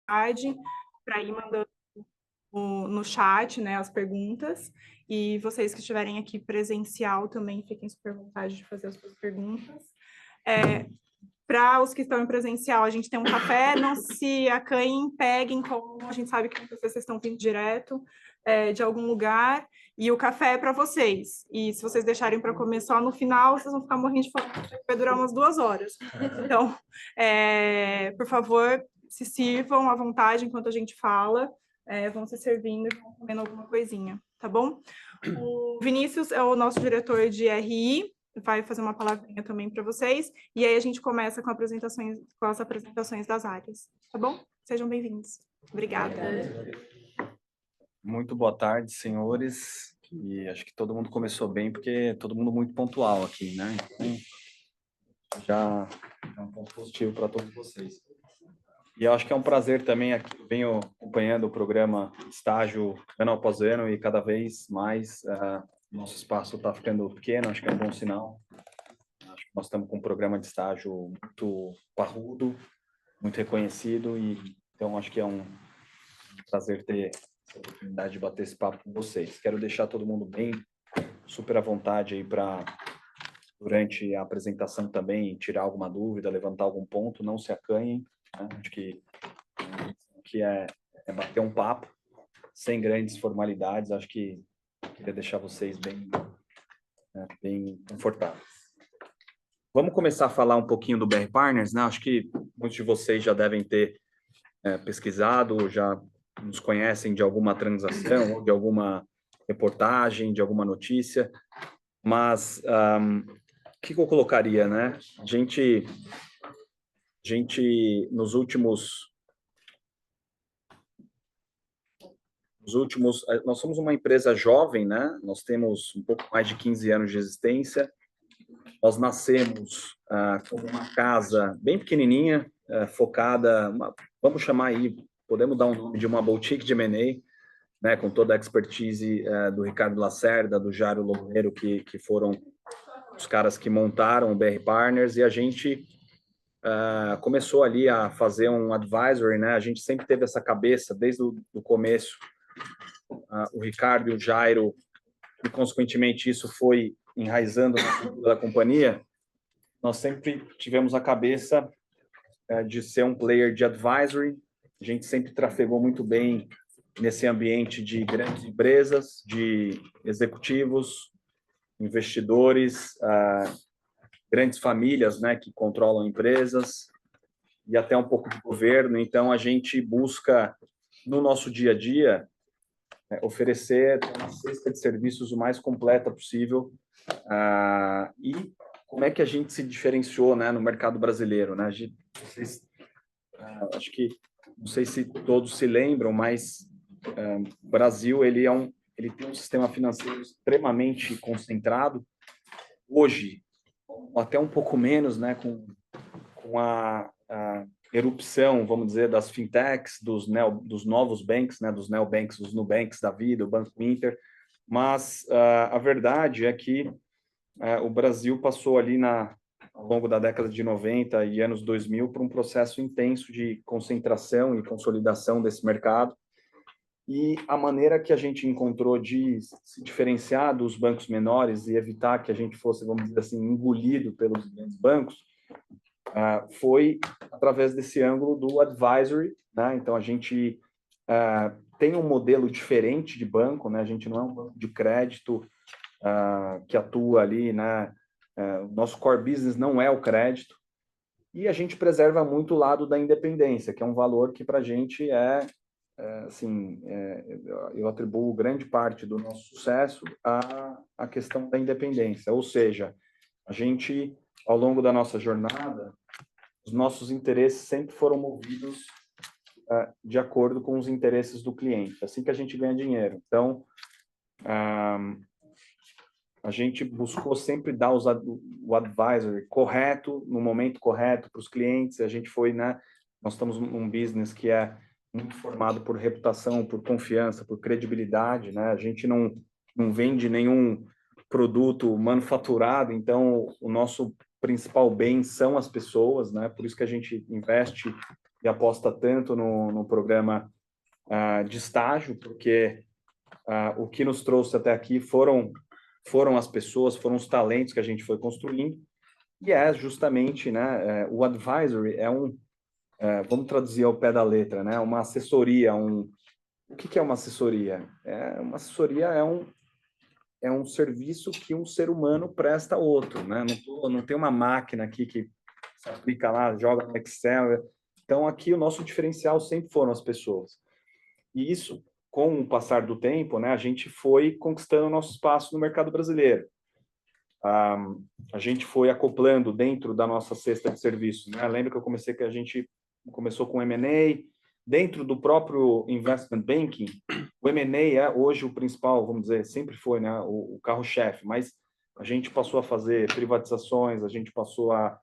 para ir mandando no chat, né, as perguntas. E vocês que estiverem aqui presencial também fiquem super à vontade de fazer as suas perguntas. Para os que estão em presencial, a gente tem um café, não se acanhem, peguem, como a gente sabe que vocês estão vindo direto de algum lugar, e o café é para vocês. E se vocês deixarem para comer só no final, vocês vão ficar morrendo de fome, vai durar umas 2 horas. Então, por favor, se sirvam à vontade enquanto a gente fala, vão se servindo e vão comendo alguma coisinha, tá bom? O Vinícius é o nosso diretor de RI, vai fazer uma palavrinha também para vocês, e aí a gente começa com as apresentações das áreas, tá bom? Sejam bem-vindos. Obrigada. Muito boa tarde, senhores, e acho que todo mundo começou bem, porque todo mundo muito pontual aqui, né? Então, já é um ponto positivo para todos vocês. E eu acho que é um prazer também, aqui, venho acompanhando o programa Estágio ano após ano, e cada vez mais nosso espaço está ficando pequeno, acho que é um bom sinal. Acho que nós estamos com um programa de estágio muito parrudo, muito reconhecido, e então acho que é um prazer ter essa oportunidade de bater esse papo com vocês. Quero deixar todo mundo bem, super à vontade aí para, durante a apresentação também, tirar alguma dúvida, levantar algum ponto, não se acanhem, né? Acho que é bater um papo, sem grandes formalidades, acho que queria deixar vocês bem confortáveis. Vamos começar a falar um pouquinho do BR Partners, né? Acho que muitos de vocês já devem ter pesquisado, já nos conhecem de alguma transação, ou de alguma reportagem, de alguma notícia, mas o que eu colocaria, né? A gente nos últimos, nós somos uma empresa jovem, né? Nós temos um pouco mais de 15 anos de existência. Nós nascemos como uma casa bem pequenininha, focada, vamos chamar aí, podemos dar um nome de uma boutique de M&A, né, com toda a expertise do Ricardo Lacerda, do Jairo Logueiro, que foram os caras que montaram o BR Partners, e a gente começou ali a fazer um advisory, né? A gente sempre teve essa cabeça, desde o começo, o Ricardo e o Jairo, e consequentemente isso foi enraizando na cultura da companhia. Nós sempre tivemos a cabeça de ser um player de advisory, a gente sempre trafegou muito bem nesse ambiente de grandes empresas, de executivos, investidores, grandes famílias, né, que controlam empresas, e até um pouco de governo. Então, a gente busca, no nosso dia a dia, oferecer uma cesta de serviços o mais completa possível. E como é que a gente se diferenciou, né, no mercado brasileiro, né? Acho que, não sei se todos se lembram, mas o Brasil ele tem um sistema financeiro extremamente concentrado. Hoje, até um pouco menos, né, com a erupção, vamos dizer, das fintechs, dos novos banks, né, dos neobanks, dos Nubanks da vida, o Banco Inter, mas a verdade é que o Brasil passou ali ao longo da década de 90 e anos 2000 por um processo intenso de concentração e consolidação desse mercado, e a maneira que a gente encontrou de se diferenciar dos bancos menores e evitar que a gente fosse, vamos dizer assim, engolido pelos grandes bancos, foi através desse ângulo do advisory, né? Então, a gente tem um modelo diferente de banco, né? A gente não é um banco de crédito que atua ali, né? O nosso core business não é o crédito, e a gente preserva muito o lado da independência, que é um valor que para a gente assim, eu atribuo grande parte do nosso sucesso à questão da independência, ou seja, a gente, ao longo da nossa jornada, os nossos interesses sempre foram movidos de acordo com os interesses do cliente, assim que a gente ganha dinheiro. Então, a gente buscou sempre dar o advisory correto, no momento correto para os clientes. A gente foi, né? Nós estamos num business que é muito formado por reputação, por confiança, por credibilidade, né? A gente não vende nenhum produto manufaturado, então o nosso principal bem são as pessoas, né? Por isso que a gente investe e aposta tanto no programa de estágio, porque o que nos trouxe até aqui foram as pessoas, foram os talentos que a gente foi construindo, e é justamente, né, o advisory vamos traduzir ao pé da letra, né, uma assessoria, o que é uma assessoria? Uma assessoria é um serviço que um ser humano presta a outro, né? Não tem uma máquina aqui que se aplica lá, joga no Excel. Então, aqui o nosso diferencial sempre foram as pessoas. E isso, com o passar do tempo, né, a gente foi conquistando o nosso espaço no mercado brasileiro. A gente foi acoplando dentro da nossa cesta de serviços, né? Lembra que eu comecei que a gente começou com M&A, dentro do próprio investment banking, o M&A é hoje o principal, vamos dizer, sempre foi, né, o carro-chefe, mas a gente passou a fazer privatizações, a gente passou a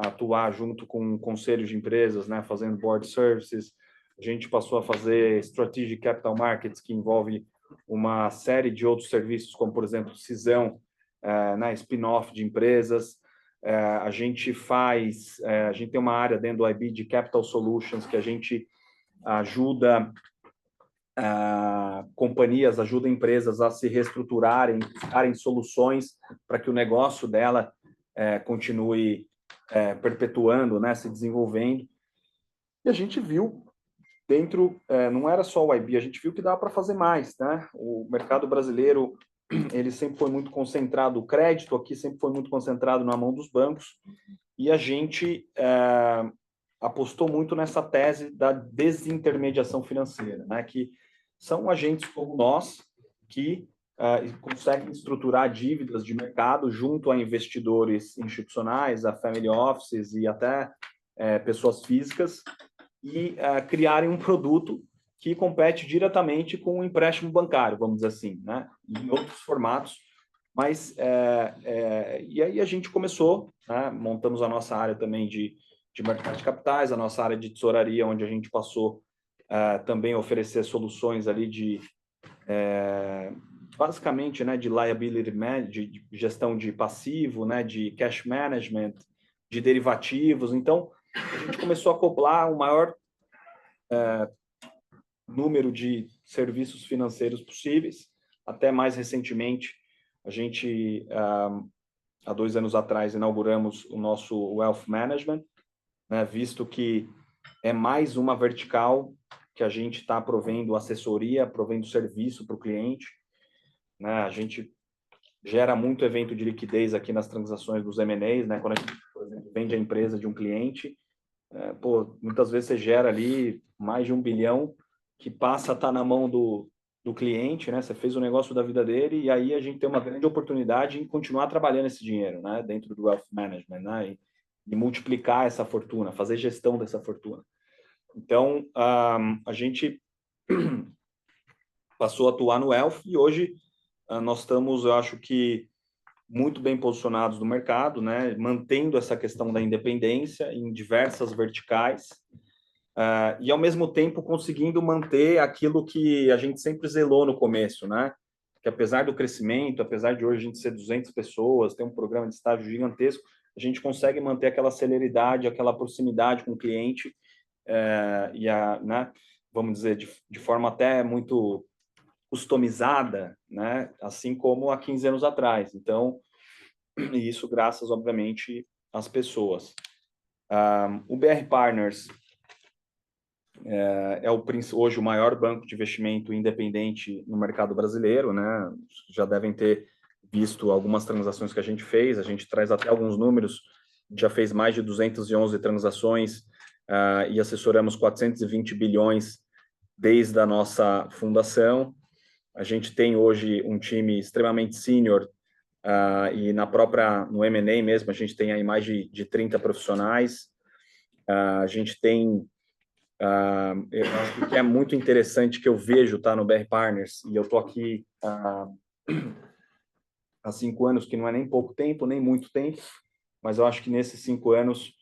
atuar junto com conselhos de empresas, né, fazendo board services, a gente passou a fazer strategic capital markets, que envolve uma série de outros serviços, como, por exemplo, cisão, né, spin-off de empresas. A gente tem uma área dentro do IB de Capital Solutions, que a gente ajuda companhias, ajuda empresas a se reestruturarem, buscarem soluções para que o negócio dela continue perpetuando, né, se desenvolvendo. E a gente viu dentro, não era só o IB, a gente viu que dava para fazer mais, né? O mercado brasileiro, ele sempre foi muito concentrado, o crédito aqui sempre foi muito concentrado na mão dos bancos, e a gente apostou muito nessa tese da desintermediação financeira, né? Que são agentes como nós que conseguem estruturar dívidas de mercado junto a investidores institucionais, a family offices e até pessoas físicas, e criarem um produto que compete diretamente com o empréstimo bancário, vamos dizer assim, né? Em outros formatos. Mas, e aí a gente começou, né? Montamos a nossa área também de mercado de capitais, a nossa área de tesouraria, onde a gente passou também a oferecer soluções ali basicamente, né, de liability de gestão de passivo, né, de cash management, de derivativos. Então, a gente começou a acoplar o maior número de serviços financeiros possíveis. Até mais recentemente, a gente, há 2 anos atrás, inauguramos o nosso Wealth Management, né, visto que é mais uma vertical que a gente está provendo assessoria, provendo serviço para o cliente, né? A gente gera muito evento de liquidez aqui nas transações dos M&As, né? Quando a gente, por exemplo, vende a empresa de um cliente, muitas vezes você gera ali mais de 1 bilhão que passa a estar na mão do cliente, né? Você fez o negócio da vida dele e aí a gente tem uma grande oportunidade em continuar trabalhando esse dinheiro, né? Dentro do Wealth Management, né? E multiplicar essa fortuna, fazer gestão dessa fortuna. Então, a gente passou a atuar no Wealth e hoje nós estamos, eu acho que, muito bem posicionados no mercado, né? Mantendo essa questão da independência em diversas verticais, e, ao mesmo tempo, conseguindo manter aquilo que a gente sempre zelou no começo, né? Que apesar do crescimento, apesar de hoje a gente ser 200 pessoas, ter um programa de estágio gigantesco, a gente consegue manter aquela celeridade, aquela proximidade com o cliente, né? Vamos dizer, de forma até muito customizada, né? Assim como há 15 anos atrás. Então, e isso graças, obviamente, às pessoas. O BR Partners hoje o maior banco de investimento independente no mercado brasileiro, né? Já devem ter visto algumas transações que a gente fez, a gente traz até alguns números, já fez mais de 211 transações e assessoramos 420 bilhões desde a nossa fundação. A gente tem hoje um time extremamente sênior e no M&A mesmo, a gente tem aí mais de 30 profissionais. A gente tem eu acho que o que é muito interessante que eu vejo no BR Partners, e eu estou aqui há 5 anos, que não é nem pouco tempo, nem muito tempo, mas eu acho que nesses 5 anos,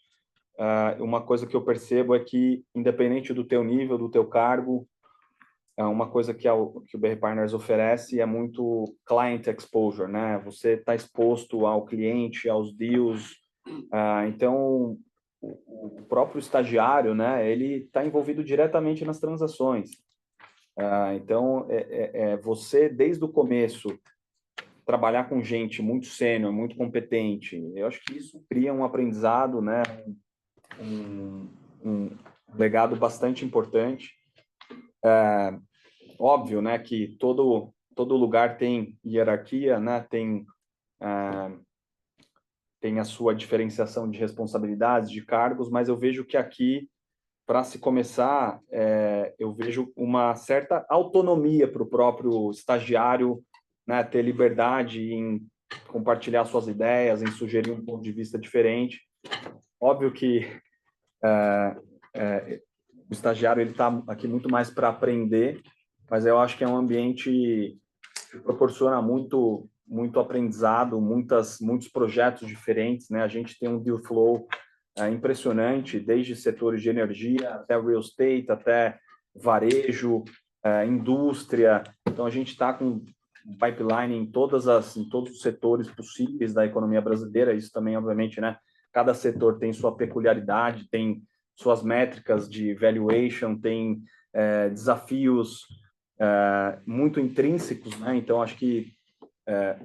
uma coisa que eu percebo é que, independente do teu nível, do teu cargo, uma coisa que o BR Partners oferece é muito client exposure, né? Você está exposto ao cliente, aos deals, então o próprio estagiário, né, ele está envolvido diretamente nas transações. Então, você, desde o começo, trabalhar com gente muito sênior, muito competente, eu acho que isso cria um aprendizado, né, um legado bastante importante. Óbvio, né, que todo lugar tem hierarquia, né, tem a sua diferenciação de responsabilidades, de cargos, mas eu vejo que aqui, para se começar, eu vejo uma certa autonomia para o próprio estagiário, né, ter liberdade em compartilhar suas ideias, em sugerir um ponto de vista diferente. Óbvio que o estagiário ele está aqui muito mais para aprender, mas eu acho que é um ambiente que proporciona muito aprendizado, muitos projetos diferentes, né? A gente tem um deal flow impressionante, desde setores de energia até real estate, até varejo, indústria. Então a gente está com um pipeline em todos os setores possíveis da economia brasileira. Isso também, obviamente, né? Cada setor tem sua peculiaridade, tem suas métricas de valuation, tem desafios muito intrínsecos, né? Então acho que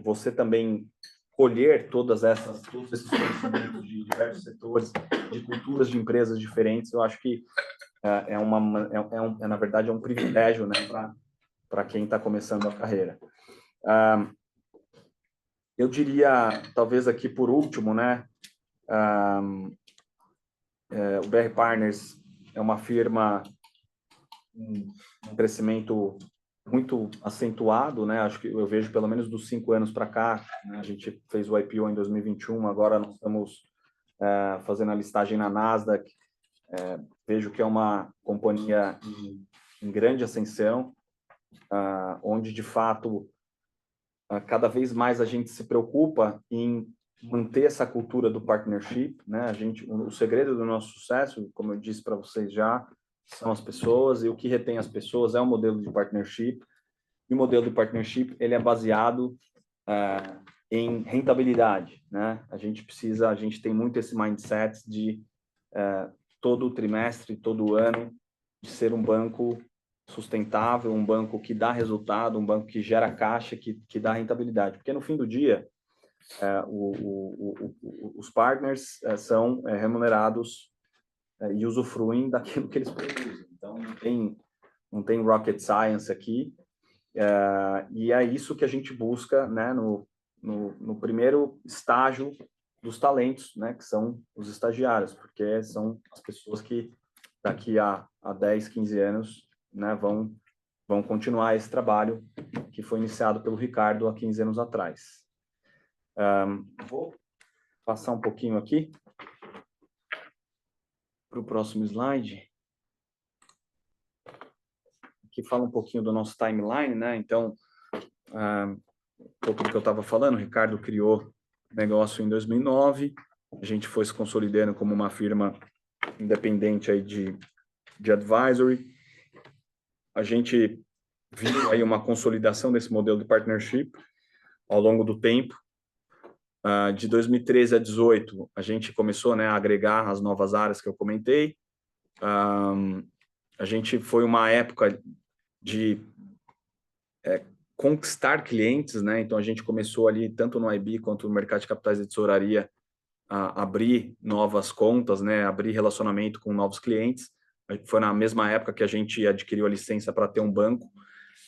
você também colher todos esses conhecimentos de diversos setores, de culturas de empresas diferentes, eu acho que na verdade, é um privilégio, né, para quem está começando a carreira. Eu diria, talvez aqui por último, né, o BR Partners é uma firma um crescimento muito acentuado, né? Acho que eu vejo pelo menos dos 5 anos para cá, né? A gente fez o IPO em 2021, agora nós estamos fazendo a listagem na Nasdaq. Vejo que é uma companhia em grande ascensão, onde de fato cada vez mais a gente se preocupa em manter essa cultura do partnership, né? O segredo do nosso sucesso, como eu disse para vocês já, são as pessoas, e o que retém as pessoas é o modelo de partnership. E o modelo de partnership ele é baseado em rentabilidade, né? A gente tem muito esse mindset de todo trimestre, todo ano, de ser um banco sustentável, um banco que dá resultado, um banco que gera caixa, que dá rentabilidade. Porque no fim do dia, os partners são remunerados e usufruem daquilo que eles produzem. Então, não tem rocket science aqui. E é isso que a gente busca, né, no primeiro estágio dos talentos, né, que são os estagiários, porque são as pessoas que daqui a 10, 15 anos, né, vão continuar esse trabalho que foi iniciado pelo Ricardo há 15 anos atrás. Vou passar um pouquinho aqui para o próximo slide, que fala um pouquinho do nosso timeline, né? Então, um pouco do que eu estava falando, o Ricardo criou o negócio em 2009, a gente foi se consolidando como uma firma independente aí de advisory. A gente viu aí uma consolidação desse modelo de partnership ao longo do tempo. De 2013 a 2018, a gente começou, né, a agregar as novas áreas que eu comentei. A gente foi uma época de conquistar clientes, né? Então a gente começou ali tanto no IB quanto no mercado de capitais de tesouraria a abrir novas contas, né? Abrir relacionamento com novos clientes. Foi na mesma época que a gente adquiriu a licença para ter um banco.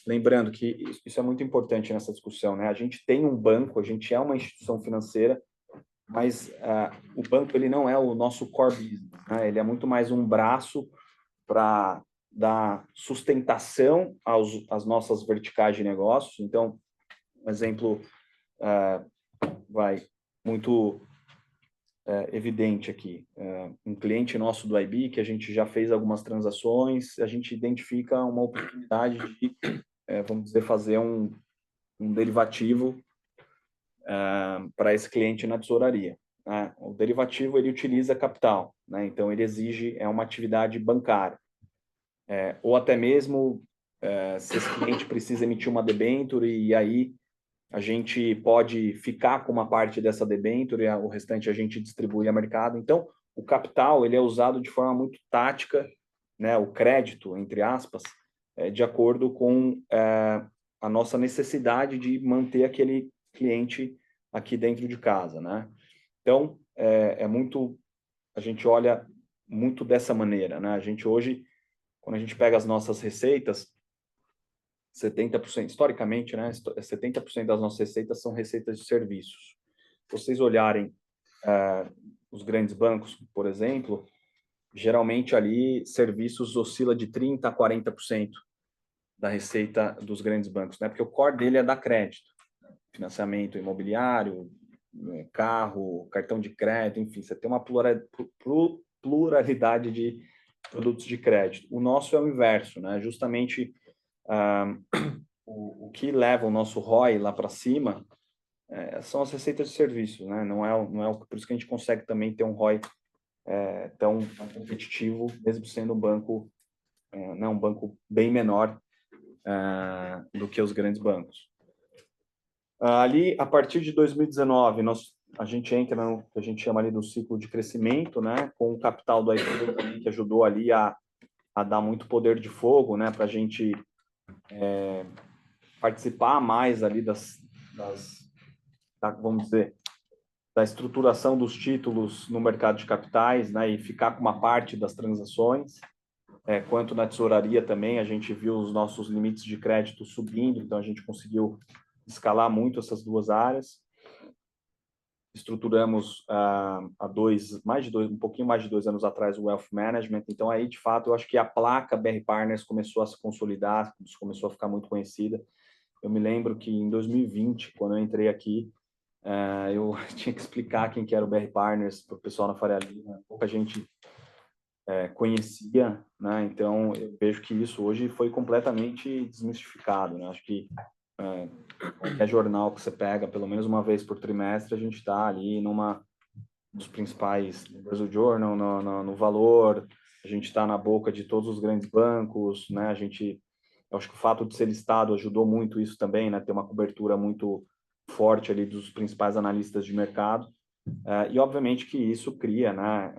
Lembrando que isso é muito importante nessa discussão, né? A gente tem um banco, a gente é uma instituição financeira, mas o banco ele não é o nosso core business, né? Ele é muito mais um braço para dar sustentação às nossas verticais de negócios. Então, um exemplo muito evidente aqui. Um cliente nosso do IB, que a gente já fez algumas transações, a gente identifica uma oportunidade de, vamos dizer, fazer um derivativo para esse cliente na tesouraria. Né? O derivativo, ele utiliza capital, né? Então ele exige uma atividade bancária. Ou até mesmo se esse cliente precisa emitir uma debênture e aí a gente pode ficar com uma parte dessa debênture, o restante a gente distribui a mercado. Então, o capital ele é usado de forma muito tática, né, o crédito, entre aspas, de acordo com a nossa necessidade de manter aquele cliente aqui dentro de casa, né? Então, a gente olha muito dessa maneira, né? A gente hoje, quando a gente pega as nossas receitas, 70%, historicamente, né? 70% das nossas receitas são receitas de serviços. Se vocês olharem os grandes bancos, por exemplo, geralmente ali serviços oscila de 30% a 40% da receita dos grandes bancos, né? Porque o core dele é dar crédito, financiamento imobiliário, carro, cartão de crédito, enfim, você tem uma pluralidade de produtos de crédito. O nosso é o inverso, né? Justamente o que leva o nosso ROI lá para cima são as receitas de serviços, né? Não é por isso que a gente consegue também ter um ROI tão competitivo, mesmo sendo um banco, um banco bem menor do que os grandes bancos. Ali, a partir de 2019, a gente entra no que a gente chama ali do ciclo de crescimento, né? Com o capital do IPO também, que ajudou ali a dar muito poder de fogo, né? Para a gente participar mais ali vamos dizer, da estruturação dos títulos no mercado de capitais, né? E ficar com uma parte das transações. Quanto na tesouraria também, a gente viu os nossos limites de crédito subindo, então a gente conseguiu escalar muito essas duas áreas. Estruturamos um pouquinho mais de 2 anos atrás o Wealth Management, então aí, de fato, eu acho que a placa BR Partners começou a se consolidar, começou a ficar muito conhecida. Eu me lembro que em 2020, quando eu entrei aqui, eu tinha que explicar quem que era o BR Partners para o pessoal na Faria Lima, pouca gente conhecia, né? Então eu vejo que isso hoje foi completamente desmistificado, né? Acho que qualquer jornal que você pega, pelo menos uma vez por trimestre, a gente está ali dos principais, no Brasil Journal, no Valor, a gente está na boca de todos os grandes bancos, né? Eu acho que o fato de ser listado ajudou muito isso também, né? Ter uma cobertura muito forte ali dos principais analistas de mercado, e obviamente que isso cria, né?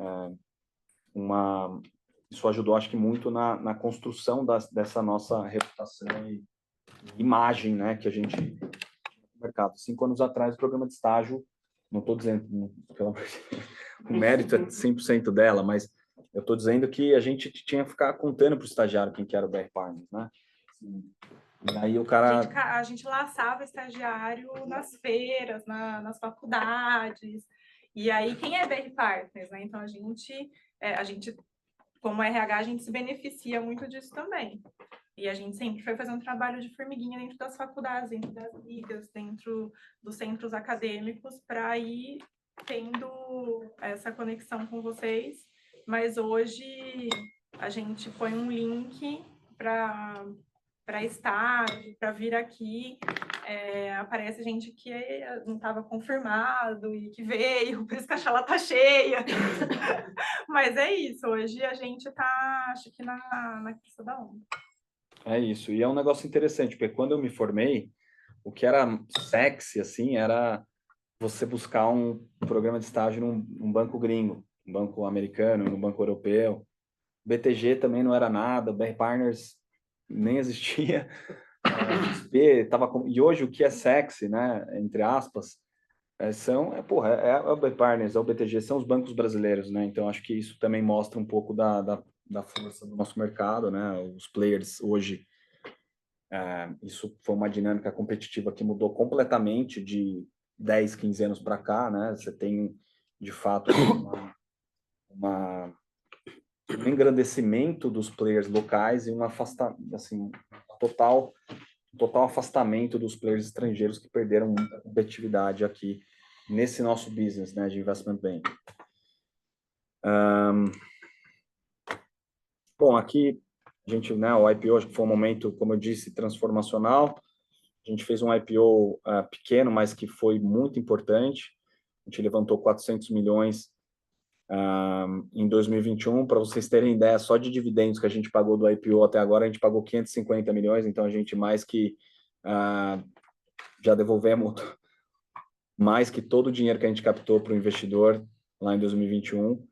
Isso ajudou, acho que muito na construção dessa nossa reputação e imagem, né, que a gente no mercado. 5 anos atrás, o programa de estágio, não estou dizendo, pelo amor de Deus, o mérito é 100% dela, mas eu estou dizendo que a gente tinha que ficar contando para o estagiário quem que era o BR Partners, né? E aí o cara... A gente laçava estagiário nas feiras, nas faculdades. E aí, quem é BR Partners, né? Então, a gente, como RH, a gente se beneficia muito disso também. E a gente sempre foi fazer um trabalho de formiguinha dentro das faculdades, dentro das ligas, dentro dos centros acadêmicos, para ir tendo essa conexão com vocês. Mas hoje a gente põe um link para estágio, para vir aqui. Aparece gente que não estava confirmado e que veio, por isso que a sala está cheia. Mas é isso, hoje a gente está, acho que na crista da onda. É isso, e é um negócio interessante, porque quando eu me formei, o que era sexy, assim, era você buscar um programa de estágio num banco gringo, um banco americano, num banco europeu. BTG também não era nada, BR Partners nem existia. XP e hoje o que é sexy, né, entre aspas, é o BR Partners, é o BTG, são os bancos brasileiros, né? Então acho que isso também mostra um pouco da força do nosso mercado, né? Os players hoje, isso foi uma dinâmica competitiva que mudou completamente de 10, 15 anos para cá, né? Você tem, de fato, um engrandecimento dos players locais e assim, total afastamento dos players estrangeiros que perderam muita competitividade aqui nesse nosso business, né, de investment banking. Bom, aqui a gente, né, o IPO acho que foi um momento, como eu disse, transformacional. A gente fez um IPO pequeno, mas que foi muito importante. A gente levantou 400 milhões em 2021. Para vocês terem ideia, só de dividendos que a gente pagou do IPO até agora, a gente pagou 550 milhões, então a gente mais que já devolvemos mais que todo o dinheiro que a gente captou para o investidor lá em 2021.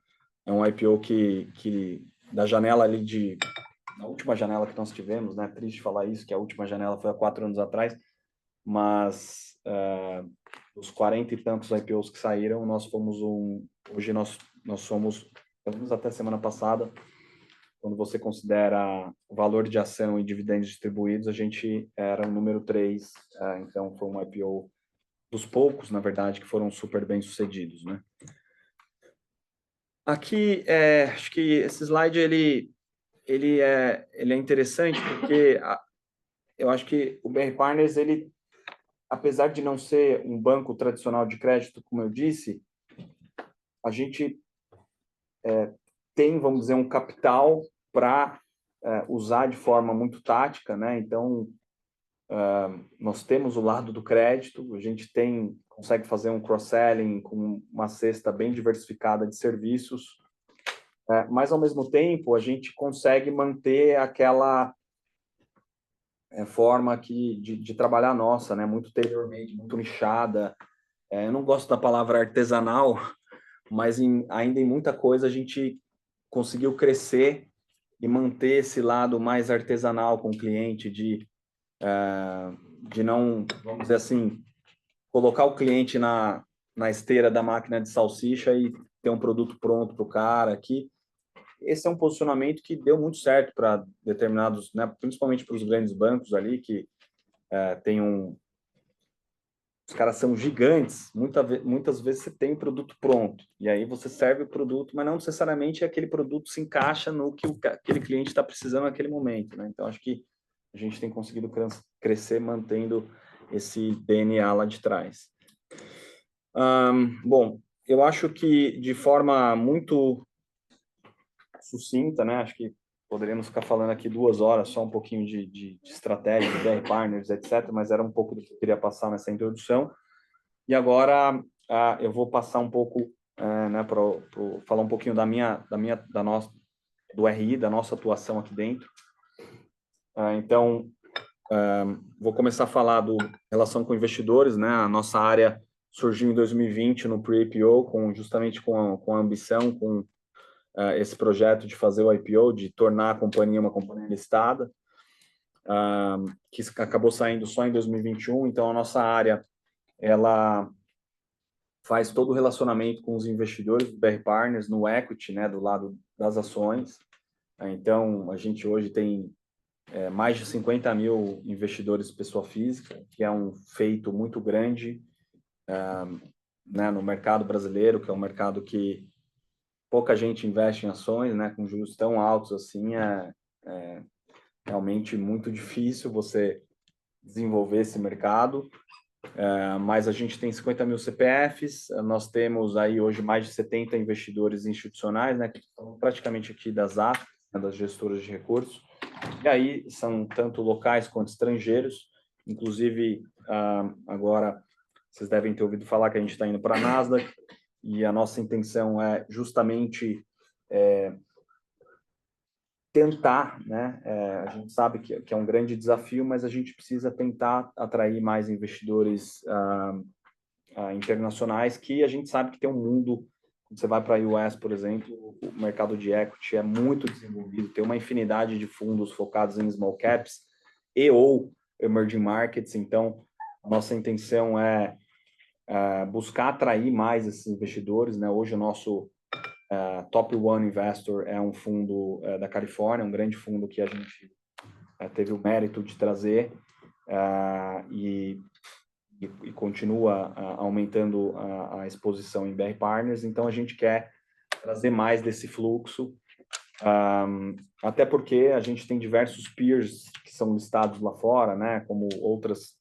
é um IPO que da janela ali na última janela que nós tivemos, né? Triste falar isso, que a última janela foi há 4 anos atrás, mas os 40 e tantos IPOs que saíram, nós fomos hoje nós somos, pelo menos até semana passada, quando você considera o valor de ação e dividendos distribuídos, a gente era o número 3, então foi um IPO dos poucos, na verdade, que foram super bem sucedidos, né? Aqui, acho que esse slide, ele é interessante porque eu acho que o BR Partners, ele, apesar de não ser um banco tradicional de crédito, como eu disse, a gente tem, vamos dizer, um capital para usar de forma muito tática, né? Então, nós temos o lado do crédito, a gente consegue fazer um cross-selling com uma cesta bem diversificada de serviços, mas, ao mesmo tempo, a gente consegue manter aquela forma de trabalhar nossa, né? Muito tailor-made, muito nichada. Eu não gosto da palavra artesanal, mas ainda em muita coisa a gente conseguiu crescer e manter esse lado mais artesanal com o cliente, de não, vamos dizer assim, colocar o cliente na esteira da máquina de salsicha e ter um produto pronto para o cara aqui. Esse é um posicionamento que deu muito certo para determinados, né, principalmente para os grandes bancos ali, que tem os caras são gigantes, muitas vezes você tem o produto pronto, e aí você serve o produto, mas não necessariamente aquele produto se encaixa no que aquele cliente está precisando naquele momento, né? Então, acho que a gente tem conseguido crescer mantendo esse DNA lá de trás. Bom, eu acho que de forma muito sucinta, né? Acho que poderíamos ficar falando aqui 2 horas, só um pouquinho de estratégia, de BR Partners, etc., mas era um pouco do que eu queria passar nessa introdução. E agora eu vou passar um pouco, né, para falar um pouquinho do RI, da nossa atuação aqui dentro. Então, vou começar a falar do relação com investidores, né? A nossa área surgiu em 2020 no pre-IPO, justamente com a ambição, com esse projeto de fazer o IPO, de tornar a companhia uma companhia listada, que acabou saindo só em 2021. Então, a nossa área, ela faz todo o relacionamento com os investidores do BR Partners no equity, né, do lado das ações. Então, a gente hoje tem mais de 50 mil investidores pessoa física, que é um feito muito grande, né, no mercado brasileiro, que é um mercado que pouca gente investe em ações, né, com juros tão altos assim, é realmente muito difícil você desenvolver esse mercado. Mas a gente tem 50 mil CPFs, nós temos aí hoje mais de 70 investidores institucionais, né, que estão praticamente aqui das AFs, né, das gestoras de recursos, e aí são tanto locais quanto estrangeiros, inclusive agora vocês devem ter ouvido falar que a gente está indo para a Nasdaq, e a nossa intenção é justamente tentar, né? A gente sabe que é um grande desafio, mas a gente precisa tentar atrair mais investidores internacionais, que a gente sabe que tem um mundo. Quando você vai para a US, por exemplo, o mercado de equity é muito desenvolvido, tem uma infinidade de fundos focados em small caps e ou emerging markets. Então, a nossa intenção é buscar atrair mais esses investidores, né? Hoje o nosso Top One Investor é um fundo da Califórnia, um grande fundo que a gente teve o mérito de trazer e continua aumentando a exposição em BR Partners. Então, a gente quer trazer mais desse fluxo, até porque a gente tem diversos peers que são listados lá fora, né, como outras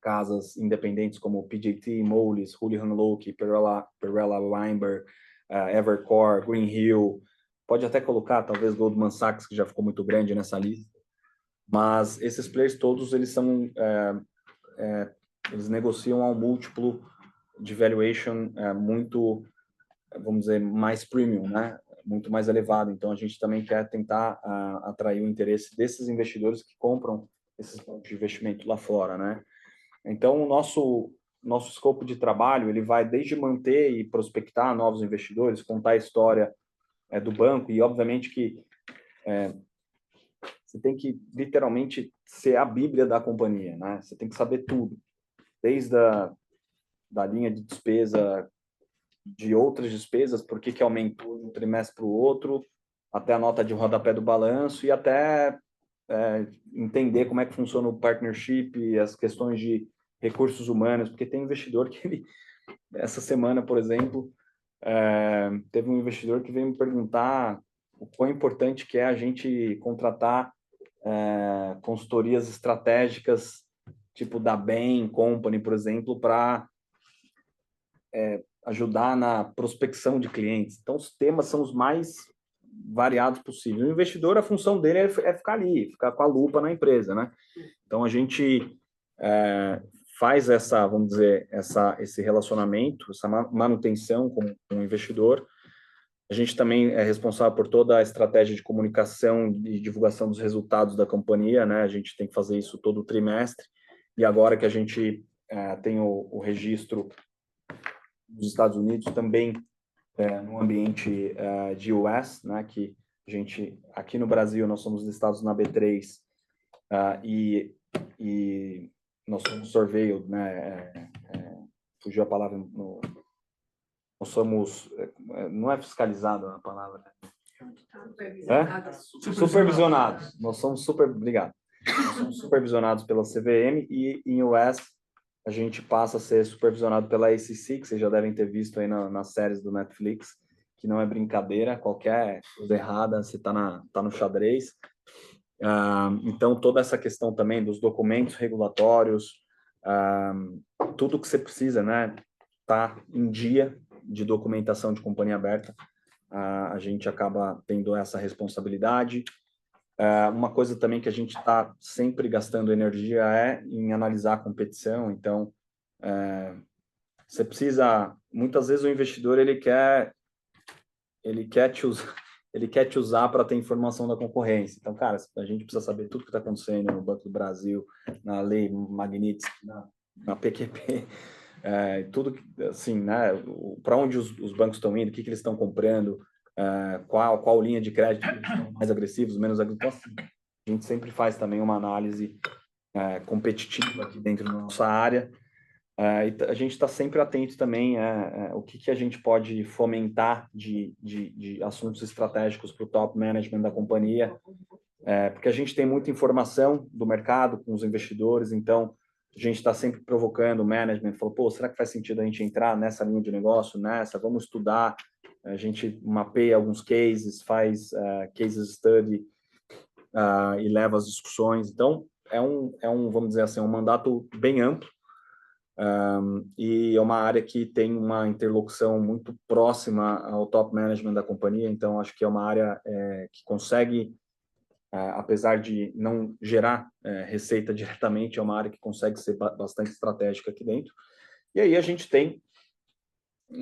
casas independentes como PJT, Moelis, Houlihan Lokey, Perella Weinberg, Evercore, Green Hill, pode até colocar talvez Goldman Sachs, que já ficou muito grande nessa lista, mas esses players todos, eles negociam a um múltiplo de valuation muito, vamos dizer, mais premium, né? Muito mais elevado. Então, a gente também quer tentar atrair o interesse desses investidores que compram esses fundos de investimento lá fora, né? Então, o nosso nosso escopo de trabalho, ele vai desde manter e prospectar novos investidores, contar a história do banco, e obviamente que você tem que literalmente ser a bíblia da companhia, né? Você tem que saber tudo, desde da linha de despesa, de outras despesas, por que aumentou de um trimestre para o outro, até a nota de rodapé do balanço e até entender como é que funciona o partnership, as questões de recursos humanos, porque tem investidor que essa semana, por exemplo, teve um investidor que veio me perguntar o quão importante que é a gente contratar consultorias estratégicas, tipo da Bain Company, por exemplo, para ajudar na prospecção de clientes. Então, os temas são os mais variados possível. O investidor, a função dele é ficar ali, ficar com a lupa na empresa, né? Então, a gente faz essa, vamos dizer, esse relacionamento, essa manutenção com o investidor. A gente também é responsável por toda a estratégia de comunicação e divulgação dos resultados da companhia, né? A gente tem que fazer isso todo trimestre. E agora que a gente tem o registro dos Estados Unidos, também no ambiente de US, né? Que a gente, aqui no Brasil, nós somos listados na B3 e nós somos surveilled, né? Fugiu a palavra nós somos, não é fiscalizado a palavra, supervisionados. Nós somos obrigado. Nós somos supervisionados pela CVM e em US a gente passa a ser supervisionado pela ACC, que vocês já devem ter visto aí nas séries do Netflix, que não é brincadeira, qualquer coisa errada você tá no xadrez. Então toda essa questão também dos documentos regulatórios, tudo que você precisa, né, tá em dia de documentação de companhia aberta, a gente acaba tendo essa responsabilidade. Uma coisa também que a gente está sempre gastando energia é em analisar a competição. Então, você precisa, muitas vezes o investidor ele quer te usar para ter informação da concorrência. Então, cara, a gente precisa saber tudo que está acontecendo no Banco do Brasil, na lei Magnitsky, na PQP. Tudo assim, né? Para onde os bancos estão indo, o que eles estão comprando, qual linha de crédito eles são mais agressivos, menos agressivos. Então, assim, a gente sempre faz também uma análise competitiva aqui dentro da nossa área. E a gente está sempre atento também o que a gente pode fomentar de assuntos estratégicos para o top management da companhia, porque a gente tem muita informação do mercado com os investidores, então a gente está sempre provocando o management, falou, pô, será que faz sentido a gente entrar nessa linha de negócio, vamos estudar, a gente mapeia alguns cases, faz case study e leva as discussões, então é um, vamos dizer assim, um mandato bem amplo, e é uma área que tem uma interlocução muito próxima ao top management da companhia, então acho que é uma área que consegue, apesar de não gerar receita diretamente, é uma área que consegue ser bastante estratégica aqui dentro. E aí a gente tem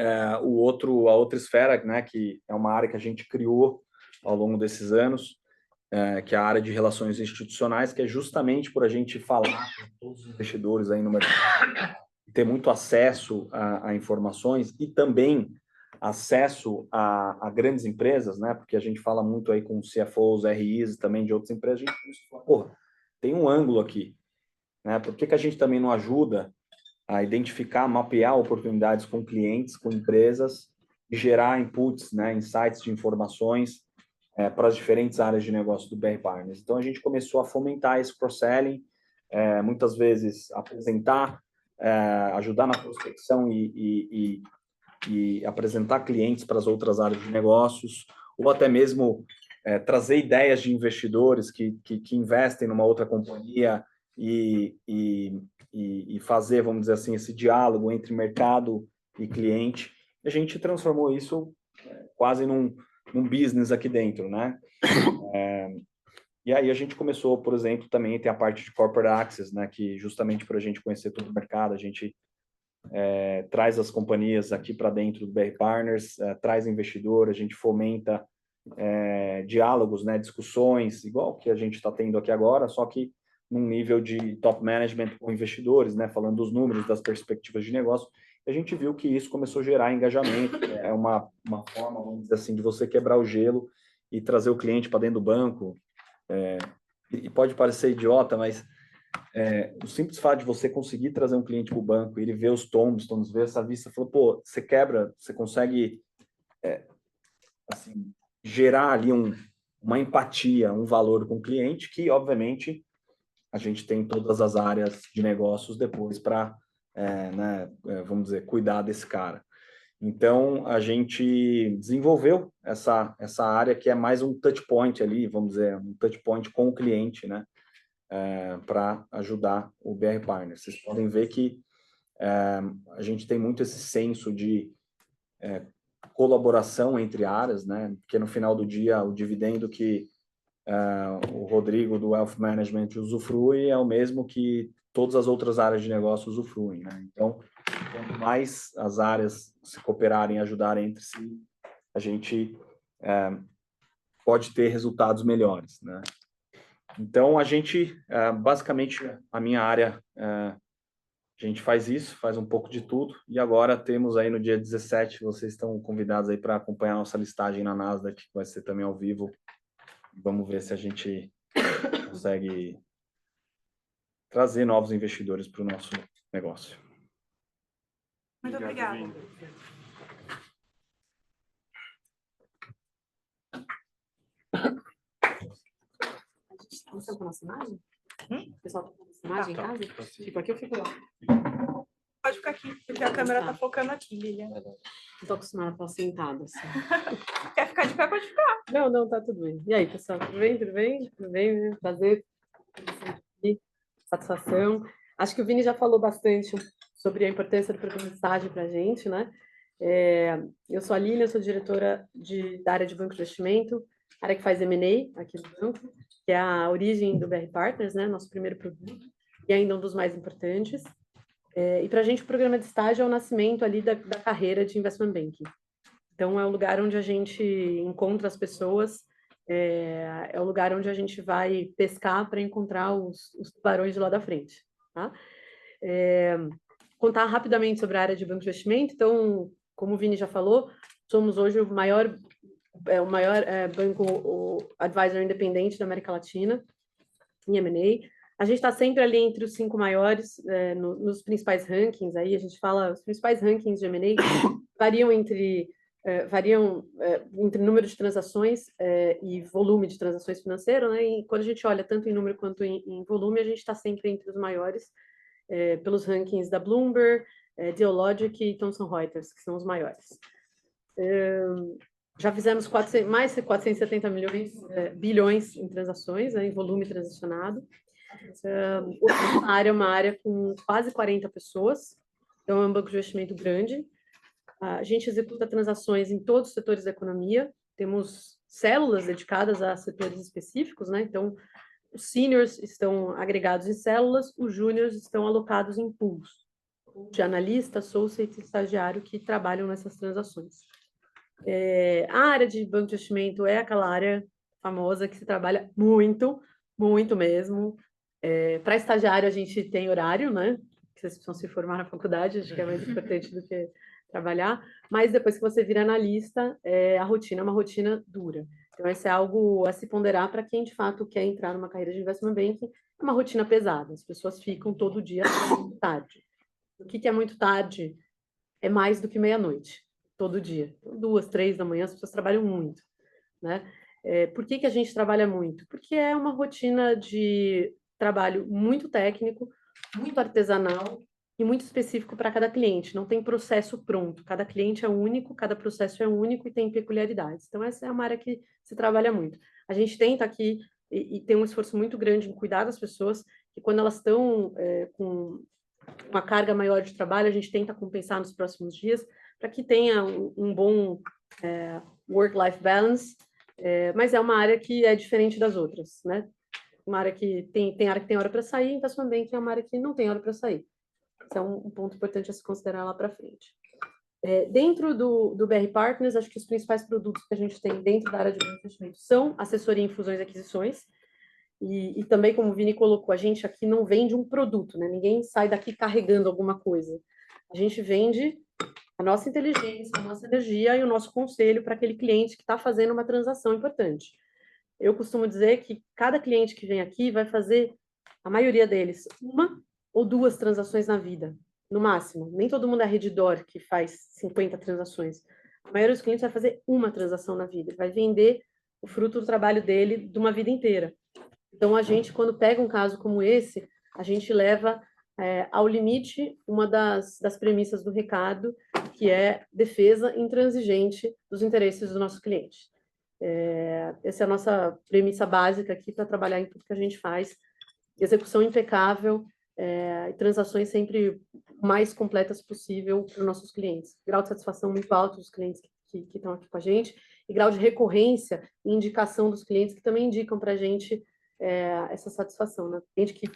a outra esfera, né, que é uma área que a gente criou ao longo desses anos, que é a área de relações institucionais, que é justamente por a gente falar com todos os investidores aí no mercado, ter muito acesso a informações e também acesso a grandes empresas, né? Porque a gente fala muito aí com CFOs, RIs também de outras empresas, a gente fala, porra, tem um ângulo aqui, né? Por que a gente também não ajuda a identificar, mapear oportunidades com clientes, com empresas e gerar inputs, né? Insights de informações para as diferentes áreas de negócio do BR Partners. Então, a gente começou a fomentar esse cross-selling, muitas vezes apresentar, ajudar na prospecção e apresentar clientes para as outras áreas de negócios, ou até mesmo trazer ideias de investidores que investem numa outra companhia e fazer, vamos dizer assim, esse diálogo entre mercado e cliente. A gente transformou isso quase num business aqui dentro, né? E aí a gente começou, por exemplo, também a ter a parte de corporate access, né? Que justamente para a gente conhecer todo o mercado, a gente traz as companhias aqui para dentro do BR Partners, traz investidor, a gente fomenta diálogos, né? Discussões, igual que a gente está tendo aqui agora, só que num nível de top management com investidores, né, falando dos números, das perspectivas de negócio. E a gente viu que isso começou a gerar engajamento, é uma forma, vamos dizer assim, de você quebrar o gelo e trazer o cliente para dentro do banco. E pode parecer idiota, mas o simples fato de você conseguir trazer um cliente para o banco, ele vê os tombstones, vê essa vista, falou, pô, você quebra, você consegue assim, gerar ali uma empatia, um valor com o cliente, que, obviamente, a gente tem todas as áreas de negócios depois para, né, vamos dizer, cuidar desse cara. Então, a gente desenvolveu essa área que é mais um touch point ali, vamos dizer, um touch point com o cliente, né, para ajudar o BR Partners. Vocês podem ver que a gente tem muito esse senso de colaboração entre áreas, né, porque no final do dia, o dividendo que o Rodrigo do Wealth Management usufrui é o mesmo que todas as outras áreas de negócio usufruem, né? Então, quanto mais as áreas se cooperarem, ajudarem entre si, a gente pode ter resultados melhores, né? Então, a gente, basicamente, a minha área, a gente faz isso, faz um pouco de tudo, e agora temos aí no dia 17, vocês estão convidados aí para acompanhar a nossa listagem na Nasdaq, que vai ser também ao vivo. Vamos ver se a gente consegue trazer novos investidores para o nosso negócio. Muito obrigada. Você tá com a nossa imagem? O pessoal tá com a nossa imagem em casa? Fico aqui ou fico lá? Pode ficar aqui, porque a câmera tá focando aqui, Lilian. Não tô acostumada a estar sentada, assim. Quer ficar de pé, pode ficar. Não, tá tudo bem. E aí, pessoal, tudo bem? Tudo bem? Tudo bem? Prazer. Satisfação. Acho que o Vini já falou bastante sobre a importância do programa de estágio para a gente, né? Eu sou a Lilian, sou diretora da área de banco de investimento, área que faz M&A aqui do banco, que é a origem do BR Partners, né? Nosso primeiro produto, e ainda um dos mais importantes. E para a gente o programa de estágio é o nascimento ali da carreira de investment banking. Então é o lugar onde a gente encontra as pessoas, é o lugar onde a gente vai pescar para encontrar os tubarões de lá da frente, tá? Contar rapidamente sobre a área de banco de investimento. Então, como o Vini já falou, somos hoje o maior banco, o advisor independente da América Latina em M&A. A gente está sempre ali entre os 5 maiores nos principais rankings. Aí a gente fala, os principais rankings de M&A variam entre número de transações e volume de transações financeiras, né? E quando a gente olha tanto em número quanto em volume, a gente está sempre entre os maiores pelos rankings da Bloomberg, Dealogic e Thomson Reuters, que são os maiores. Já fizemos mais de 470 bilhões em transações, em volume transacionado. A área é uma área com quase 40 pessoas, então é um banco de investimento grande. A gente executa transações em todos os setores da economia, temos células dedicadas a setores específicos, né? Então, os seniors estão agregados em células, os júniors estão alocados em pools, de analista, associate e estagiário que trabalham nessas transações. A área de banco de investimento é aquela área famosa que se trabalha muito, muito mesmo. Para estagiário, a gente tem horário, né? Que vocês precisam se formar na faculdade, acho que é mais importante do que trabalhar. Mas depois que você vira analista, a rotina é uma rotina dura. Então, isso é algo a se ponderar para quem, de fato, quer entrar numa carreira de investment banking. É uma rotina pesada, as pessoas ficam todo dia muito tarde. O que é muito tarde? É mais do que meia-noite, todo dia. Então, 2, 3 da manhã, as pessoas trabalham muito, né? Por que a gente trabalha muito? Porque é uma rotina de trabalho muito técnico, muito artesanal e muito específico para cada cliente. Não tem processo pronto. Cada cliente é único, cada processo é único e tem peculiaridades. Então, essa é uma área que se trabalha muito. A gente tenta aqui e tem um esforço muito grande em cuidar das pessoas, que quando elas estão com uma carga maior de trabalho, a gente tenta compensar nos próximos dias, para que tenha um bom work-life balance, mas é uma área que é diferente das outras, né? Uma área que tem área que tem hora para sair, então também tem uma área que não tem hora para sair. Esse é um ponto importante a se considerar lá para frente. Dentro do BR Partners, acho que os principais produtos que a gente tem dentro da área de investimento são assessoria em fusões e aquisições. E também, como o Vini colocou, a gente aqui não vende um produto, né? Ninguém sai daqui carregando alguma coisa. A gente vende a nossa inteligência, a nossa energia e o nosso conselho para aquele cliente que está fazendo uma transação importante. Eu costumo dizer que cada cliente que vem aqui vai fazer, a maioria deles, uma ou duas transações na vida, no máximo. Nem todo mundo é Redditor que faz 50 transações. A maioria dos clientes vai fazer uma transação na vida, vai vender o fruto do trabalho dele de uma vida inteira. Então, a gente, quando pega um caso como esse, a gente leva ao limite uma das premissas do Ricardo, que é defesa intransigente dos interesses do nosso cliente. Essa é a nossa premissa básica aqui para trabalhar em tudo que a gente faz. Execução impecável, transações sempre mais completas possível para os nossos clientes. Grau de satisfação muito alto dos clientes que estão aqui com a gente, e grau de recorrência e indicação dos clientes que também indicam para a gente essa satisfação. Né? Cliente que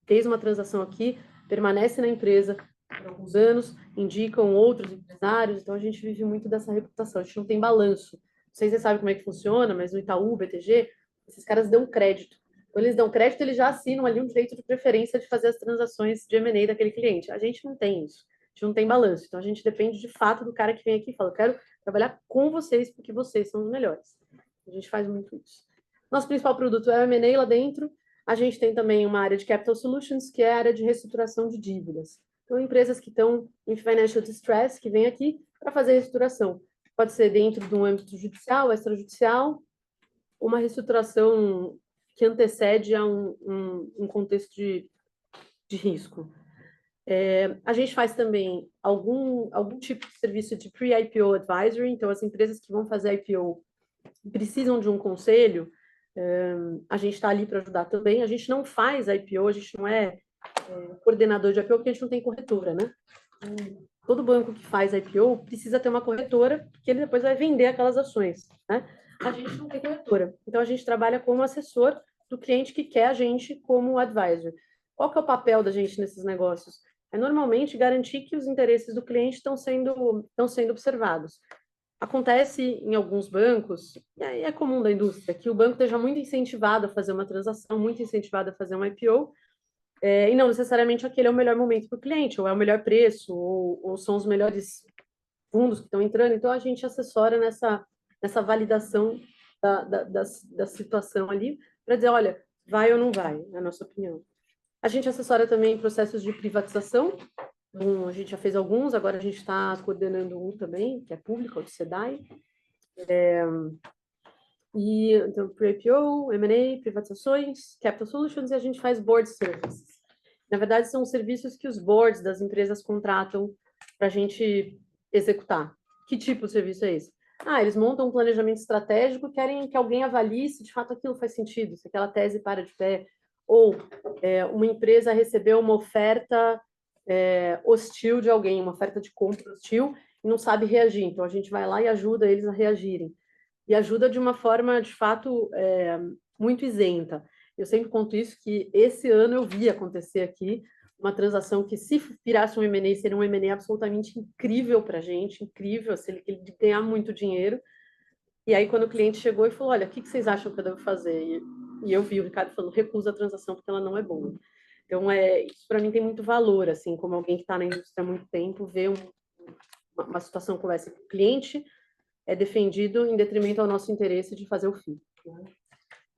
fez uma transação aqui, permanece na empresa por alguns anos, indicam outros empresários, então a gente vive muito dessa reputação, a gente não tem balanço. Não sei se vocês sabem como é que funciona, mas no Itaú, BTG, esses caras dão crédito. Quando eles dão crédito, eles já assinam ali um direito de preferência de fazer as transações de M&A daquele cliente. A gente não tem isso, a gente não tem balanço, então a gente depende de fato do cara que vem aqui e fala, eu quero trabalhar com vocês porque vocês são os melhores. A gente faz muito isso. Nosso principal produto é o M&A lá dentro. A gente tem também uma área de Capital Solutions, que é a área de reestruturação de dívidas. Então, empresas que estão em financial distress, que vêm aqui para fazer reestruturação. Pode ser dentro de um âmbito judicial, extrajudicial, uma reestruturação que antecede a um contexto de risco. A gente faz também algum tipo de serviço de pre-IPO advisory, então as empresas que vão fazer IPO precisam de um conselho, a gente está ali para ajudar também. A gente não faz IPO, a gente não é coordenador de IPO, porque a gente não tem corretora, né? Todo banco que faz IPO precisa ter uma corretora, porque ele depois vai vender aquelas ações, né? A gente não tem corretora. Então, a gente trabalha como assessor do cliente que quer a gente como advisor. Qual que é o papel da gente nesses negócios? É normalmente garantir que os interesses do cliente estão sendo observados. Acontece em alguns bancos, e aí é comum da indústria, que o banco esteja muito incentivado a fazer uma transação, muito incentivado a fazer um IPO, e não necessariamente aquele é o melhor momento para o cliente, ou é o melhor preço, ou são os melhores fundos que estão entrando. Então, a gente assessora nessa validação da situação ali, para dizer, olha, vai ou não vai, na nossa opinião. A gente assessora também processos de privatização. A gente já fez alguns, agora a gente está coordenando um também, que é público, o do SEDAI. Então, pre-IPO, M&A, privatizações, Capital Solutions, e a gente faz board services. Na verdade, são serviços que os boards das empresas contratam para a gente executar. Que tipo de serviço é esse? Eles montam um planejamento estratégico, querem que alguém avalie se de fato aquilo faz sentido, se aquela tese para de pé, ou uma empresa recebeu uma oferta hostil de alguém, uma oferta de compra hostil, e não sabe reagir. Então, a gente vai lá e ajuda eles a reagirem. E ajuda de uma forma, de fato, muito isenta. Eu sempre conto isso, que esse ano eu vi acontecer aqui uma transação que, se virasse um M&A, seria um M&A absolutamente incrível para a gente, incrível, se ele ganhar muito dinheiro. E aí, quando o cliente chegou e falou, olha, o que vocês acham que eu devo fazer? E eu vi o Ricardo falando, recusa a transação porque ela não é boa. Então, isso para mim tem muito valor, assim, como alguém que está na indústria há muito tempo, ver uma situação como essa. O cliente é defendido em detrimento ao nosso interesse de fazer o FII. Né?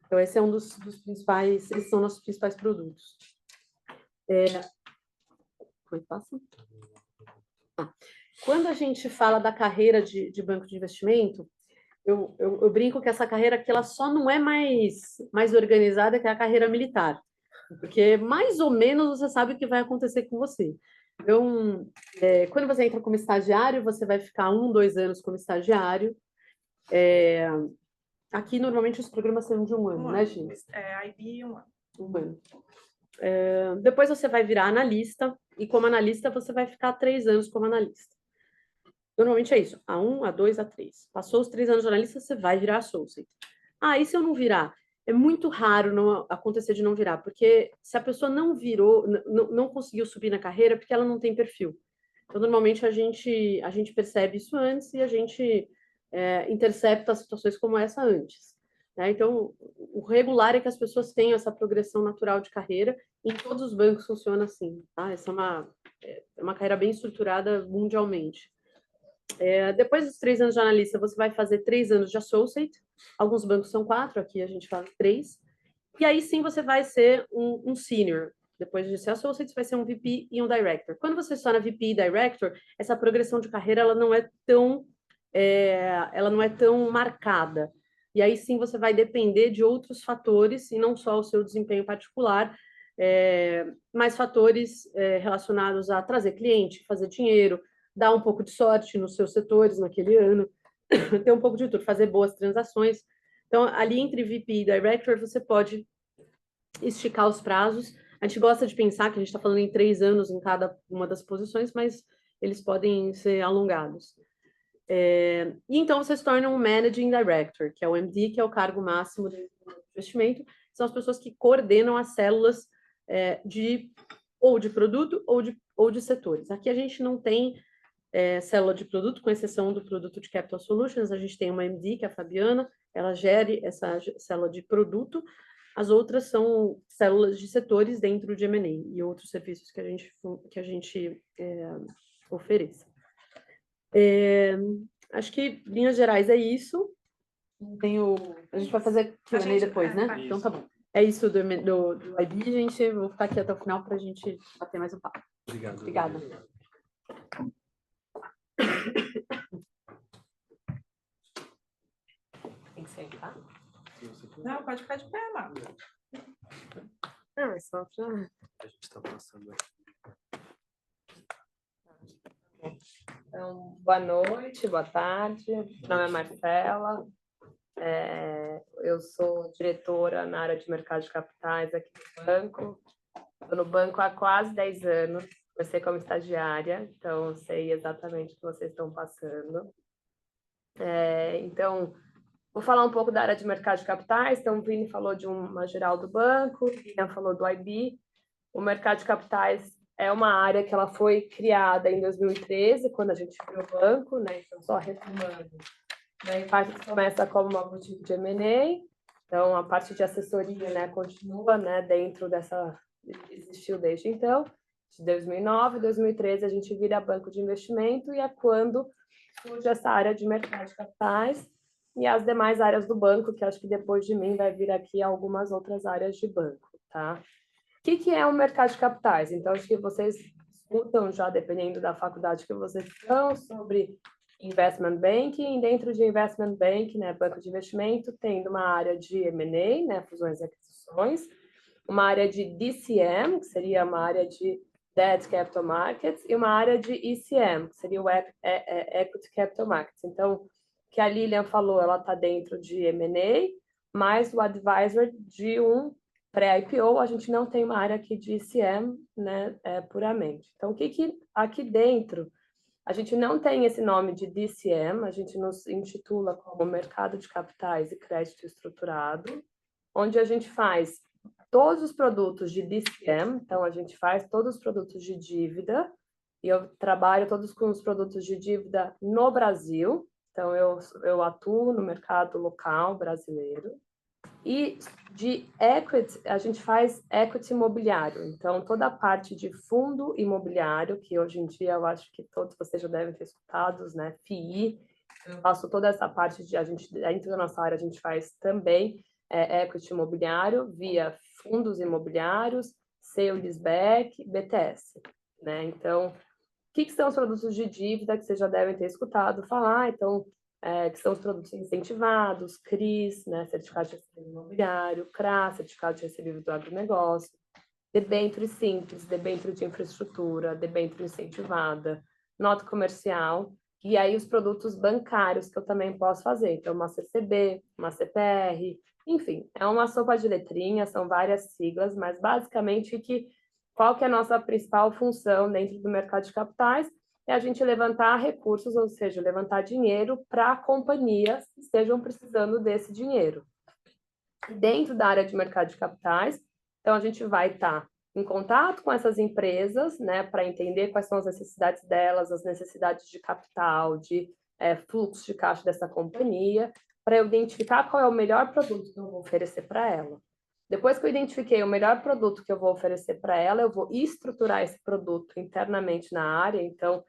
Então, esse é um dos principais, esses são nossos principais produtos. Como é que passa? Quando a gente fala da carreira de banco de investimento, eu brinco que essa carreira aqui ela só não é mais organizada que a carreira militar, porque mais ou menos você sabe o que vai acontecer com você. Então, quando você entra como estagiário, você vai ficar 1, 2 anos como estagiário. Aqui, normalmente, os programas são de um ano, né, gente? IB 1 ano. 1 ano. Depois você vai virar analista, e como analista você vai ficar 3 anos como analista. Normalmente é isso, A1, A2, A3. Passou os 3 anos de analista, você vai virar associate. E se eu não virar? É muito raro não acontecer de não virar, porque se a pessoa não virou, não conseguiu subir na carreira, porque ela não tem perfil. Então, normalmente, a gente percebe isso antes e a gente intercepta situações como essa antes. né? Então, o regular é que as pessoas tenham essa progressão natural de carreira, e em todos os bancos funciona assim, tá? Essa é uma carreira bem estruturada mundialmente. Depois dos 3 anos de analista, você vai fazer 3 anos de associate, alguns bancos são 4, aqui a gente fala 3, e aí sim você vai ser um senior. Depois de ser associate, você vai ser um VP e um director. Quando você se torna VP e director, essa progressão de carreira ela não é tão marcada. E aí sim você vai depender de outros fatores, e não só o seu desempenho particular, mas fatores relacionados a trazer cliente, fazer dinheiro, dar um pouco de sorte nos seus setores naquele ano, ter um pouco de tudo, fazer boas transações. Então, ali entre VP e Director, você pode esticar os prazos. A gente gosta de pensar que a gente está falando em 3 anos em cada uma das posições, mas eles podem ser alongados. E então você se torna um Managing Director, que é o MD, que é o cargo máximo do investimento. São as pessoas que coordenam as células ou de produto ou de setores. Aqui a gente não tem célula de produto, com exceção do produto de Capital Solutions. A gente tem uma MD, que é a Fabiana, ela gere essa célula de produto. As outras são células de setores dentro de M&A e outros serviços que a gente ofereça. Acho que, em linhas gerais, é isso. A gente vai fazer Q&A depois, né? Então tá bom. É isso do IB, gente. Eu vou ficar aqui até o final para a gente bater mais um papo. Obrigado. Obrigada. Tem que sentar? Não, pode ficar de pé, lá. Não, é só pra... A gente está passando aqui. Então, boa noite, boa tarde. Meu nome é Marcela. Eu sou diretora na área de mercado de capitais aqui no banco. Estou no banco há quase 10 anos. Comecei como estagiária, então sei exatamente o que vocês estão passando. Então, vou falar um pouco da área de mercado de capitais. Então, o Vini falou de uma geral do banco, o Vini falou do IB. O mercado de capitais é uma área que ela foi criada em 2013, quando a gente criou o banco, né? Então, só retomando. Né? Em parte, começa como uma boutique de M&A. Então, a parte de assessoria, né, continua, né, dentro dessa... Existiu desde então. De 2009, 2013, a gente vira banco de investimento e é quando surge essa área de mercado de capitais e as demais áreas do banco, que acho que depois de mim vai vir aqui algumas outras áreas de banco, tá? O que é o mercado de capitais? Então, acho que vocês escutam já, dependendo da faculdade que vocês estão, sobre investment banking. Dentro de investment banking, né, banco de investimento, tem uma área de M&A, né, fusões e aquisições, uma área de DCM, que seria uma área de Debt Capital Markets, e uma área de ECM, que seria o Equity Capital Markets. Então, o que a Lilian falou, ela está dentro de M&A, mais o advisor de um pré-IPO. A gente não tem uma área aqui de ECM, né, puramente. Então, o que aqui dentro, a gente não tem esse nome de DCM, a gente nos intitula como Mercado de Capitais e Crédito Estruturado, onde a gente faz todos os produtos de DCM, então a gente faz todos os produtos de dívida, e eu trabalho todos com os produtos de dívida no Brasil, então eu atuo no mercado local brasileiro. E de equity, a gente faz equity imobiliário, então toda a parte de fundo imobiliário, que hoje em dia eu acho que todos vocês já devem ter escutado, né, FII, eu faço toda essa parte dentro da nossa área a gente faz também equity imobiliário via fundos imobiliários, sale-leaseback, BTS, né? Então, o que são os produtos de dívida que vocês já devem ter escutado falar? Então, que são os produtos incentivados, CRIs, né? Certificado de recebível imobiliário, CRA, Certificado de recebível do agronegócio, debênture simples, debênture de infraestrutura, debênture incentivada, nota comercial, e aí os produtos bancários que eu também posso fazer. Então, uma CCB, uma CPR, enfim, é uma sopa de letrinhas, são várias siglas, mas basicamente qual que é a nossa principal função dentro do mercado de capitais? É a gente levantar recursos, ou seja, levantar dinheiro para companhias que estejam precisando desse dinheiro. Dentro da área de mercado de capitais, então a gente vai estar em contato com essas empresas, né, para entender quais são as necessidades delas, as necessidades de capital, de fluxo de caixa dessa companhia. para eu identificar qual é o melhor produto que eu vou oferecer para ela. Depois que eu identifiquei o melhor produto que eu vou oferecer para ela, eu vou estruturar esse produto internamente na área. Então,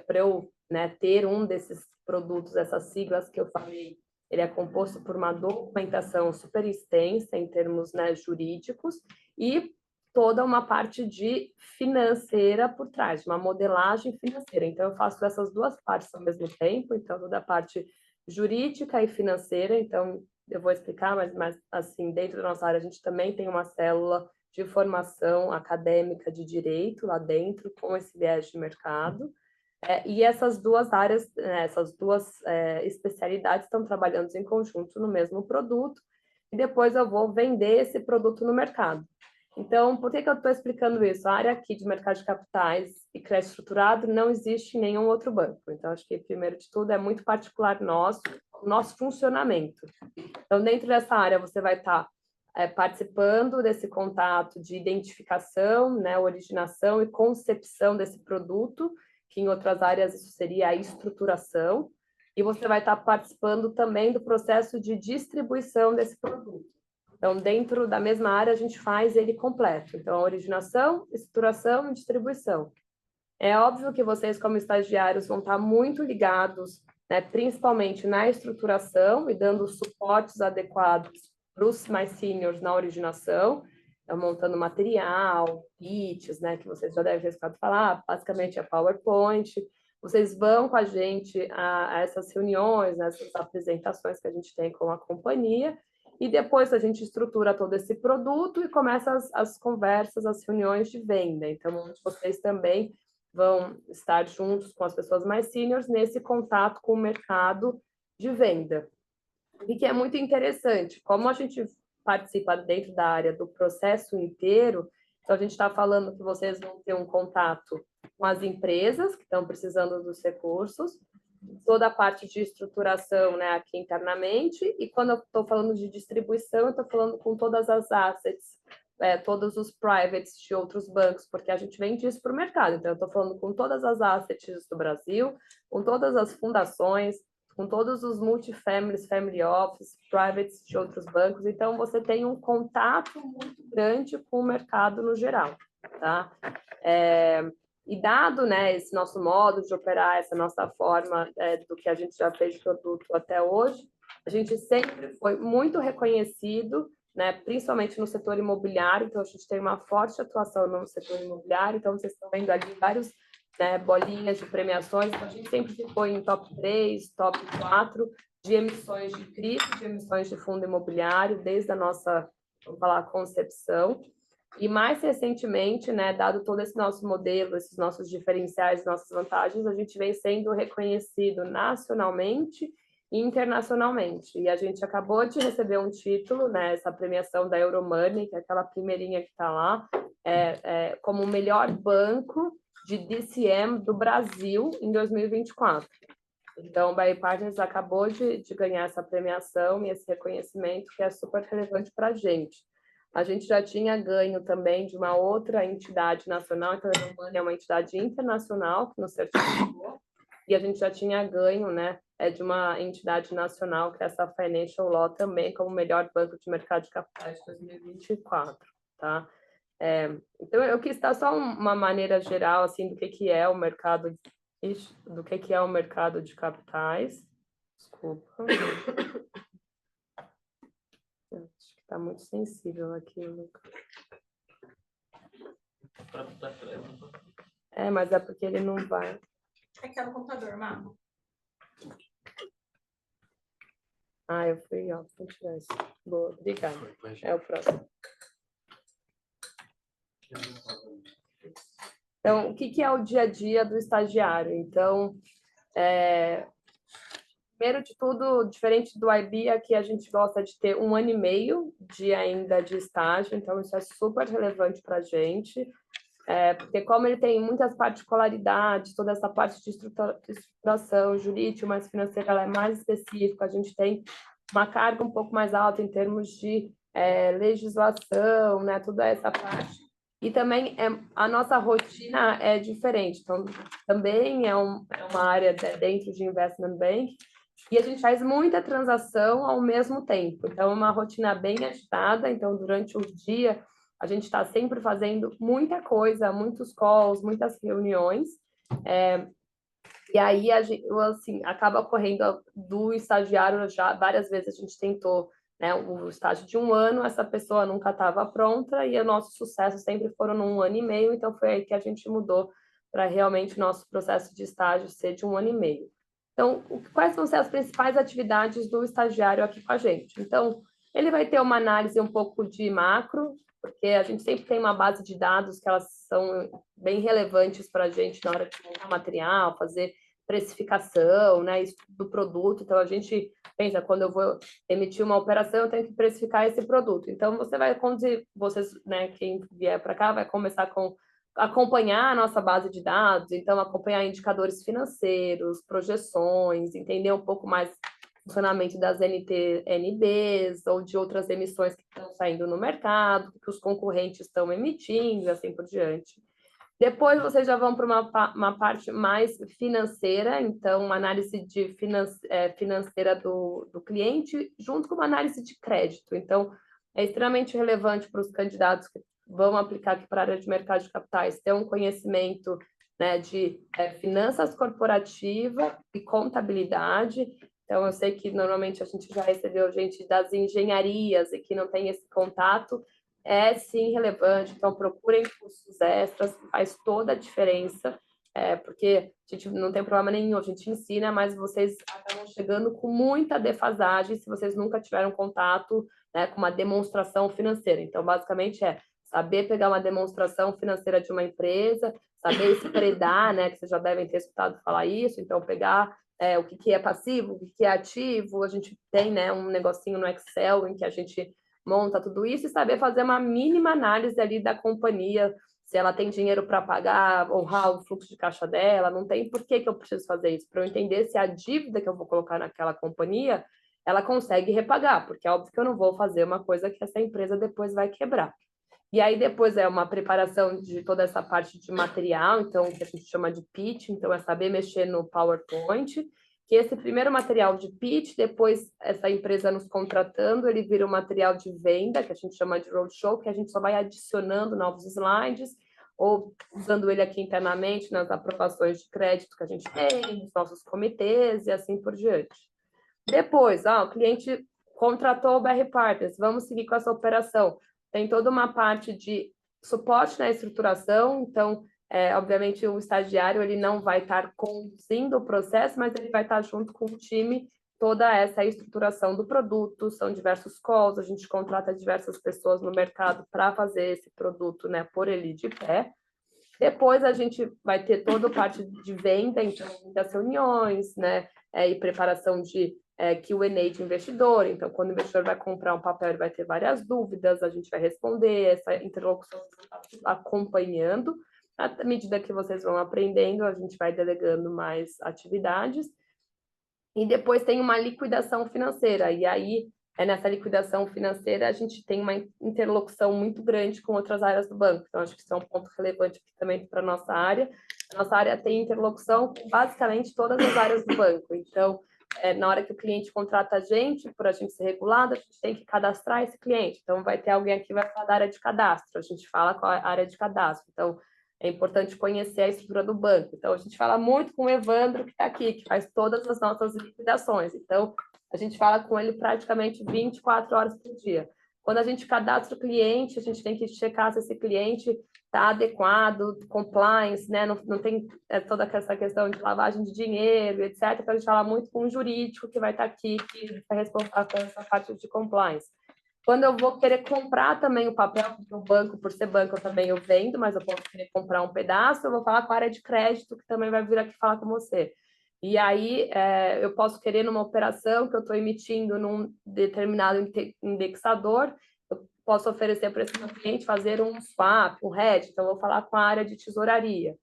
para eu, né, ter um desses produtos, essas siglas que eu falei, ele é composto por uma documentação super extensa em termos, né, jurídicos e toda uma parte de financeira por trás, uma modelagem financeira. Então, eu faço essas duas partes ao mesmo tempo, então, toda a parte jurídica e financeira. Então, eu vou explicar, mas assim, dentro da nossa área, a gente também tem uma célula de formação acadêmica de direito lá dentro, com esse viés de mercado. E essas duas áreas, essas duas especialidades estão trabalhando em conjunto no mesmo produto, e depois eu vou vender esse produto no mercado. Então, por que eu estou explicando isso? A área aqui de mercado de capitais e crédito estruturado não existe em nenhum outro banco. Então, acho que, primeiro de tudo, é muito particular nosso funcionamento. Então, dentro dessa área, você vai estar participando desse contato de identificação, né, originação e concepção desse produto, que em outras áreas isso seria a estruturação, e você vai estar participando também do processo de distribuição desse produto. Então, dentro da mesma área, a gente faz ele completo. Então, originação, estruturação e distribuição. É óbvio que vocês, como estagiários, vão estar muito ligados, né, principalmente na estruturação e dando os suportes adequados para os mais seniors na originação, então, montando material, pitches, né, que vocês já devem ter escutado falar, basicamente é PowerPoint. Vocês vão com a gente a essas reuniões, essas apresentações que a gente tem com a companhia, e depois a gente estrutura todo esse produto e começa as conversas, as reuniões de venda. Então, vocês também vão estar juntos com as pessoas mais seniors nesse contato com o mercado de venda. E que é muito interessante, como a gente participa dentro da área do processo inteiro, então a gente está falando que vocês vão ter um contato com as empresas que estão precisando dos recursos, toda a parte de estruturação, né, aqui internamente, e quando eu estou falando de distribuição, eu estou falando com todas as assets, todos os privates de outros bancos, porque a gente vende isso para o mercado. Então, eu estou falando com todas as assets do Brasil, com todas as fundações, com todos os multifamilies, family office, privates de outros bancos. Então, você tem um contato muito grande com o mercado no geral, tá? E dado, né, esse nosso modo de operar, essa nossa forma do que a gente já fez de produto até hoje, a gente sempre foi muito reconhecido, né, principalmente no setor imobiliário. Então, a gente tem uma forte atuação no setor imobiliário. Então, vocês estão vendo ali vários, né, bolinhas de premiações. Então, a gente sempre ficou em top 3, top 4 de emissões de CRI, de emissões de fundo imobiliário, desde a nossa, vamos falar, concepção. E mais recentemente, né, dado todo esse nosso modelo, esses nossos diferenciais, nossas vantagens, a gente vem sendo reconhecido nacionalmente e internacionalmente. E a gente acabou de receber um título, né, essa premiação da Euromoney, que é aquela primeirinha que está lá, como o melhor banco de DCM do Brasil em 2024. Então, o Bahia Partners acabou de ganhar essa premiação e esse reconhecimento, que é super relevante para a gente. A gente já tinha ganho também de uma outra entidade nacional, então a Euromoney é uma entidade internacional que nos certificou, e a gente já tinha ganho, né, de uma entidade nacional, que é essa Financial Law, também como melhor banco de mercado de capitais de 2024, tá? Então, eu quis dar só uma maneira geral, assim, do que é o mercado, do que é o mercado de capitais. Desculpa. Acho que está muito sensível aqui, Lucas. Mas é porque ele não vai. É que é no computador, Marco. Eu fui, ó, vou tirar isso. Boa, obrigada. É o próximo. Então, o que é o dia a dia do estagiário? Então, primeiro de tudo, diferente do IB, aqui a gente gosta de ter 1 ano e meio ainda de estágio, então isso é super relevante para a gente, porque como ele tem muitas particularidades, toda essa parte de estruturação jurídica, mas financeira, ela é mais específica, a gente tem uma carga um pouco mais alta em termos de legislação, né, toda essa parte. E também a nossa rotina é diferente, então também é uma área dentro de investment bank, E a gente faz muita transação ao mesmo tempo. Então, é uma rotina bem agitada. Então, durante o dia, a gente está sempre fazendo muita coisa, muitos calls, muitas reuniões. E aí, assim, acaba ocorrendo do estagiário, já várias vezes a gente tentou, né, o estágio de 1 ano, essa pessoa nunca estava pronta e o nosso sucesso sempre foram num 1 ano e meio, então foi aí que a gente mudou para realmente o nosso processo de estágio ser de 1 ano e meio. Então, quais vão ser as principais atividades do estagiário aqui com a gente? Então, ele vai ter uma análise um pouco de macro, porque a gente sempre tem uma base de dados que elas são bem relevantes para a gente na hora de montar material, fazer precificação, né, do produto. Então, a gente pensa, quando eu vou emitir uma operação, eu tenho que precificar esse produto. Então, você vai conduzir, vocês, né, quem vier para cá, vai começar com acompanhar a nossa base de dados, então acompanhar indicadores financeiros, projeções, entender um pouco mais o funcionamento das NTNBs ou de outras emissões que estão saindo no mercado, que os concorrentes estão emitindo e assim por diante. Depois vocês já vão para uma parte mais financeira, então uma análise financeira do cliente, junto com uma análise de crédito. Então, é extremamente relevante para os candidatos que vão aplicar aqui para a área de mercado de capitais ter um conhecimento, né, de finanças corporativas e contabilidade. Então, eu sei que normalmente a gente já recebeu gente das engenharias e que não tem esse contato, é sim relevante, então procurem cursos extras, faz toda a diferença, porque a gente não tem problema nenhum, a gente ensina, mas vocês acabam chegando com muita defasagem se vocês nunca tiveram contato, né, com uma demonstração financeira. Então, basicamente saber pegar uma demonstração financeira de uma empresa, saber spreadar, né, que vocês já devem ter escutado falar isso, então pegar o que é passivo, o que é ativo, a gente tem, né, um negocinho no Excel em que a gente monta tudo isso e saber fazer uma mínima análise ali da companhia, se ela tem dinheiro para pagar, honrar o fluxo de caixa dela, não tem por que eu preciso fazer isso, para eu entender se a dívida que eu vou colocar naquela companhia, ela consegue repagar, porque é óbvio que eu não vou fazer uma coisa que essa empresa depois vai quebrar. E aí depois é uma preparação de toda essa parte de material, então que a gente chama de pitch, então é saber mexer no PowerPoint, que esse primeiro material de pitch, depois essa empresa nos contratando, ele vira um material de venda, que a gente chama de roadshow, que a gente só vai adicionando novos slides, ou usando ele aqui internamente nas aprovações de crédito que a gente tem, nos nossos comitês e assim por diante. Depois, o cliente contratou o BR Partners, vamos seguir com essa operação. Tem toda uma parte de suporte na estruturação, então, obviamente, o estagiário ele não vai estar conduzindo o processo, mas ele vai estar junto com o time, toda essa estruturação do produto, são diversos calls, a gente contrata diversas pessoas no mercado para fazer esse produto, né, pôr ele de pé. Depois a gente vai ter toda a parte de venda, então, das reuniões, né, e preparação de Q&A de investidor, então quando o investidor vai comprar um papel, ele vai ter várias dúvidas, a gente vai responder, essa interlocução acompanhando, à medida que vocês vão aprendendo, a gente vai delegando mais atividades, e depois tem uma liquidação financeira, e aí, nessa liquidação financeira, a gente tem uma interlocução muito grande com outras áreas do banco, então acho que isso é um ponto relevante aqui também para a nossa área. A nossa área tem interlocução com basicamente todas as áreas do banco, então na hora que o cliente contrata a gente, por a gente ser regulado, a gente tem que cadastrar esse cliente. Então, vai ter alguém aqui que vai falar da área de cadastro. A gente fala qual é a área de cadastro. Então, é importante conhecer a estrutura do banco. Então, a gente fala muito com o Evandro, que está aqui, que faz todas as nossas liquidações. Então, a gente fala com ele praticamente 24 horas por dia. Quando a gente cadastra o cliente, a gente tem que checar se esse cliente está adequado, compliance, né? Não tem toda essa questão de lavagem de dinheiro, etc. Então, a gente fala muito com o jurídico que vai estar aqui, que vai responsável por essa parte de compliance. Quando eu vou querer comprar também o papel, porque o banco, por ser banco, eu vendo, mas eu posso querer comprar um pedaço, eu vou falar com a área de crédito, que também vai vir aqui falar com você. E aí, eu posso querer numa operação que eu estou emitindo num determinado indexador, eu posso oferecer para esse meu cliente fazer um swap, um hedge, então eu vou falar com a área de tesouraria.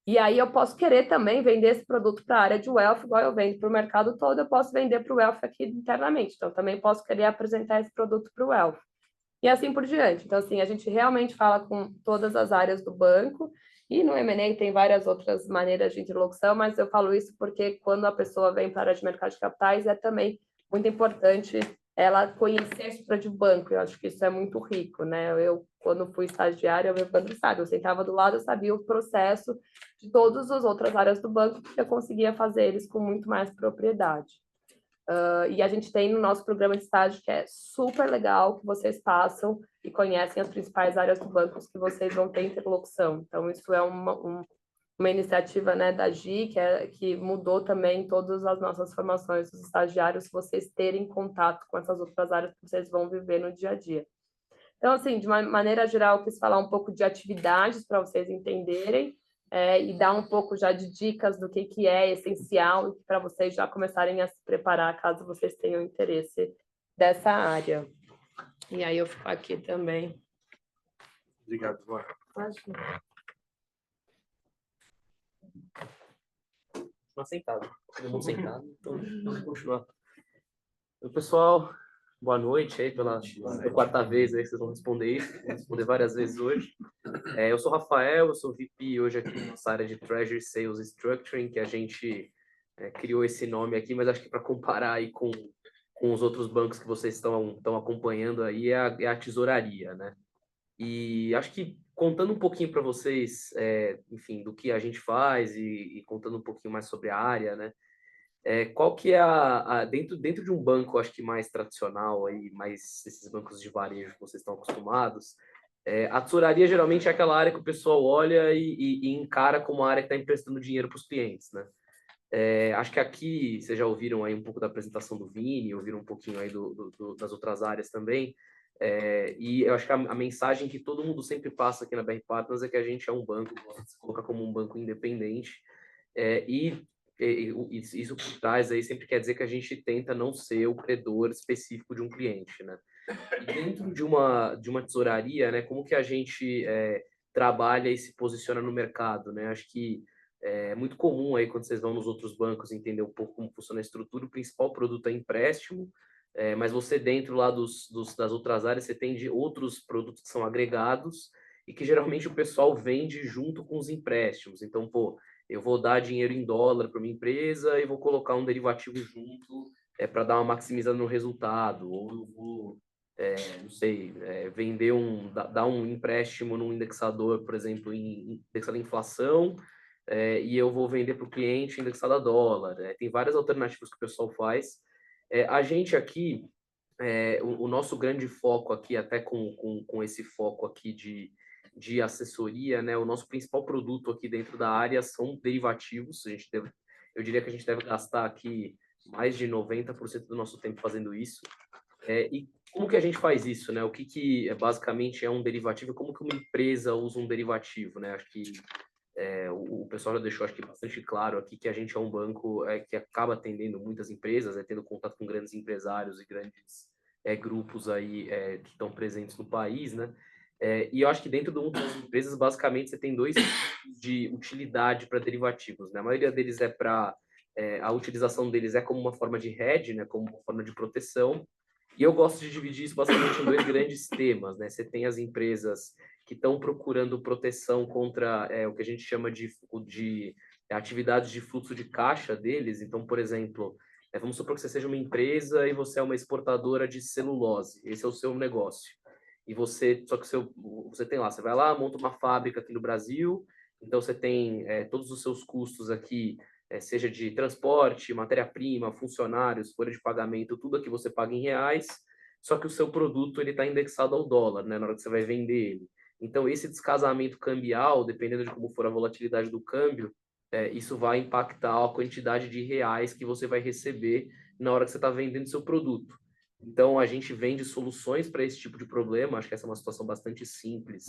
E aí eu posso querer também vender esse produto para a área de wealth, igual eu vendo para o mercado todo, eu posso vender para o wealth aqui internamente. Então, também posso querer apresentar esse produto para o wealth. E assim por diante. Então, assim, a gente realmente fala com todas as áreas do banco E no M&A tem várias outras maneiras de interlocução, mas eu falo isso porque quando a pessoa vem para a área de mercado de capitais, é também muito importante ela conhecer a estrutura de banco. Eu acho que isso é muito rico, né? Eu, quando fui estagiária, o meu banco sabe, eu sentava do lado, eu sabia o processo de todas as outras áreas do banco, porque eu conseguia fazer eles com muito mais propriedade. E a gente tem no nosso programa de estágio, que é super legal, que vocês passam e conhecem as principais áreas do banco que vocês vão ter interlocução. Então, isso é uma iniciativa, né, da GI, que mudou também todas as nossas formações dos estagiários, vocês terem contato com essas outras áreas que vocês vão viver no dia a dia. Então, assim, de uma maneira geral, eu quis falar um pouco de atividades para vocês entenderem, e dar um pouco já de dicas do que é essencial para vocês já começarem a se preparar caso vocês tenham interesse dessa área. E aí eu fico aqui também. Obrigado, Mar. Imagina. Continuar sentado. Todo mundo sentado, então vamos continuar. Oi, pessoal. Boa noite aí pela quarta vez aí que vocês vão responder isso. Vou responder várias vezes hoje. Eu sou o Rafael, eu sou VP hoje aqui na nossa área de Treasury Sales e Structuring, que a gente criou esse nome aqui, mas acho que para comparar aí com os outros bancos que vocês estão acompanhando aí é a tesouraria, né? E acho que contando um pouquinho para vocês, enfim, do que a gente faz e contando um pouquinho mais sobre a área, né? Qual que é dentro de um banco, acho que mais tradicional aí, mais esses bancos de varejo que vocês estão acostumados, a tesouraria geralmente é aquela área que o pessoal olha e encara como a área que está emprestando dinheiro para os clientes, né? Acho que aqui vocês já ouviram aí um pouco da apresentação do Vini, ouviram um pouquinho aí das outras áreas também. E eu acho que a mensagem que todo mundo sempre passa aqui na BR Partners é que a gente é um banco, gosta de se colocar como um banco independente. Isso por trás aí sempre quer dizer que a gente tenta não ser o credor específico de um cliente, né? E dentro de uma tesouraria, né? Como que a gente trabalha e se posiciona no mercado, né? Acho que é muito comum aí quando vocês vão nos outros bancos entender um pouco como funciona a estrutura. O principal produto é empréstimo, mas você dentro lá das outras áreas você tem de outros produtos que são agregados e que geralmente o pessoal vende junto com os empréstimos. Então, pô, eu vou dar dinheiro em dólar para minha empresa e vou colocar um derivativo junto para dar uma maximizada no resultado, ou eu vou, não sei, dar um empréstimo num indexador, por exemplo, indexado em inflação, e eu vou vender para o cliente indexado a dólar. Tem várias alternativas que o pessoal faz. A gente aqui, o nosso grande foco aqui, até com esse foco aqui de assessoria, né? O nosso principal produto aqui dentro da área são derivativos. Eu diria que a gente deve gastar aqui mais de 90% do nosso tempo fazendo isso. E como que a gente faz isso, né? O que basicamente é um derivativo? Como que uma empresa usa um derivativo, né? Acho que o pessoal já deixou, acho que bastante claro aqui que a gente é um banco que acaba atendendo muitas empresas, tendo contato com grandes empresários e grandes grupos aí que estão presentes no país, né? E eu acho que dentro do mundo das empresas, basicamente, você tem dois tipos de utilidade para derivativos, né? A maioria deles a utilização deles é como uma forma de hedge, né? Como uma forma de proteção. E eu gosto de dividir isso basicamente em dois grandes temas, né? Você tem as empresas que estão procurando proteção contra o que a gente chama de atividades de fluxo de caixa deles. Então, por exemplo, vamos supor que você seja uma empresa e você é uma exportadora de celulose. Esse é o seu negócio. E só que você tem lá, você vai lá, monta uma fábrica aqui no Brasil, então você tem todos os seus custos aqui, seja de transporte, matéria-prima, funcionários, folha de pagamento, tudo aqui você paga em reais, só que o seu produto ele está indexado ao dólar, né, na hora que você vai vender ele. Então, esse descasamento cambial, dependendo de como for a volatilidade do câmbio, isso vai impactar a quantidade de reais que você vai receber na hora que você está vendendo seu produto. Então, a gente vende soluções para esse tipo de problema. Acho que essa é uma situação bastante simples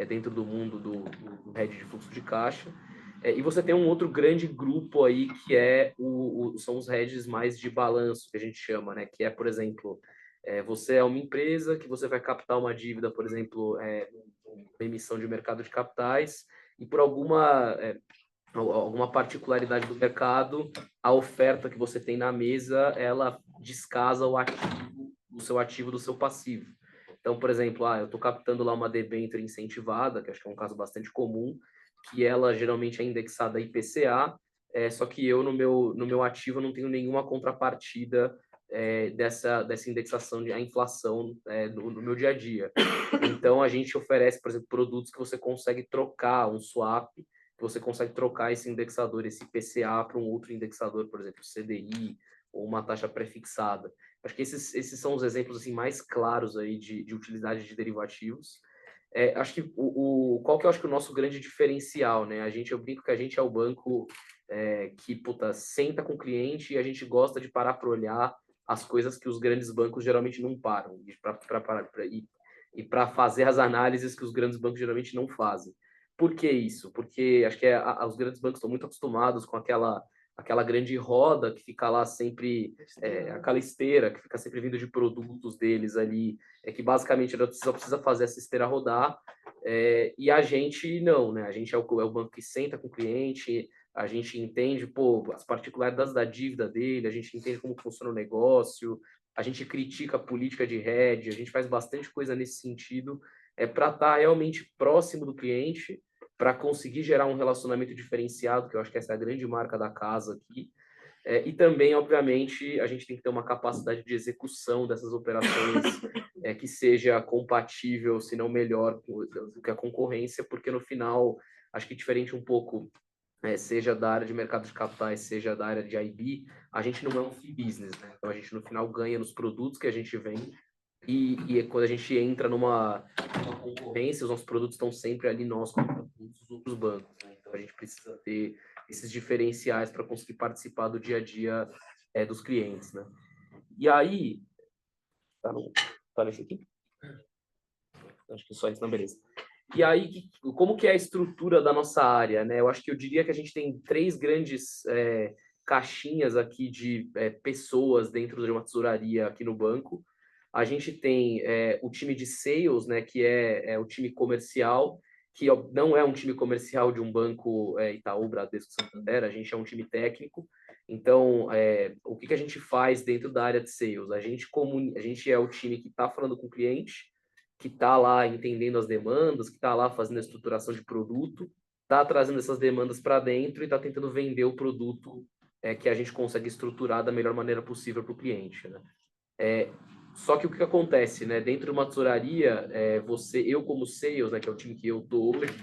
dentro do mundo do hedge de fluxo de caixa. E você tem um outro grande grupo aí que são os hedges mais de balanço, que a gente chama, né? Que por exemplo, você é uma empresa que você vai captar uma dívida, por exemplo, uma emissão de mercado de capitais, e por alguma particularidade do mercado, a oferta que você tem na mesa, ela descasa o seu ativo do seu passivo. Então, por exemplo, eu estou captando lá uma debênture incentivada, que acho que é um caso bastante comum, que ela geralmente é indexada a IPCA, só que eu, no meu ativo, não tenho nenhuma contrapartida dessa indexação à inflação no meu dia a dia. Então, a gente oferece, por exemplo, produtos que você consegue trocar, um swap, que você consegue trocar esse indexador, esse IPCA, para um outro indexador, por exemplo, CDI, ou uma taxa pré-fixada. Acho que esses são os exemplos assim, mais claros aí de utilidade de derivativos. Acho que qual que eu acho que é o nosso grande diferencial, né? Eu brinco que a gente é o banco que, senta com o cliente e a gente gosta de parar para olhar as coisas que os grandes bancos geralmente não param, e para fazer as análises que os grandes bancos geralmente não fazem. Por que isso? Porque acho que os grandes bancos estão muito acostumados com aquela grande roda que fica lá sempre, aquela esteira que fica sempre vindo de produtos deles ali, que basicamente ela só precisa fazer essa esteira rodar, e a gente não, né? A gente é o banco que senta com o cliente, a gente entende, as particularidades da dívida dele, a gente entende como funciona o negócio, a gente critica a política de hedge, a gente faz bastante coisa nesse sentido, para estar realmente próximo do cliente, para conseguir gerar um relacionamento diferenciado, que eu acho que essa é a grande marca da casa aqui. E também, obviamente, a gente tem que ter uma capacidade de execução dessas operações que seja compatível, se não melhor, do que a concorrência, porque no final, acho que diferente um pouco, seja da área de mercado de capitais, seja da área de IB, a gente não é um fee business, né? Então a gente no final ganha nos produtos que a gente vende, e quando a gente entra numa concorrência, os nossos produtos estão sempre ali nós contra os outros bancos, né? Então a gente precisa ter esses diferenciais para conseguir participar do dia a dia dos clientes, né? E aí, tá nesse aqui? Acho que só isso, não, beleza. E aí, como que é a estrutura da nossa área, né? Eu diria que a gente tem 3 grandes caixinhas aqui de pessoas dentro de uma tesouraria aqui no banco. A gente tem o time de sales, né, que é o time comercial, que não é um time comercial de um banco Itaú, Bradesco, Santander, a gente é um time técnico. Então, o que a gente faz dentro da área de sales? A gente é o time que está falando com o cliente, que está lá entendendo as demandas, que está lá fazendo a estruturação de produto, está trazendo essas demandas para dentro e está tentando vender o produto que a gente consegue estruturar da melhor maneira possível para o cliente, né? Só que o que acontece, né? Dentro de uma tesouraria, eu como sales, né, que é o time que eu estou hoje,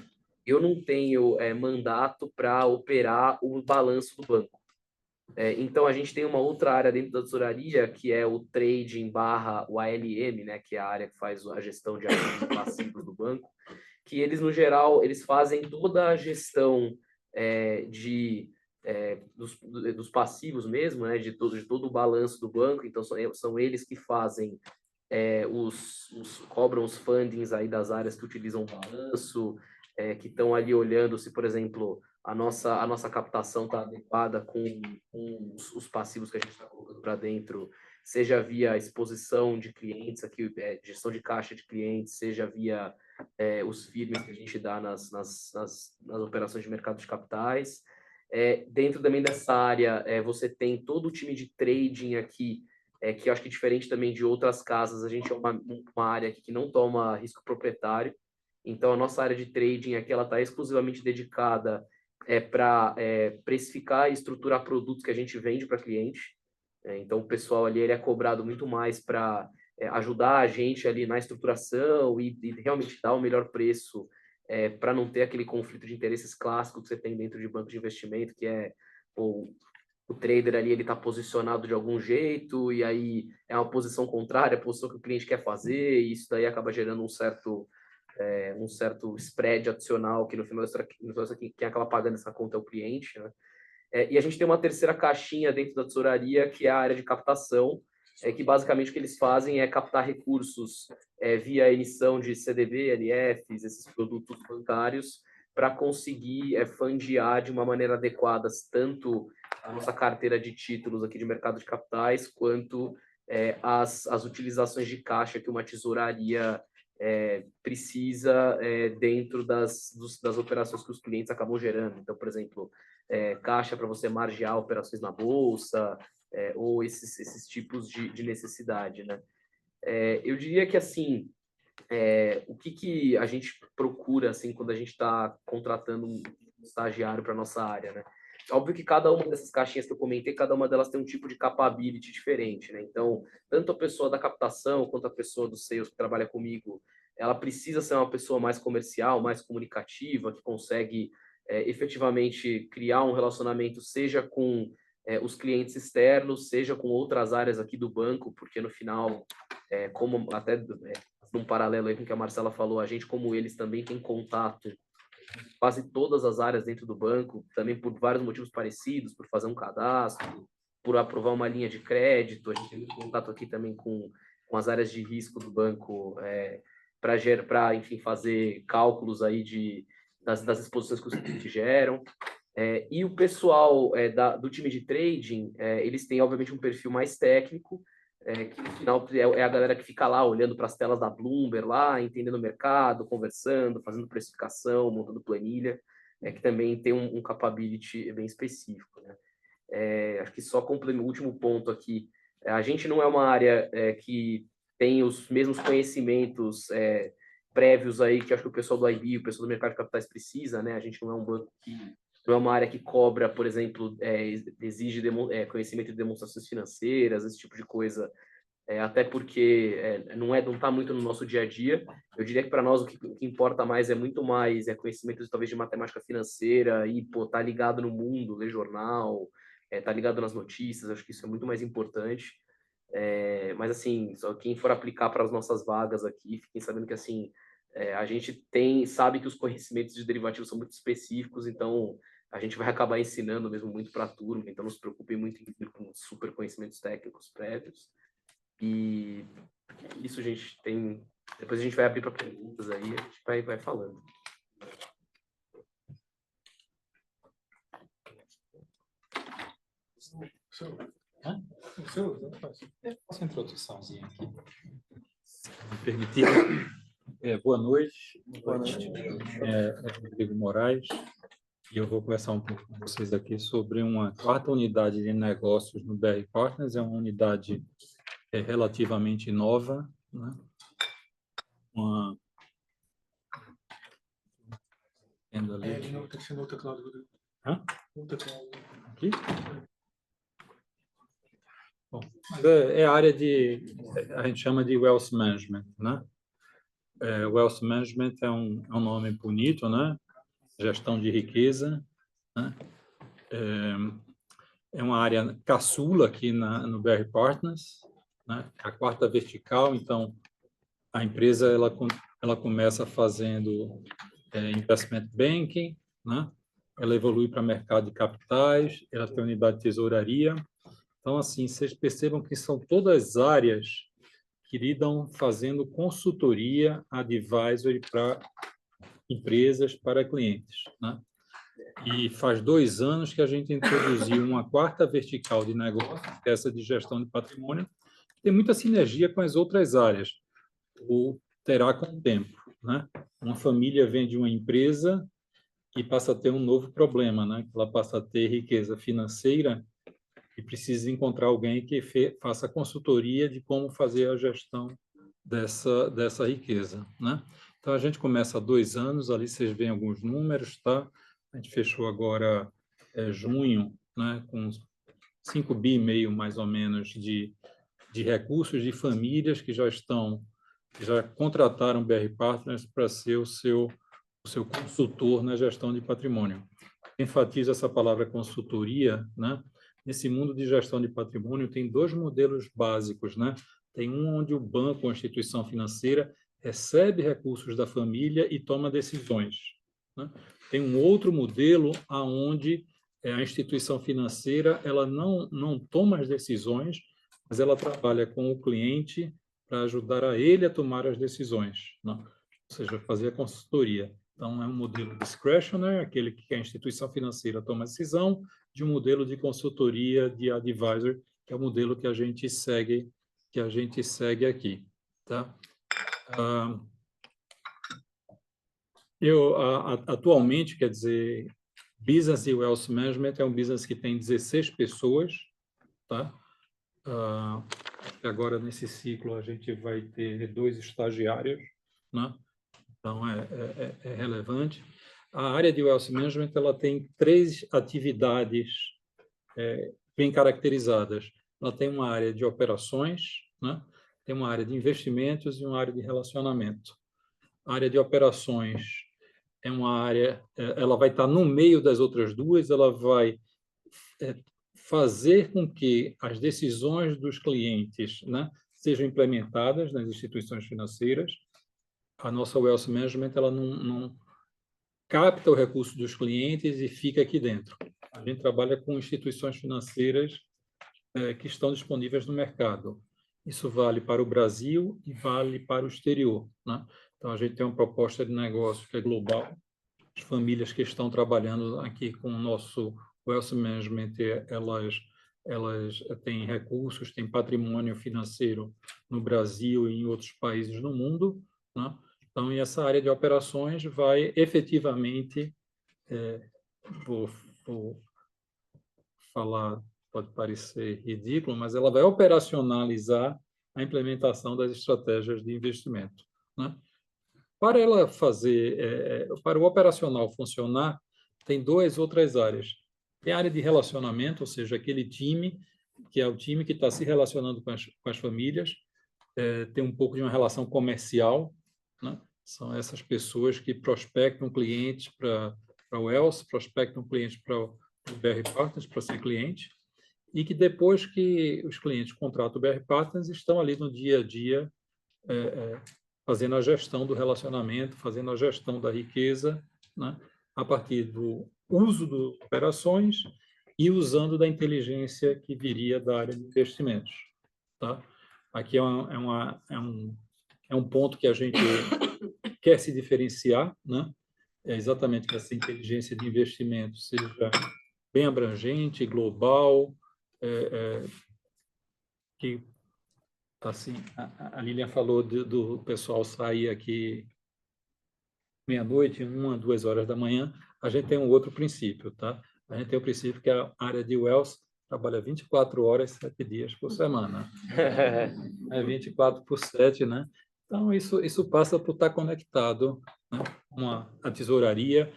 eu não tenho mandato para operar o balanço do banco. Então, a gente tem uma outra área dentro da tesouraria, que é o trading / o ALM, né, que é a área que faz a gestão de ativos passivos do banco, que eles, no geral, eles fazem toda a gestão dos passivos mesmo, né, de todo o balanço do banco. Então, são eles que fazem, cobram os fundings aí das áreas que utilizam o balanço, que estão ali olhando se, por exemplo, a nossa captação está adequada com os passivos que a gente está colocando para dentro, seja via exposição de clientes, aqui, gestão de caixa de clientes, seja via os firmes que a gente dá nas operações de mercado de capitais. Dentro também dessa área, você tem todo o time de trading aqui, que eu acho que diferente também de outras casas, a gente é uma área aqui que não toma risco proprietário. Então, a nossa área de trading aqui, ela está exclusivamente dedicada para precificar e estruturar produtos que a gente vende para cliente. Então, o pessoal ali ele é cobrado muito mais para ajudar a gente ali na estruturação e realmente dar o melhor preço, para não ter aquele conflito de interesses clássico que você tem dentro de banco de investimento, que é o trader ali, ele está posicionado de algum jeito, e aí é uma posição contrária, a posição que o cliente quer fazer, e isso daí acaba gerando um certo spread adicional, que no final quem acaba pagando essa conta é o cliente, né? E a gente tem uma terceira caixinha dentro da tesouraria, que é a área de captação, que basicamente o que eles fazem é captar recursos via emissão de CDB, LFs, esses produtos bancários, para conseguir fundear de uma maneira adequada tanto a nossa carteira de títulos aqui de mercado de capitais, quanto as utilizações de caixa que uma tesouraria precisa dentro das operações que os clientes acabam gerando. Então, por exemplo, caixa para você margear operações na bolsa, ou esses tipos de necessidade, né? Eu diria que, assim, o que a gente procura assim quando a gente está contratando um estagiário para nossa área, né? Óbvio que cada uma dessas caixinhas que eu comentei, cada uma delas tem um tipo de capability diferente, né? Então, tanto a pessoa da captação quanto a pessoa do sales que trabalha comigo, ela precisa ser uma pessoa mais comercial, mais comunicativa, que consegue efetivamente criar um relacionamento, seja com os clientes externos, seja com outras áreas aqui do banco, porque no final, como até num paralelo aí com o que a Marcela falou, a gente, como eles, também tem contato quase todas as áreas dentro do banco, também por vários motivos parecidos, por fazer um cadastro, por aprovar uma linha de crédito. A gente tem muito contato aqui também com as áreas de risco do banco, para, enfim, fazer cálculos aí das exposições que os clientes geram. E o pessoal do time de trading, eles têm, obviamente, um perfil mais técnico, que no final é a galera que fica lá olhando para as telas da Bloomberg, lá, entendendo o mercado, conversando, fazendo precificação, montando planilha, que também tem um capability bem específico, né? Acho que só complemento o último ponto aqui. A gente não é uma área que tem os mesmos conhecimentos prévios aí que acho que o pessoal do IB, o pessoal do mercado de capitais precisa, né? A gente não é um banco que não é uma área que cobra, por exemplo, exige conhecimento de demonstrações financeiras, esse tipo de coisa, até porque não está muito no nosso dia a dia. Eu diria que para nós o que importa mais é muito mais conhecimento talvez de matemática financeira e tá ligado no mundo, ler jornal, tá ligado nas notícias. Acho que isso é muito mais importante. Mas assim, só quem for aplicar para as nossas vagas aqui, fiquem sabendo que assim a gente sabe que os conhecimentos de derivativos são muito específicos, então a gente vai acabar ensinando mesmo muito para a turma, então não se preocupem muito em vir com super conhecimentos técnicos prévios. E isso a gente tem. Depois a gente vai abrir para perguntas aí, a gente vai falando. Faço uma introduçãozinha aqui. Se me permitir. Boa noite. Boa noite. Rodrigo Moraes. E eu vou conversar um pouco com vocês aqui sobre uma quarta unidade de negócios no BR Partners. É uma unidade relativamente nova, né? No teclado, Rodrigo. Hã? No teclado. Aqui? Bom, é a área a gente chama de Wealth Management, né? Wealth Management é um nome bonito, né? Gestão de riqueza, né? É uma área caçula aqui no BR Partners, né? A quarta vertical. Então a empresa ela começa fazendo investment banking, né? Ela evolui para mercado de capitais, ela tem unidade de tesouraria. Então assim, vocês percebam que são todas áreas que lidam fazendo consultoria, advisory para empresas, para clientes, né? E faz 2 anos que a gente introduziu uma quarta vertical de negócio, que é essa de gestão de patrimônio, que tem muita sinergia com as outras áreas, ou terá com o tempo, né? Uma família vende uma empresa e passa a ter um novo problema, né? Ela passa a ter riqueza financeira e precisa encontrar alguém que faça consultoria de como fazer a gestão dessa riqueza, né? Então, a gente começa há 2 anos, ali vocês veem alguns números, tá? A gente fechou agora junho, né, com 5,5 bi, mais ou menos, de recursos de famílias que já contrataram BR Partners para ser o seu consultor na gestão de patrimônio. Enfatizo essa palavra consultoria, né? Nesse mundo de gestão de patrimônio tem 2 modelos básicos, né? Tem um onde o banco, a instituição financeira, recebe recursos da família e toma decisões, né? Tem um outro modelo onde a instituição financeira ela não toma as decisões, mas ela trabalha com o cliente para ajudar a ele a tomar as decisões, né? Ou seja, fazer a consultoria. Então, é um modelo discretionary, aquele que a instituição financeira toma a decisão, de um modelo de consultoria, de advisor, que é o modelo que a gente segue aqui, tá? Atualmente, quer dizer, Business e Wealth Management é um business que tem 16 pessoas, tá? Agora, nesse ciclo, a gente vai ter 2 estagiários, né? Então, é relevante. A área de Wealth Management ela tem 3 atividades bem caracterizadas. Ela tem uma área de operações, né? Tem uma área de investimentos e uma área de relacionamento. A área de operações é uma área, ela vai estar no meio das outras duas, ela vai fazer com que as decisões dos clientes, né, sejam implementadas nas instituições financeiras. A nossa Wealth Management ela não capta o recurso dos clientes e fica aqui dentro. A gente trabalha com instituições financeiras que estão disponíveis no mercado. Isso vale para o Brasil e vale para o exterior, né? Então, a gente tem uma proposta de negócio que é global. As famílias que estão trabalhando aqui com o nosso Wealth Management, elas têm recursos, têm patrimônio financeiro no Brasil e em outros países no mundo, né? Então, essa área de operações vai efetivamente, vou falar, pode parecer ridículo, mas ela vai operacionalizar a implementação das estratégias de investimento, né? Para ela fazer, para o operacional funcionar, tem 2 outras áreas. Tem a área de relacionamento, ou seja, aquele time, que é o time que está se relacionando com as famílias, tem um pouco de uma relação comercial, né? São essas pessoas que prospectam clientes para o Wealth, prospectam clientes para o BR Partners, para ser cliente, e que depois que os clientes contratam o BR Partners, estão ali no dia a dia, fazendo a gestão do relacionamento, fazendo a gestão da riqueza, né, a partir do uso de operações e usando da inteligência que viria da área de investimentos. Tá? Aqui é um ponto que a gente quer se diferenciar, né? É exatamente que essa inteligência de investimento seja bem abrangente, global, que assim, a Lilian falou do pessoal sair aqui meia-noite, 1, 2 horas da manhã. A gente tem um outro princípio, tá? A gente tem o princípio que a área de Wealth trabalha 24 horas, 7 dias por semana. É 24 por 7, né? Então, isso passa por estar conectado, né, com a tesouraria,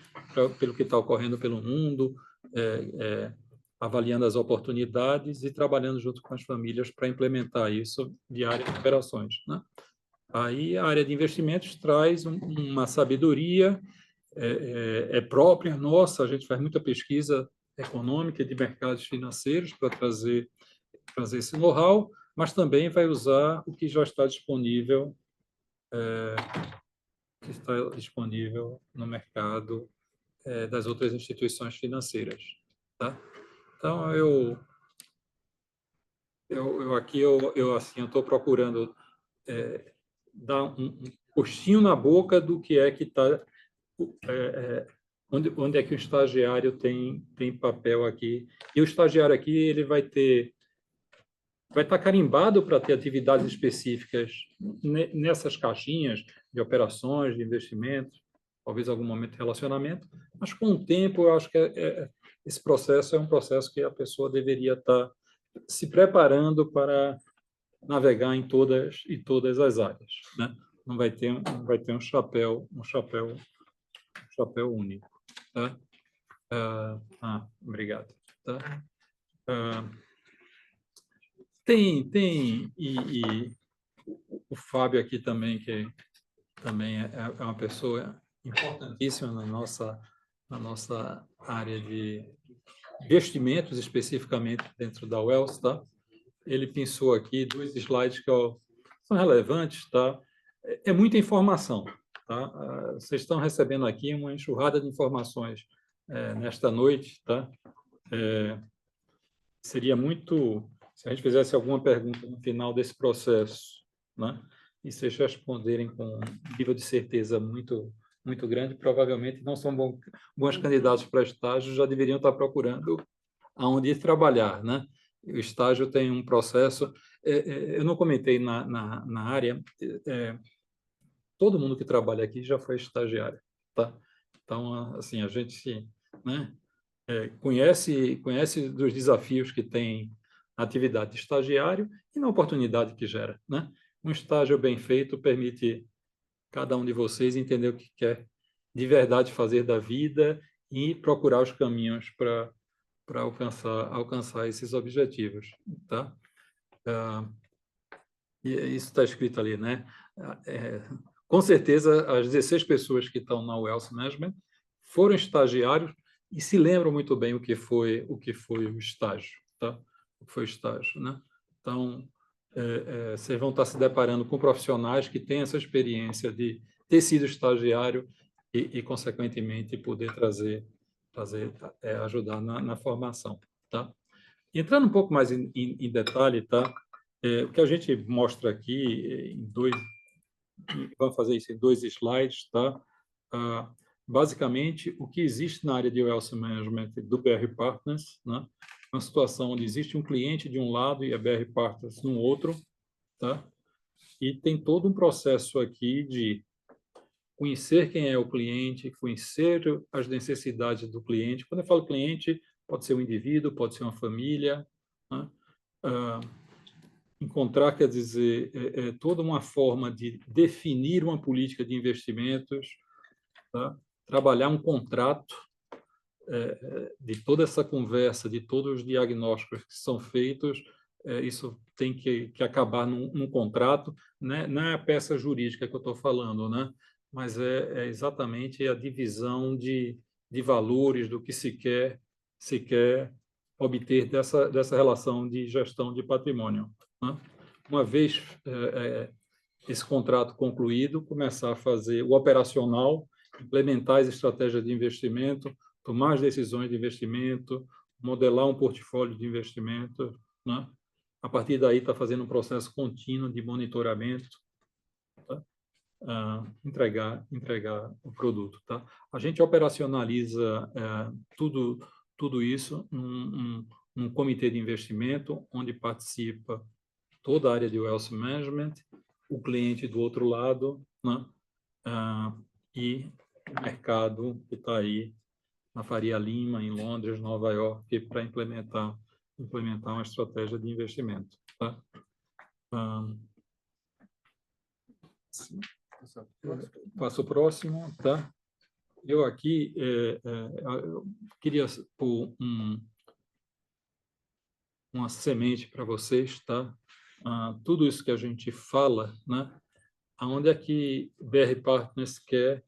pelo que está ocorrendo pelo mundo, avaliando as oportunidades e trabalhando junto com as famílias para implementar isso de área de operações, né? Aí a área de investimentos traz uma sabedoria própria nossa, a gente faz muita pesquisa econômica de mercados financeiros para trazer esse know-how, mas também vai usar o que já está disponível no mercado das outras instituições financeiras, tá? Então eu estou procurando dar um gostinho na boca do que é que está, onde é que o estagiário tem papel aqui. E o estagiário aqui ele vai estar carimbado para ter atividades específicas nessas caixinhas de operações, de investimentos, talvez algum momento de relacionamento, mas com o tempo eu acho que esse processo é um processo que a pessoa deveria estar se preparando para navegar em todas as áreas, né? Não vai ter um chapéu único, tá? Obrigado, tá? E o Fábio aqui também, que também é uma pessoa importantíssima na nossa área de investimentos, especificamente dentro da Wealth, tá? Ele pensou aqui 2 slides que são relevantes, tá? É muita informação, tá? Vocês estão recebendo aqui uma enxurrada de informações nesta noite, tá? Seria muito, se a gente fizesse alguma pergunta no final desse processo, né? E vocês responderem com um nível de certeza muito grande, provavelmente não são bons candidatos para estágio, já deveriam estar procurando aonde ir trabalhar, né? O estágio tem um processo. Eu não comentei na área. Todo mundo que trabalha aqui já foi estagiário, tá? Então, assim, a gente, né, conhece dos desafios que tem a atividade de estagiário e na oportunidade que gera, né? Um estágio bem feito permite cada um de vocês entender o que quer de verdade fazer da vida e procurar os caminhos para alcançar esses objetivos, tá? E isso está escrito ali, né? Com certeza, as 16 pessoas que estão na Wealth Management foram estagiários e se lembram muito bem o que foi o estágio, tá? O que foi o estágio, né? Então, vocês vão estar se deparando com profissionais que têm essa experiência de ter sido estagiário e consequentemente, poder ajudar na formação, tá? Entrando um pouco mais em detalhe, tá? O que a gente mostra aqui vamos fazer isso em 2 slides, tá? Basicamente, o que existe na área de Wealth Management do BR Partners, né? Uma situação onde existe um cliente de um lado e a BR Partners no outro, tá? E tem todo um processo aqui de conhecer quem é o cliente, conhecer as necessidades do cliente. Quando eu falo cliente, pode ser um indivíduo, pode ser uma família, né? Encontrar, quer dizer, toda uma forma de definir uma política de investimentos, tá? Trabalhar um contrato de toda essa conversa, de todos os diagnósticos que são feitos, isso tem que acabar num contrato, né? Não é a peça jurídica que eu estou falando, né? Mas é exatamente a divisão de valores do que se quer obter dessa relação de gestão de patrimônio, né? Uma vez esse contrato concluído, começar a fazer o operacional, implementar as estratégias de investimento, tomar as decisões de investimento, modelar um portfólio de investimento, né? A partir daí, está fazendo um processo contínuo de monitoramento, tá? Entregar o produto, tá? A gente operacionaliza tudo isso num comitê de investimento, onde participa toda a área de Wealth Management, o cliente do outro lado, né? E o mercado que está aí na Faria Lima, em Londres, Nova York, para implementar uma estratégia de investimento, tá? Passo o próximo, tá? Eu aqui eu queria pôr uma semente para vocês, tá? Tudo isso que a gente fala, né? Aonde é que BR Partners quer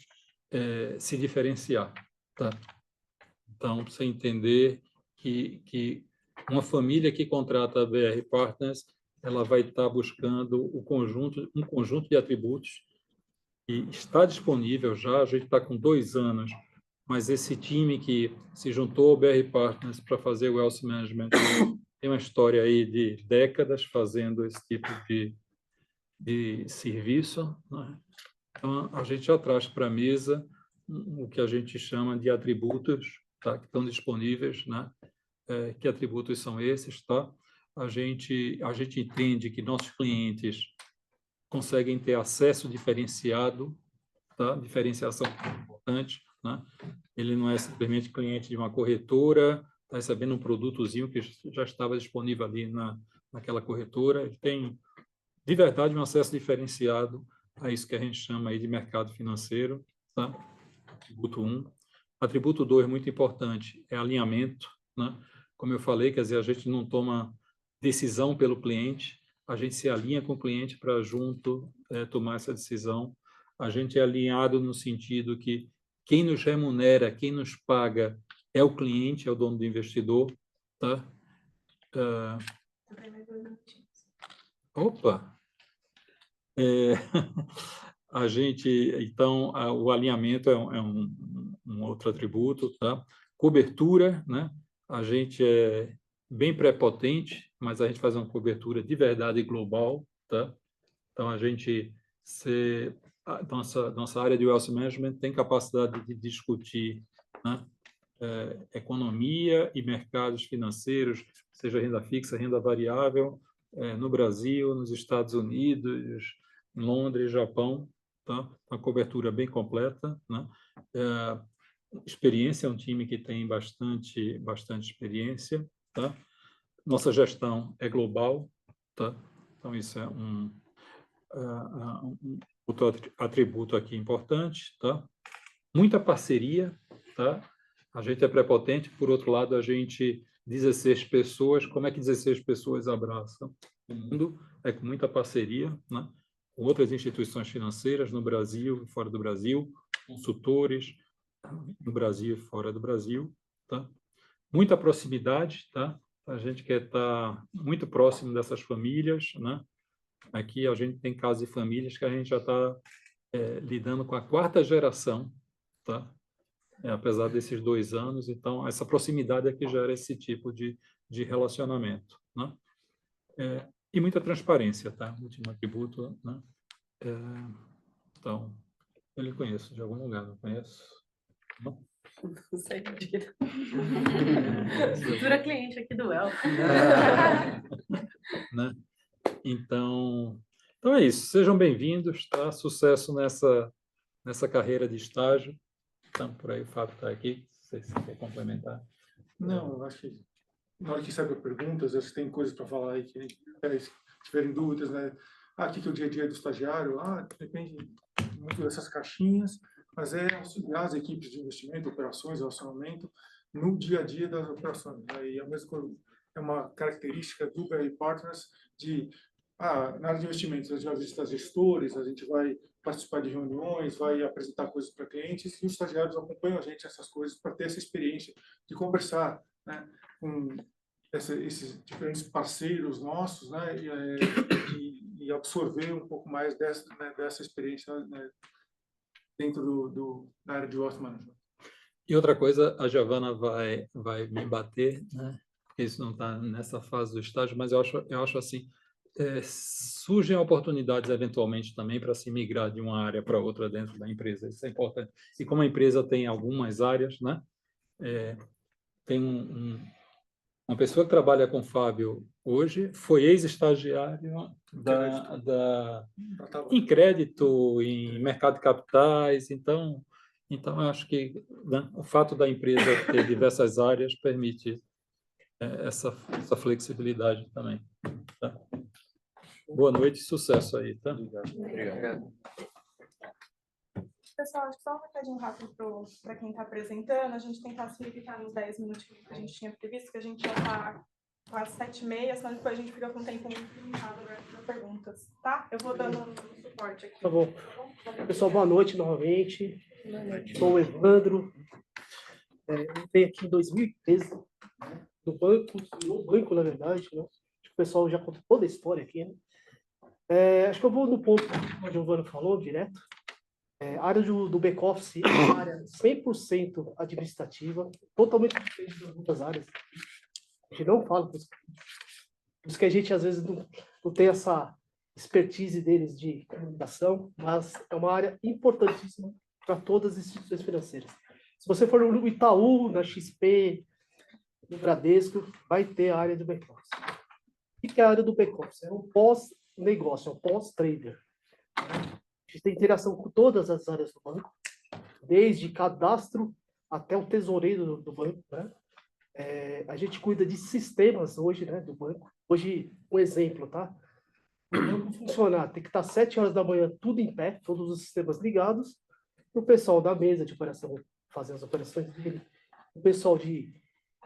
se diferenciar, tá? Então, você entender que uma família que contrata a BR Partners, ela vai estar buscando um conjunto de atributos e está disponível já, a gente está com 2 anos, mas esse time que se juntou ao BR Partners para fazer o Wealth Management tem uma história aí de décadas fazendo esse tipo de serviço, né? Então, a gente já traz para a mesa o que a gente chama de atributos, tá? Que estão disponíveis, né? Que atributos são esses, tá? A gente entende que nossos clientes conseguem ter acesso diferenciado, tá? Diferenciação é importante, né? Ele não é simplesmente cliente de uma corretora, está recebendo um produtozinho que já estava disponível ali naquela corretora. Ele tem, de verdade, um acesso diferenciado a isso que a gente chama aí de mercado financeiro, tá? Atributo 1. Atributo 2, muito importante, é alinhamento, né? Como eu falei, quer dizer, a gente não toma decisão pelo cliente, a gente se alinha com o cliente para junto tomar essa decisão. A gente é alinhado no sentido que quem nos remunera, quem nos paga é o cliente, é o dono do investidor, tá? Opa! A gente, então, o alinhamento é um outro atributo, tá? Cobertura, né? A gente é bem prepotente, mas a gente faz uma cobertura de verdade global, tá? Então, nossa área de Wealth Management tem capacidade de discutir, né? Economia e mercados financeiros, seja renda fixa, renda variável, no Brasil, nos Estados Unidos, em Londres, Japão, tá? Uma cobertura bem completa, né? Experiência, é um time que tem bastante experiência, tá? Nossa gestão é global, tá? Então isso é Outro atributo aqui importante, tá? Muita parceria, tá? A gente é prepotente, por outro lado, a gente, 16 pessoas, como é que 16 pessoas abraçam o mundo? É com muita parceria, né? Com outras instituições financeiras no Brasil e fora do Brasil, consultores no Brasil e fora do Brasil, tá? Muita proximidade, tá? A gente quer estar muito próximo dessas famílias, né? Aqui a gente tem casos de famílias que a gente já está lidando com a 4ª geração, tá? Apesar desses 2 anos, então essa proximidade é que gera esse tipo de relacionamento, né? E muita transparência, tá? O último atributo, né? Então, eu lhe conheço de algum lugar, não conheço? Não? Não sei, futura cliente aqui do El. Né? Então é isso. Sejam bem-vindos, tá? Sucesso nessa carreira de estágio. Então, por aí o Fábio está aqui. Não sei se você quer complementar. Não, eu acho que na hora que recebe perguntas, acho que tem coisas para falar aí que se tiverem dúvidas, né? O que é o dia a dia do estagiário? Depende muito dessas caixinhas, mas é auxiliar as equipes de investimento, operações, relacionamento, no dia a dia das operações. Né? E é uma característica do BR Partners de, na área de investimentos, a gente vai visitar gestores, a gente vai participar de reuniões, vai apresentar coisas para clientes, e os estagiários acompanham a gente nessas coisas para ter essa experiência de conversar, né, com esses diferentes parceiros nossos, né, e absorver um pouco mais dessa experiência, né, dentro da área de wealth management. E outra coisa, a Giovana vai me bater, né? Porque isso não está nessa fase do estágio, mas eu acho assim, surgem oportunidades eventualmente também para se migrar de uma área para outra dentro da empresa. Isso é importante. E como a empresa tem algumas áreas, né? Tem uma pessoa que trabalha com o Fábio hoje, foi ex-estagiário em crédito, em mercado de capitais. Então eu acho que, né, o fato da empresa ter diversas áreas permite essa flexibilidade também. Tá? Boa noite e sucesso aí, tá? Obrigado. Pessoal, acho que só um recadinho rápido para quem está apresentando, a gente tentar se limitar nos 10 minutinhos que a gente tinha previsto, que a gente já está quase 7h30, senão depois a gente fica com o tempo muito limitado para perguntas, tá? Eu vou dando um suporte aqui. Tá bom. Pessoal, boa noite novamente. Sou o Evandro. Eu entrei aqui em 2013, no banco, na verdade, né? O pessoal já contou toda a história aqui, né? Acho que eu vou no ponto que o Giovanni falou, direto. A área do back-office é uma área 100% administrativa, totalmente diferente das outras áreas. A gente não fala com isso. Por isso que a gente, às vezes, não tem essa expertise deles de comunicação, mas é uma área importantíssima para todas as instituições financeiras. Se você for no Itaú, na XP, no Bradesco, vai ter a área do back-office. O que é a área do back-office? É um pós-negócio, é um pós-trader. A gente tem interação com todas as áreas do banco, desde cadastro até o tesoureiro do banco, né? A gente cuida de sistemas hoje, né, do banco. Hoje, um exemplo, tá? O banco funcionar, tem que estar 7 horas da manhã, tudo em pé, todos os sistemas ligados, o pessoal da mesa de operação fazer as operações dele, o pessoal de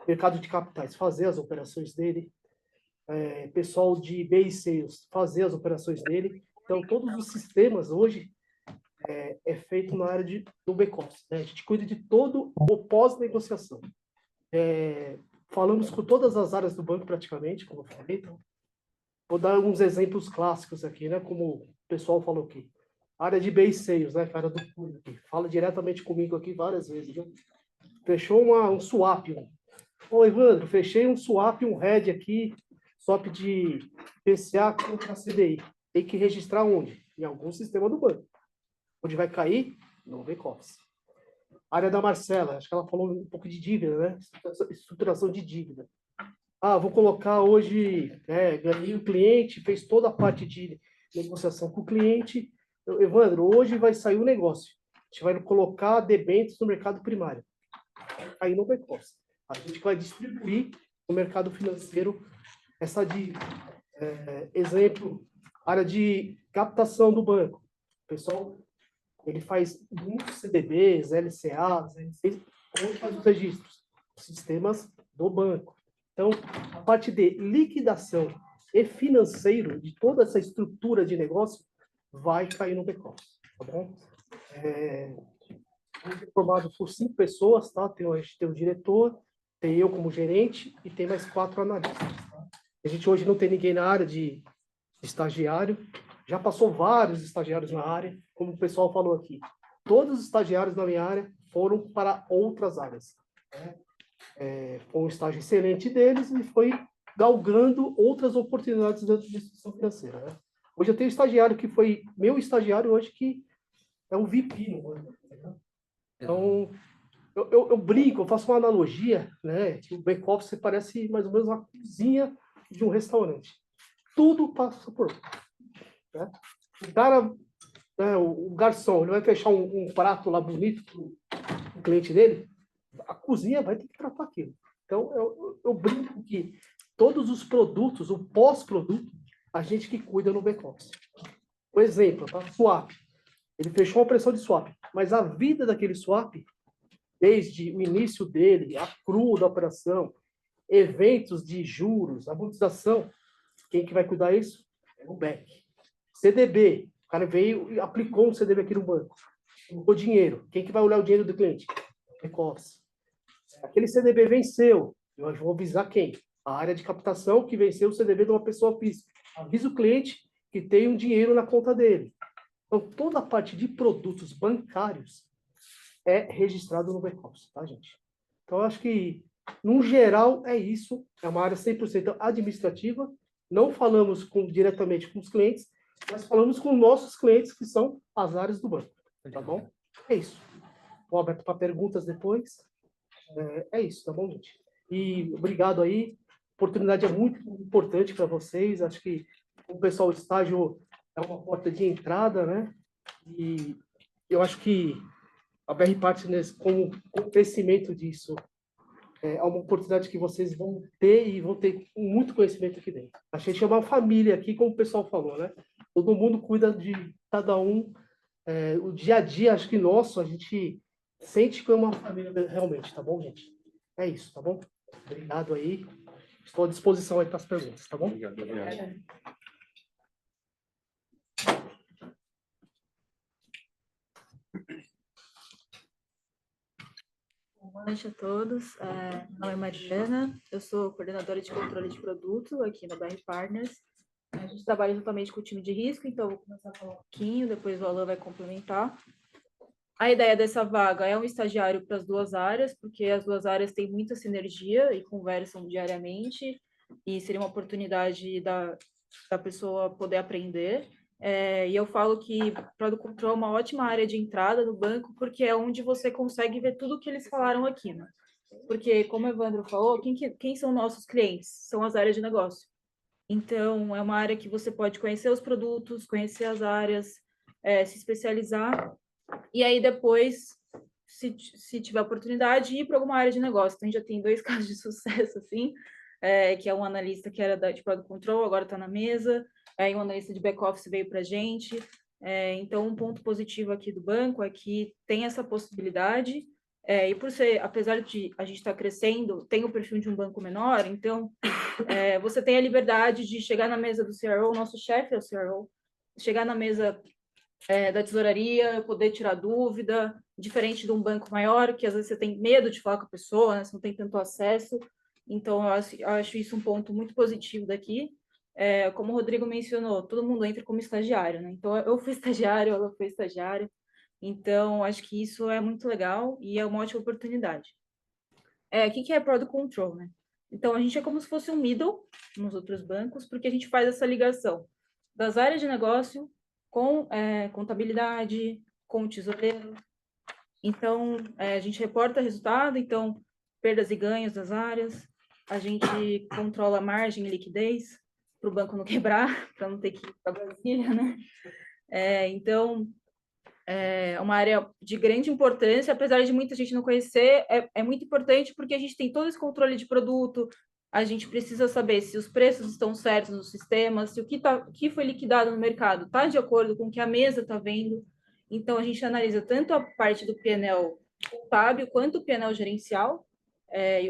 mercado de capitais fazer as operações dele, pessoal de BI Sales fazer as operações dele. Então, todos os sistemas hoje é feito na área do back-office, né? A gente cuida de todo o pós-negociação. Falamos com todas as áreas do banco praticamente, como eu falei. Então, vou dar uns exemplos clássicos aqui, né? Como o pessoal falou aqui. A área de BI Sales, né? A área do cuida aqui. Fala diretamente comigo aqui várias vezes, viu? Fechou um swap. Ô, Evandro, fechei um swap, um hedge aqui, swap de PCA contra CDI. Tem que registrar onde? Em algum sistema do banco. Onde vai cair? No back-office. Área da Marcela, acho que ela falou um pouco de dívida, né? Estruturação de dívida. Vou colocar hoje, ganhei o cliente, fez toda a parte de negociação com o cliente. Evandro, hoje vai sair o negócio. A gente vai colocar debêntures no mercado primário. Aí no back-office. A gente vai distribuir no mercado financeiro essa dívida. Exemplo, área de captação do banco. pessoal, ele faz muitos CDBs, LCAs, LCs, onde faz os registros, sistemas do banco. Então, a parte de liquidação e financeiro de toda essa estrutura de negócio vai cair no back-office, tá bom? Formado por 5 pessoas, tá? A gente tem o diretor, tem eu como gerente e tem mais 4 analistas. Tá? A gente hoje não tem ninguém na área de estagiário, já passou vários estagiários na área, como o pessoal falou aqui. Todos os estagiários na minha área foram para outras áreas. Né? Foi um estágio excelente deles e foi galgando outras oportunidades dentro da instituição financeira. Né? Hoje eu tenho um estagiário que foi meu estagiário hoje, que é um VP no banco. Né? Então, eu brinco, eu faço uma analogia, né? Que o back-office parece mais ou menos uma cozinha de um restaurante. Tudo passa por lá. Né? O cara, né, o garçom, ele vai fechar um prato lá bonito para o cliente dele, a cozinha vai ter que tratar aquilo. Então, eu brinco que todos os produtos, o pós-produto, a gente que cuida no back-office. Por exemplo, tá? Swap. Ele fechou uma operação de swap, mas a vida daquele swap, desde o início dele, a cru da operação, eventos de juros, amortização, quem que vai cuidar disso? É o back. CDB, o cara veio e aplicou um CDB aqui no banco. Colocou dinheiro. Quem que vai olhar o dinheiro do cliente? Back-office. Aquele CDB venceu. Eu vou avisar quem? A área de captação que venceu o CDB de uma pessoa física. Avisa o cliente que tem um dinheiro na conta dele. Então, toda a parte de produtos bancários é registrado no back-office, tá, gente? Então, eu acho que, no geral, é isso. É uma área 100% administrativa. Não falamos diretamente com os clientes, mas falamos com nossos clientes, que são as áreas do banco. Tá bom? É isso. Vou aberto para perguntas depois. É isso, tá bom, gente? E obrigado aí. A oportunidade é muito importante para vocês. Acho que o pessoal, o estágio é uma porta de entrada, né? E eu acho que a BR Partners, com o crescimento disso, é uma oportunidade que vocês vão ter e vão ter muito conhecimento aqui dentro. A gente é uma família aqui, como o pessoal falou, né? Todo mundo cuida de cada um. O dia a dia, acho que nosso, a gente sente que é uma família realmente, tá bom, gente? É isso, tá bom? Obrigado aí. Estou à disposição aí para as perguntas, tá bom? Obrigado. Boa noite a todos. Meu nome é Mariana, eu sou coordenadora de controle de produto aqui na BR Partners. A gente trabalha juntamente com o time de risco, então eu vou começar a falar um pouquinho, depois o Alan vai complementar. A ideia dessa vaga é um estagiário para as duas áreas, porque as duas áreas têm muita sinergia e conversam diariamente, e seria uma oportunidade da pessoa poder aprender. E eu falo que Product Control é uma ótima área de entrada no banco, porque é onde você consegue ver tudo o que eles falaram aqui, né? Porque, como o Evandro falou, quem são nossos clientes? São as áreas de negócio. Então, é uma área que você pode conhecer os produtos, conhecer as áreas, se especializar, e aí depois, se tiver oportunidade, ir para alguma área de negócio. Então, a gente já tem 2 casos de sucesso, assim, que é um analista que era de Product Control, agora está na mesa, e um analista de back-office veio para a gente. Então, um ponto positivo aqui do banco é que tem essa possibilidade, e por ser, apesar de a gente estar crescendo, tem o perfil de um banco menor, então você tem a liberdade de chegar na mesa do CRO, o nosso chefe é o CRO, chegar na mesa da tesouraria, poder tirar dúvida, diferente de um banco maior, que às vezes você tem medo de falar com a pessoa, né, você não tem tanto acesso. Então, eu acho isso um ponto muito positivo daqui. Como o Rodrigo mencionou, todo mundo entra como estagiário, né? Então, eu fui estagiário, ela foi estagiária. Então, acho que isso é muito legal e é uma ótima oportunidade. O que é Product Control, né? Então, a gente é como se fosse um middle nos outros bancos, porque a gente faz essa ligação das áreas de negócio com contabilidade, com o tesoureiro. Então, a gente reporta resultado, então, perdas e ganhos das áreas, a gente controla a margem e liquidez para o banco não quebrar, para não ter que ir para Brasília, né? Então, é uma área de grande importância, apesar de muita gente não conhecer, é muito importante porque a gente tem todo esse controle de produto, a gente precisa saber se os preços estão certos no sistema, se o que foi liquidado no mercado está de acordo com o que a mesa está vendo. Então, a gente analisa tanto a parte do P&L contábil quanto o P&L gerencial.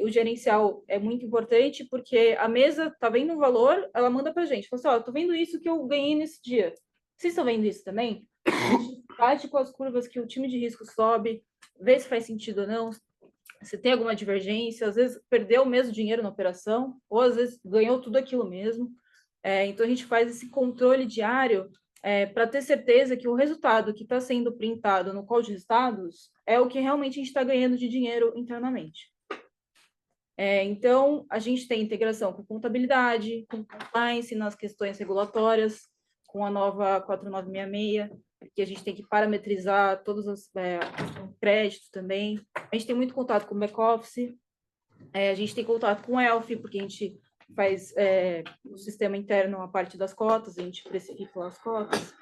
O gerencial é muito importante porque a mesa está vendo um valor, ela manda para a gente. Fala assim, estou vendo isso que eu ganhei nesse dia. Vocês estão vendo isso também? A gente bate com as curvas que o time de risco sobe, vê se faz sentido ou não, se tem alguma divergência, às vezes perdeu o mesmo dinheiro na operação, ou às vezes ganhou tudo aquilo mesmo. Então, a gente faz esse controle diário para ter certeza que o resultado que está sendo printado no call de resultados é o que realmente a gente está ganhando de dinheiro internamente. Então, a gente tem integração com contabilidade, com compliance nas questões regulatórias, com a nova 4966, que a gente tem que parametrizar todos os créditos também. A gente tem muito contato com o back-office, a gente tem contato com o ELF, porque a gente faz no sistema interno a parte das cotas, a gente precifica as cotas,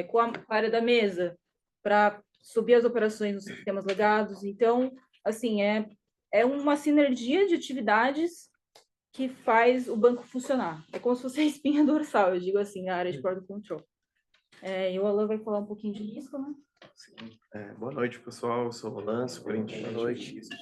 com a área da mesa, para subir as operações nos sistemas legados. Então, assim, é uma sinergia de atividades que faz o banco funcionar. É como se fosse a espinha dorsal, eu digo assim, na área de product control. E o Alan vai falar um pouquinho de risco, né? Sim. Boa noite, pessoal. Eu sou o Roland, superintendente de risco.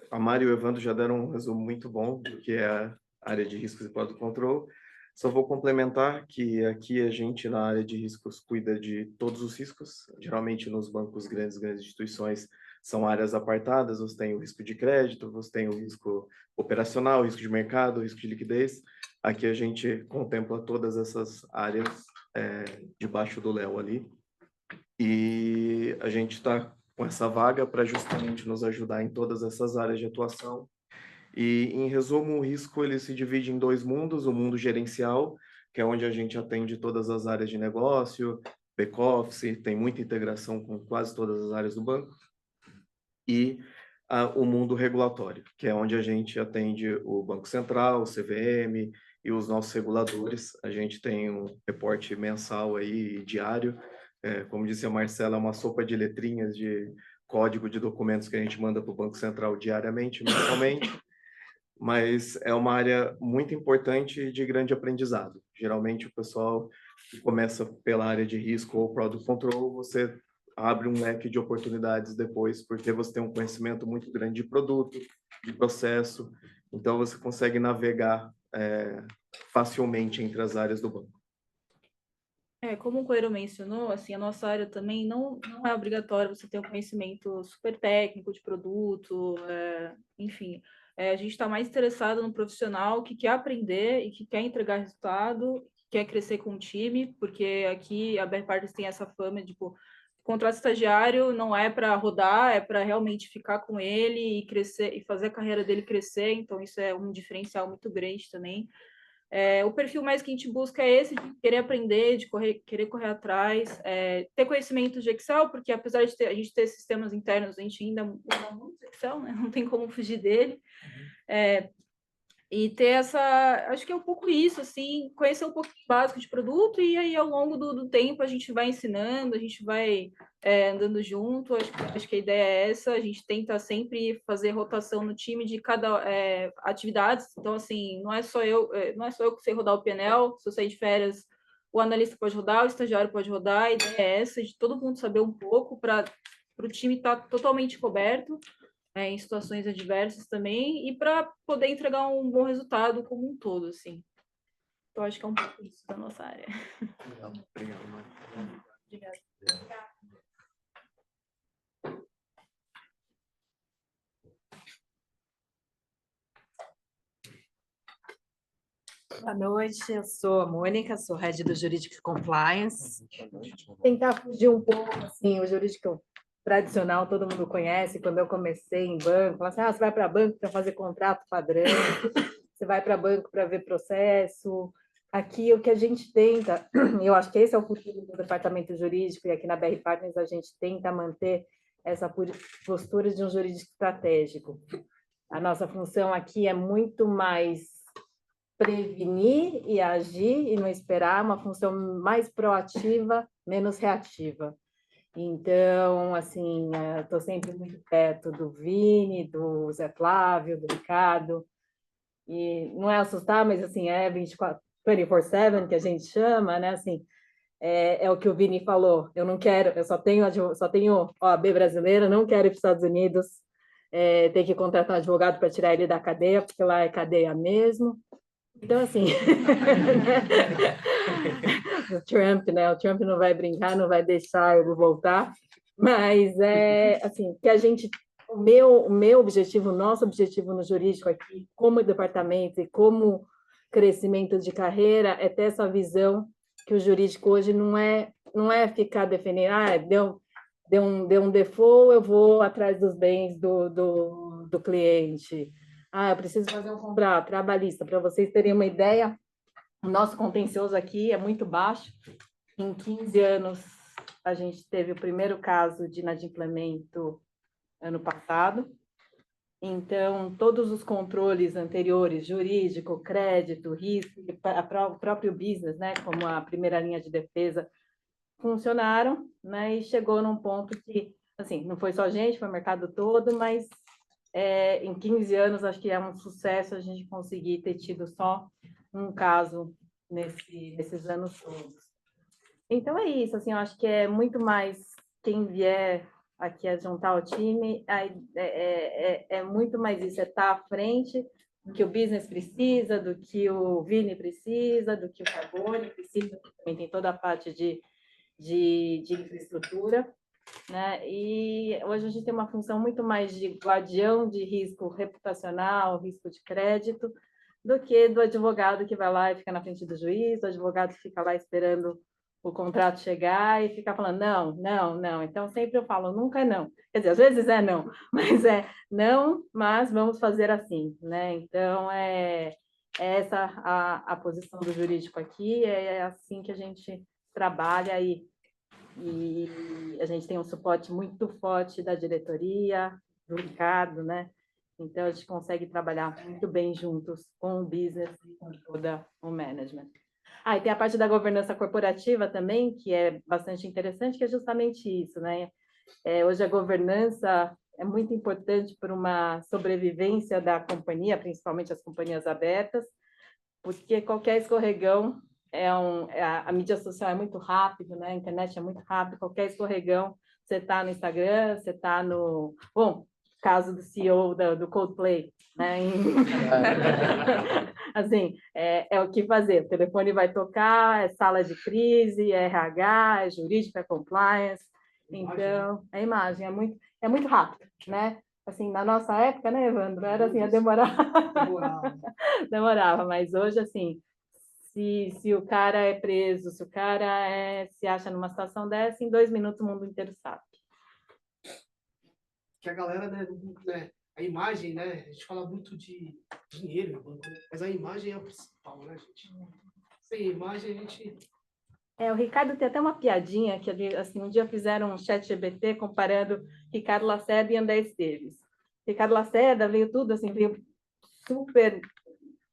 A Mari e o Evandro já deram um resumo muito bom do que é a área de riscos e product control. Só vou complementar que aqui a gente, na área de riscos, cuida de todos os riscos. Geralmente, nos bancos grandes instituições, são áreas apartadas. Você tem o risco de crédito, você tem o risco operacional, o risco de mercado, o risco de liquidez. Aqui a gente contempla todas essas áreas debaixo do Léo ali. E a gente está com essa vaga para justamente nos ajudar em todas essas áreas de atuação. E, em resumo, o risco ele se divide em dois mundos: o mundo gerencial, que é onde a gente atende todas as áreas de negócio, back-office, tem muita integração com quase todas as áreas do banco, e o mundo regulatório, que é onde a gente atende o Banco Central, o CVM e os nossos reguladores. A gente tem um reporte mensal aí, diário. Como disse a Marcela, é uma sopa de letrinhas de código de documentos que a gente manda para o Banco Central diariamente, mensalmente, mas é uma área muito importante e de grande aprendizado. Geralmente o pessoal que começa pela área de risco ou product control, você abre um leque de oportunidades depois, porque você tem um conhecimento muito grande de produto, de processo, então você consegue navegar facilmente entre as áreas do banco. Como o Coelho mencionou, assim, a nossa área também não é obrigatório você ter um conhecimento super técnico de produto, enfim. A gente está mais interessado no profissional que quer aprender e que quer entregar resultado, que quer crescer com o time, porque aqui a BR Partners tem essa fama de, contrato estagiário não é para rodar, é para realmente ficar com ele e crescer e fazer a carreira dele crescer, então isso é um diferencial muito grande também. O perfil mais que a gente busca é esse, de querer aprender, de querer correr atrás, ter conhecimento de Excel, porque apesar de a gente ter sistemas internos, a gente ainda usa muito Excel, né? Não tem como fugir dele. E ter acho que é um pouco isso, assim, conhecer um pouco básico de produto, e aí ao longo do tempo a gente vai ensinando, a gente vai andando junto. Acho que a ideia é essa. A gente tenta sempre fazer rotação no time de cada atividade. Então, assim, não é só eu que sei rodar o PNL. Se eu sair de férias, o analista pode rodar, o estagiário pode rodar. A ideia é essa, de todo mundo saber um pouco para o time estar totalmente coberto em situações adversas também, e para poder entregar um bom resultado como um todo, assim. Então, acho que é um pouco isso da nossa área. Legal. Obrigado, Mari. Obrigada. Boa noite, eu sou a Mônica, sou head do Jurídico Compliance. Tentar fugir um pouco, assim, o jurídico tradicional, todo mundo conhece. Quando eu comecei em banco, falaram assim, você vai para banco para fazer contrato padrão, você vai para banco para ver processo. Aqui, o que a gente tenta, eu acho que esse é o futuro do departamento jurídico, e aqui na BR Partners a gente tenta manter essa postura de um jurídico estratégico. A nossa função aqui é muito mais prevenir e agir e não esperar, uma função mais proativa, menos reativa. Então, assim, estou sempre muito perto do Vini, do Zé Flávio, do Ricardo, e não é assustar, mas assim, é 24/7 que a gente chama, né? Assim, é o que o Vini falou. Eu não quero, eu só tenho OAB brasileira, não quero ir para os Estados Unidos, ter que contratar um advogado para tirar ele da cadeia, porque lá é cadeia mesmo. Então, assim, o Trump, né? O Trump não vai brincar, não vai deixar eu voltar, mas assim, que a gente, o meu objetivo, o nosso objetivo no jurídico aqui, como departamento e como crescimento de carreira, é ter essa visão que o jurídico hoje não é ficar defendendo, deu um default, eu vou atrás dos bens do cliente. Eu preciso fazer um contrato trabalhista. Para vocês terem uma ideia, o nosso contencioso aqui é muito baixo. Em 15 anos, a gente teve o primeiro caso de inadimplemento ano passado. Então, todos os controles anteriores, jurídico, crédito, risco, o próprio business, né, como a primeira linha de defesa, funcionaram, né, e chegou num ponto que, assim, não foi só a gente, foi o mercado todo, mas em 15 anos, acho que é um sucesso a gente conseguir ter tido só um caso nesses anos todos. Então, é isso, assim, eu acho que é muito mais quem vier aqui a juntar o time, é muito mais isso, estar à frente do que o business precisa, do que o Vini precisa, do que o Carbone precisa, que também tem toda a parte de infraestrutura, né? E hoje a gente tem uma função muito mais de guardião de risco reputacional, risco de crédito, do que do advogado que vai lá e fica na frente do juiz, do advogado que fica lá esperando o contrato chegar e ficar falando não, não, não. Então, sempre eu falo, nunca é não. Quer dizer, às vezes é não, mas é não, mas vamos fazer assim, né? Então, essa a posição do jurídico aqui, é assim que a gente trabalha e a gente tem um suporte muito forte da diretoria, do Ricardo, né? Então, a gente consegue trabalhar muito bem juntos com o business e com toda o management. E tem a parte da governança corporativa também, que é bastante interessante, que é justamente isso, né? Hoje a governança é muito importante para uma sobrevivência da companhia, principalmente as companhias abertas, porque qualquer escorregão a mídia social é muito rápido, né? A internet é muito rápido, qualquer escorregão, você está no Instagram, você está no... Bom, caso do CEO do Coldplay, né? Assim, é o que fazer, o telefone vai tocar, é sala de crise, é RH, é jurídico, é compliance, então, a imagem é muito rápido, né? Assim, na nossa época, né, Evandro? Era assim, demorava, mas hoje, assim, se o cara é preso, se o cara se acha numa situação dessa, em 2 minutos o mundo inteiro sabe. Que a galera, né, a imagem, né, a gente fala muito de dinheiro, mas a imagem é a principal, né, gente? Sem imagem, a gente... O Ricardo tem até uma piadinha, que assim, um dia fizeram um chat GPT comparando Ricardo Lacerda e André Esteves. Ricardo Lacerda veio tudo, assim, veio super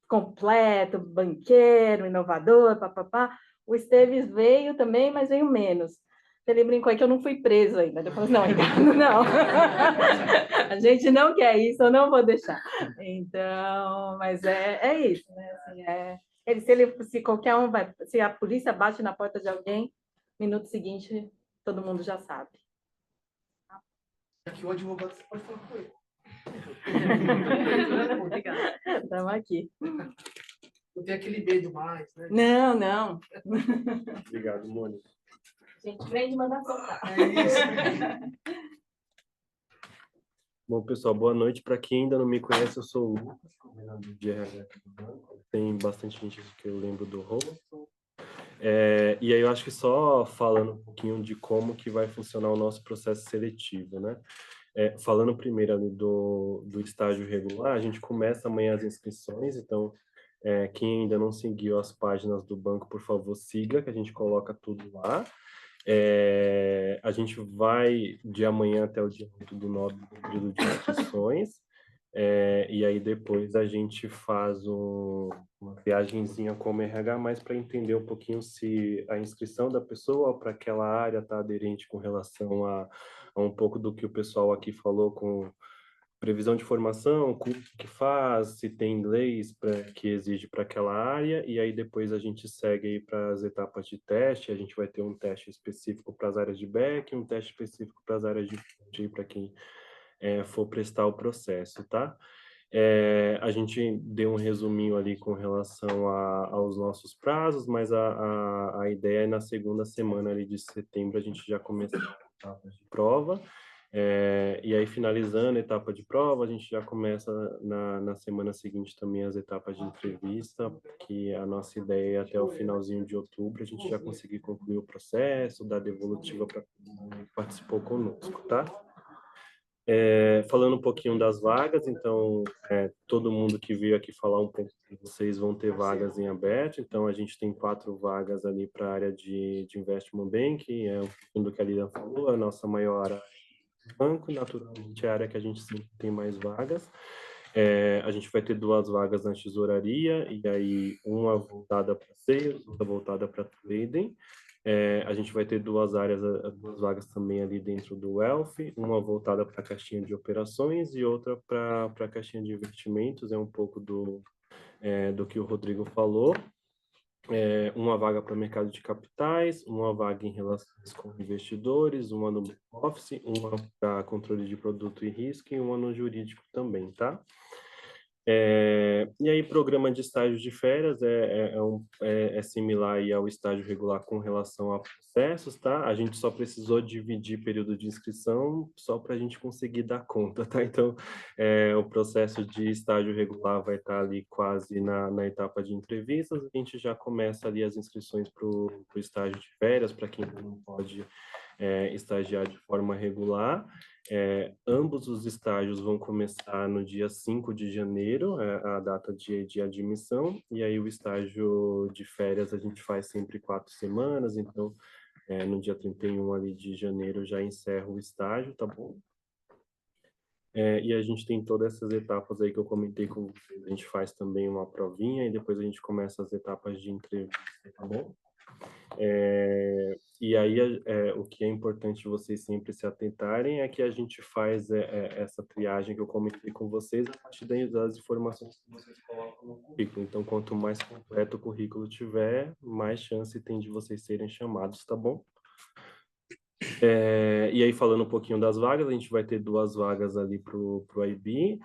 completo, banqueiro, inovador, papapá. O Esteves veio também, mas veio menos. Ele brincou que eu não fui preso ainda. Eu falei, não, Ricardo, não. A gente não quer isso, eu não vou deixar. Então, mas é isso, né? Assim, se qualquer um vai, se a polícia bate na porta de alguém, minuto seguinte, todo mundo já sabe. Aqui o advogado você pode falar com ele. Estamos aqui. Não tem aquele medo mais, né? Não, não. Obrigado, Mônica. A gente vem de mandar soltar. É isso. Bom, pessoal, boa noite. Para quem ainda não me conhece, eu sou o Lucas, coordenador de RH do banco. Tem bastante gente que eu lembro do Robertson. E aí eu acho que só falando um pouquinho de como que vai funcionar o nosso processo seletivo, né? Falando primeiro ali do estágio regular, a gente começa amanhã as inscrições, então quem ainda não seguiu as páginas do banco, por favor, siga, que a gente coloca tudo lá. A gente vai de amanhã até o dia 8/9 do período de inscrições. E aí depois a gente faz uma viagenzinha como RH, mais para entender um pouquinho se a inscrição da pessoa para aquela área está aderente com relação a um pouco do que o pessoal aqui falou, com previsão de formação, curso que faz, se tem inglês que exige para aquela área, e aí depois a gente segue aí para as etapas de teste. A gente vai ter um teste específico para as áreas de back, um teste específico para as áreas de front, para quem for prestar o processo, tá? A gente deu um resuminho ali com relação aos nossos prazos, mas a ideia é na segunda semana ali de setembro a gente já começar a etapa de prova. E aí, finalizando a etapa de prova, a gente já começa na semana seguinte também as etapas de entrevista, que a nossa ideia é até o finalzinho de outubro a gente já conseguir concluir o processo, dar devolutiva para quem participou conosco, tá? Falando um pouquinho das vagas, então, todo mundo que veio aqui falar um pouco com vocês vão ter vagas em aberto, então a gente tem 4 vagas ali para a área de Investment Banking, do que a Lilian falou, a nossa maior área banco, naturalmente é a área que a gente sempre tem mais vagas. A gente vai ter 2 vagas na tesouraria, e aí uma voltada para sales, outra voltada para trading. A gente vai ter 2 vagas também ali dentro do Wealth, uma voltada para a caixinha de operações e outra para a caixinha de investimentos, é um pouco do que o Rodrigo falou. Uma vaga para mercado de capitais, uma vaga em relações com investidores, uma no office, uma para controle de produto e risco e uma no jurídico também, tá? E aí, programa de estágio de férias é similar aí ao estágio regular com relação a processos, tá? A gente só precisou dividir período de inscrição só para a gente conseguir dar conta, tá? Então, o processo de estágio regular vai estar ali quase na etapa de entrevistas, a gente já começa ali as inscrições para o estágio de férias, para quem não pode estagiar de forma regular. Ambos os estágios vão começar no dia 5 de janeiro, a data de admissão, e aí o estágio de férias a gente faz sempre 4 semanas, então no dia 31 ali de janeiro já encerra o estágio, tá bom? E a gente tem todas essas etapas aí que eu comentei com vocês, a gente faz também uma provinha e depois a gente começa as etapas de entrevista, tá bom? E aí, o que é importante vocês sempre se atentarem é que a gente faz essa triagem que eu comentei com vocês a partir das informações que vocês colocam no currículo. Então, quanto mais completo o currículo tiver, mais chance tem de vocês serem chamados, tá bom? E aí, falando um pouquinho das vagas, a gente vai ter 2 vagas ali para o IB,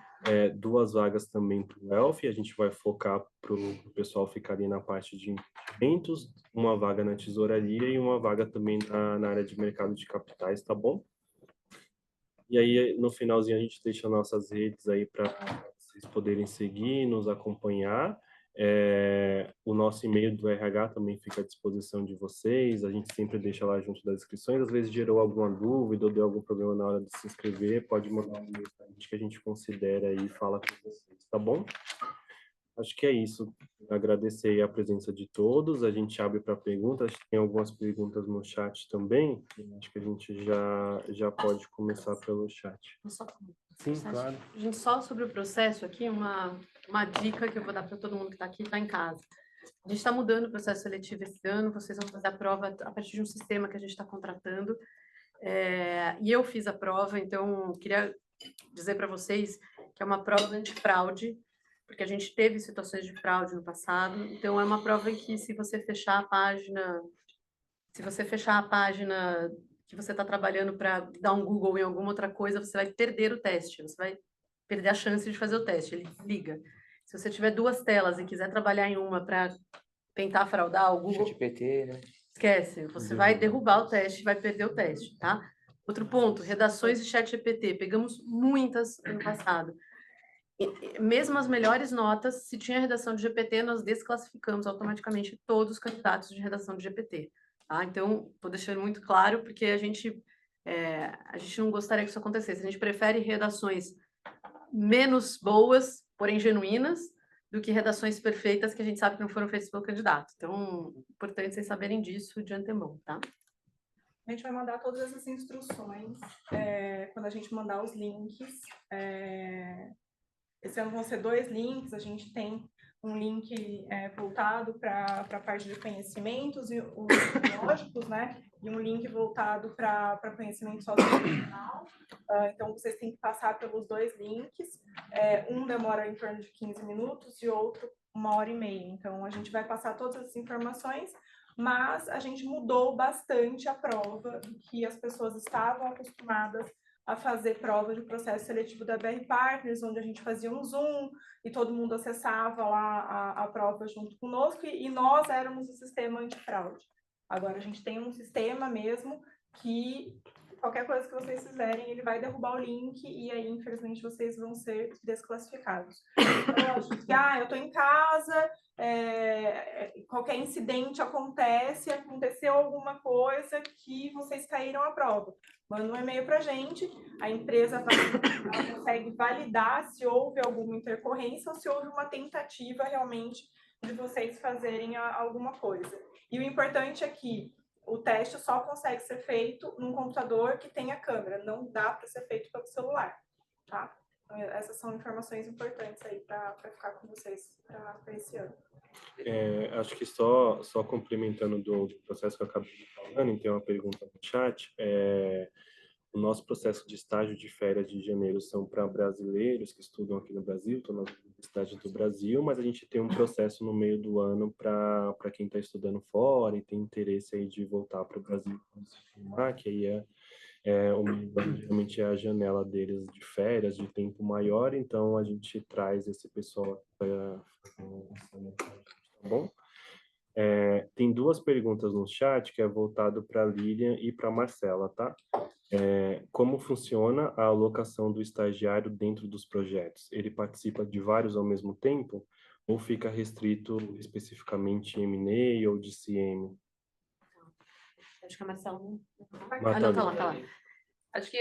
2 vagas também para o Wealth, a gente vai focar para o pessoal ficar ali na parte de investimentos, uma vaga na tesouraria e uma vaga também na área de mercado de capitais, tá bom? E aí, no finalzinho, a gente deixa nossas redes aí para vocês poderem seguir, nos acompanhar. O nosso e-mail do RH também fica à disposição de vocês, a gente sempre deixa lá junto das inscrições, às vezes gerou alguma dúvida ou deu algum problema na hora de se inscrever, pode mandar um e-mail para a gente que a gente considera e fala com vocês, tá bom? Acho que é isso, agradecer a presença de todos, a gente abre para perguntas, tem algumas perguntas no chat também, acho que a gente já pode começar pelo chat. Sim, claro. Gente, só sobre o processo aqui, uma dica que eu vou dar para todo mundo que está aqui, está em casa. A gente está mudando o processo seletivo esse ano, vocês vão fazer a prova a partir de um sistema que a gente está contratando. E eu fiz a prova, então queria dizer para vocês que é uma prova de fraude, porque a gente teve situações de fraude no passado. Então, é uma prova em que, se você fechar a página que você está trabalhando para dar um Google em alguma outra coisa, você vai perder o teste, você vai perder a chance de fazer o teste, ele desliga. Se você tiver 2 telas e quiser trabalhar em uma para tentar fraudar o Google... ChatGPT, né? Esquece, você vai derrubar o teste e vai perder o teste, tá? Outro ponto, redações de ChatGPT. Pegamos muitas ano passado. Mesmo as melhores notas, se tinha redação de GPT, nós desclassificamos automaticamente todos os candidatos de redação de GPT. Tá? Então, estou deixando muito claro, porque a gente não gostaria que isso acontecesse. A gente prefere redações menos boas, porém genuínas, do que redações perfeitas que a gente sabe que não foram feitas pelo candidato. Então, é importante vocês saberem disso de antemão, tá? A gente vai mandar todas essas instruções quando a gente mandar os links Esse ano vão ser 2 links, a gente tem um link voltado para a parte de conhecimentos e os lógicos, né? E um link voltado para conhecimento socioemocional. Então, vocês têm que passar pelos 2 links. Um demora em torno de 15 minutos e outro 1h30. Então, a gente vai passar todas as informações, mas a gente mudou bastante a prova do que as pessoas estavam acostumadas a fazer prova de processo seletivo da BR Partners, onde a gente fazia um Zoom e todo mundo acessava lá a prova junto conosco e nós éramos o sistema antifraude. Agora a gente tem um sistema mesmo que qualquer coisa que vocês fizerem, ele vai derrubar o link e aí, infelizmente, vocês vão ser desclassificados. Então, eu acho que, eu estou em casa, qualquer incidente aconteceu alguma coisa que vocês caíram a prova. Manda um e-mail para a gente, a empresa consegue validar se houve alguma intercorrência ou se houve uma tentativa realmente de vocês fazerem alguma coisa. E o importante é que o teste só consegue ser feito num computador que tenha câmera, não dá para ser feito pelo celular, tá? Então, essas são informações importantes aí para ficar com vocês para esse ano. Acho que só complementando do processo que eu acabei de falar, e tem uma pergunta no chat, o nosso processo de estágio de férias de janeiro são para brasileiros que estudam aqui no Brasil, estão nas universidades do Brasil, mas a gente tem um processo no meio do ano para quem está estudando fora e tem interesse aí de voltar para o Brasil para se formar, que aí realmente é a janela deles de férias, de tempo maior, então a gente traz esse pessoal para tá bom? Tem 2 perguntas no chat que é voltado para a Lilian e para a Marcela, tá? Como funciona a alocação do estagiário dentro dos projetos? Ele participa de vários ao mesmo tempo ou fica restrito especificamente em M&A ou DCM? Acho que a Marcela não tá lá. Acho que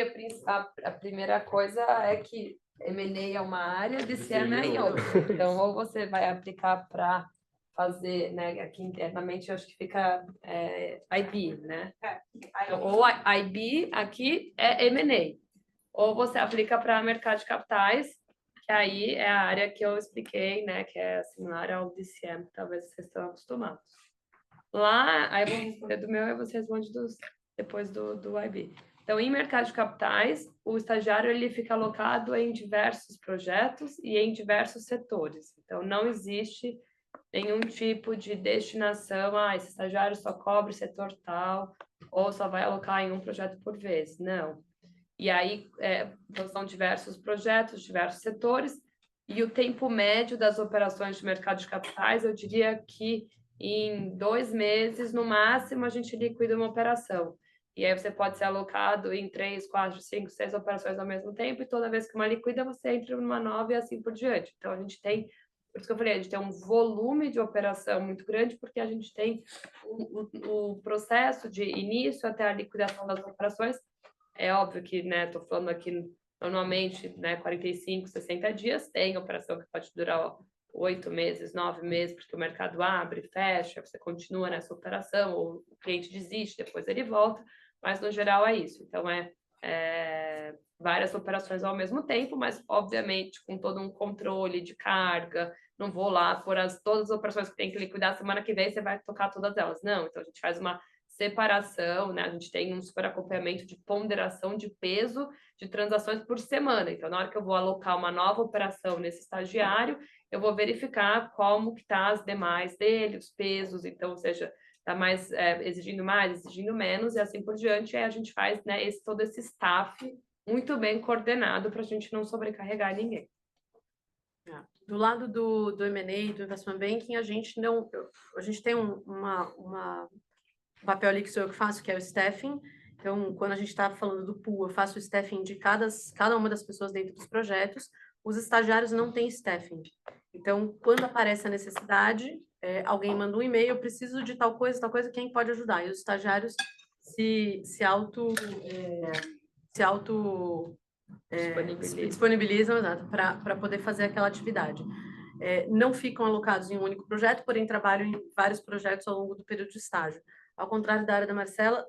a primeira coisa é que M&A é uma área, DCM é outra. Então, ou você vai aplicar para fazer, né, aqui internamente, eu acho que fica IB, né? Ou IB aqui é M&A. Ou você aplica para mercado de capitais, que aí é a área que eu expliquei, né, que é similar ao DCM, que talvez vocês estão acostumados. Lá, aí eu vou responder do meu e você responde depois do IB. Então, em mercado de capitais, o estagiário ele fica alocado em diversos projetos e em diversos setores. Então, não existe nenhum tipo de destinação, esse estagiário só cobre setor tal, ou só vai alocar em um projeto por vez. Não. E aí, então são diversos projetos, diversos setores, e o tempo médio das operações de mercado de capitais, eu diria que em 2 meses, no máximo, a gente liquida uma operação. E aí você pode ser alocado em 3, 4, 5, 6 operações ao mesmo tempo, e toda vez que uma liquida, você entra numa nova e assim por diante. Então, a gente tem, por isso que eu falei, a gente tem um volume de operação muito grande, porque a gente tem o processo de início até a liquidação das operações. É óbvio que, né, estou falando aqui, normalmente, né, 45, 60 dias, tem operação que pode durar 8 meses, 9 meses, porque o mercado abre, fecha, você continua nessa operação, ou o cliente desiste, depois ele volta, mas no geral é isso. Então, várias operações ao mesmo tempo, mas obviamente com todo um controle de carga, não vou lá por todas as operações que tem que liquidar semana que vem, você vai tocar todas elas. Não, então a gente faz uma separação, né? A gente tem um super acompanhamento de ponderação de peso de transações por semana. Então, na hora que eu vou alocar uma nova operação nesse estagiário, eu vou verificar como que está as demais dele, os pesos, então, ou seja, está mais exigindo mais, exigindo menos, e assim por diante, aí a gente faz, né, todo esse staff muito bem coordenado para a gente não sobrecarregar ninguém. Do lado do M&A, do Investment Banking, a gente tem um papel ali que sou eu que faço, que é o staffing. Então, quando a gente está falando do pool, eu faço o staffing de cada uma das pessoas dentro dos projetos. Os estagiários não têm staffing. Então, quando aparece a necessidade, alguém manda um e-mail, eu preciso de tal coisa, quem pode ajudar? E os estagiários se disponibilizam para poder fazer aquela atividade. Não ficam alocados em um único projeto, porém trabalham em vários projetos ao longo do período de estágio. Ao contrário da área da Marcela,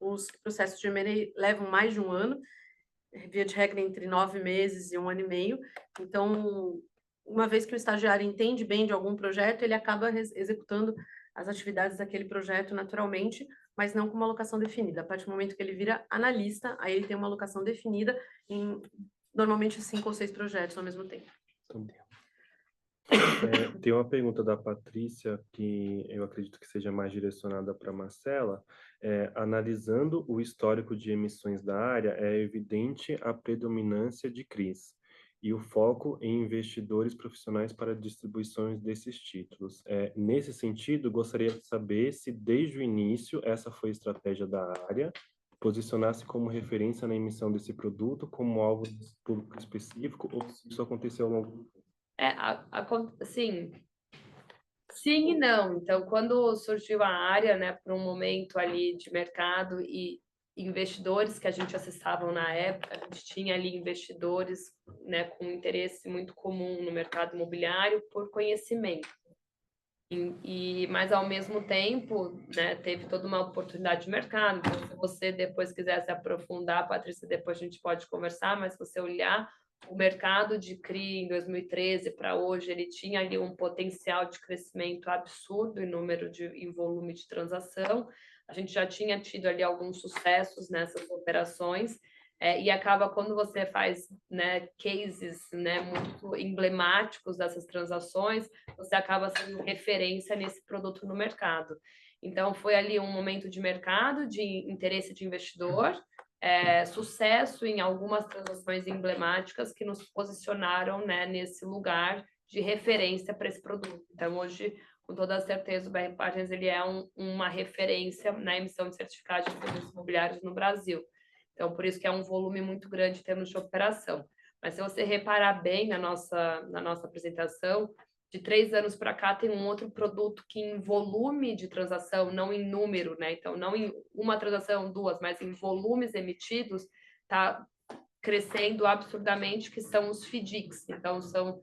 os processos de M&A levam mais de um ano, via de regra, entre 9 meses e 1 ano e meio. Então, uma vez que o estagiário entende bem de algum projeto, ele acaba executando as atividades daquele projeto naturalmente, mas não com uma alocação definida. A partir do momento que ele vira analista, aí ele tem uma alocação definida em, normalmente, 5 ou 6 projetos ao mesmo tempo. Tem uma pergunta da Patrícia, que eu acredito que seja mais direcionada para a Marcela. Analisando o histórico de emissões da área, é evidente a predominância de CRIs e o foco em investidores profissionais para distribuições desses títulos. Nesse sentido, gostaria de saber se, desde o início, essa foi a estratégia da área, posicionar-se como referência na emissão desse produto como alvo de público específico, ou se isso aconteceu ao longo do tempo. Assim, sim e não. Então, quando surgiu a área, né, para um momento ali de mercado e investidores que a gente acessavam na época, a gente tinha ali investidores, né, com interesse muito comum no mercado imobiliário por conhecimento. Mas, ao mesmo tempo, né, teve toda uma oportunidade de mercado. Então, se você depois quiser se aprofundar, Patrícia, depois a gente pode conversar, mas se você olhar o mercado de CRI em 2013 para hoje, ele tinha ali um potencial de crescimento absurdo em volume de transação. A gente já tinha tido ali alguns sucessos nessas operações, e acaba quando você faz, né, cases, né, muito emblemáticos dessas transações, você acaba sendo referência nesse produto no mercado. Então, foi ali um momento de mercado, de interesse de investidor, sucesso em algumas transações emblemáticas que nos posicionaram, né, nesse lugar de referência para esse produto. Então, hoje, com toda a certeza, o BR Partners ele é uma referência na emissão de certificados de produtos imobiliários no Brasil. Então, por isso que é um volume muito grande em termos de operação. Mas se você reparar bem na nossa apresentação, de 3 anos para cá tem um outro produto que em volume de transação, não em número, né? Então, não em uma transação, 2, mas em volumes emitidos, está crescendo absurdamente, que são os FDICs. Então, são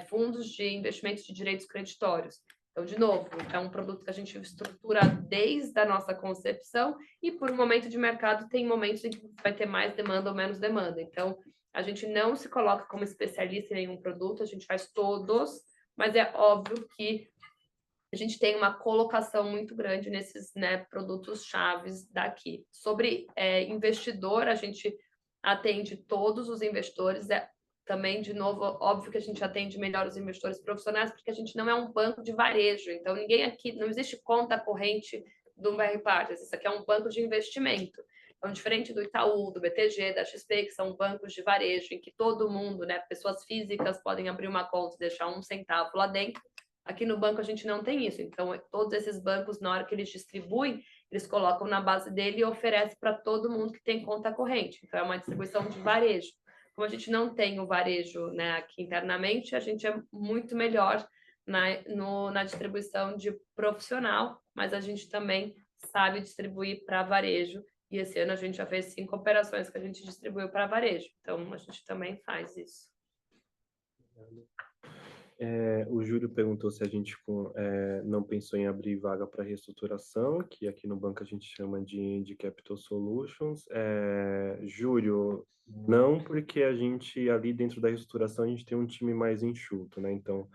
fundos de investimentos de direitos creditórios. Então, de novo, é um produto que a gente estrutura desde a nossa concepção e, por um momento de mercado, tem momentos em que vai ter mais demanda ou menos demanda. Então, a gente não se coloca como especialista em nenhum produto, a gente faz todos, mas é óbvio que a gente tem uma colocação muito grande nesses, né, produtos chaves daqui. Sobre investidor, a gente atende todos os investidores, também, de novo, óbvio que a gente atende melhor os investidores profissionais, porque a gente não é um banco de varejo, então ninguém aqui, não existe conta corrente do BR Partners, isso aqui é um banco de investimento. Então, diferente do Itaú, do BTG, da XP, que são bancos de varejo, em que todo mundo, né, pessoas físicas podem abrir uma conta e deixar 1 centavo lá dentro, aqui no banco a gente não tem isso. Então, todos esses bancos, na hora que eles distribuem, eles colocam na base dele e oferecem para todo mundo que tem conta corrente. Então, é uma distribuição de varejo. Como a gente não tem o varejo, né, aqui internamente, a gente é muito melhor na distribuição de profissional, mas a gente também sabe distribuir para varejo. E esse ano a gente já fez 5 operações que a gente distribuiu para varejo. Então, a gente também faz isso. O Júlio perguntou se a gente não pensou em abrir vaga para reestruturação, que aqui no banco a gente chama de Capital Solutions. Júlio, não, porque a gente, ali dentro da reestruturação, a gente tem um time mais enxuto, né? Então,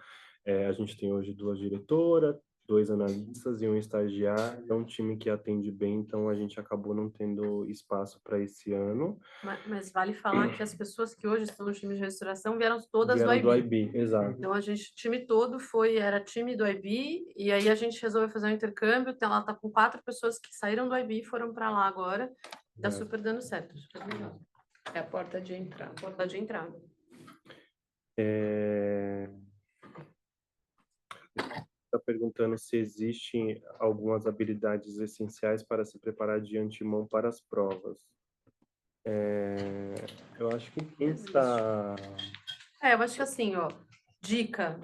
a gente tem hoje 2 diretoras, 2 analistas e 1 estagiário. É um time que atende bem, então a gente acabou não tendo espaço para esse ano. Mas vale falar que as pessoas que hoje estão no time de restauração vieram todas do IB. Exato. Então, o time todo era time do IB, e aí a gente resolveu fazer um intercâmbio. Ela está com 4 pessoas que saíram do IB e foram para lá agora. Está super dando certo. É a porta de entrada. Porta de entrada. Está perguntando se existem algumas habilidades essenciais para se preparar de antemão para as provas. Eu acho que quem está... eu acho que assim, dica,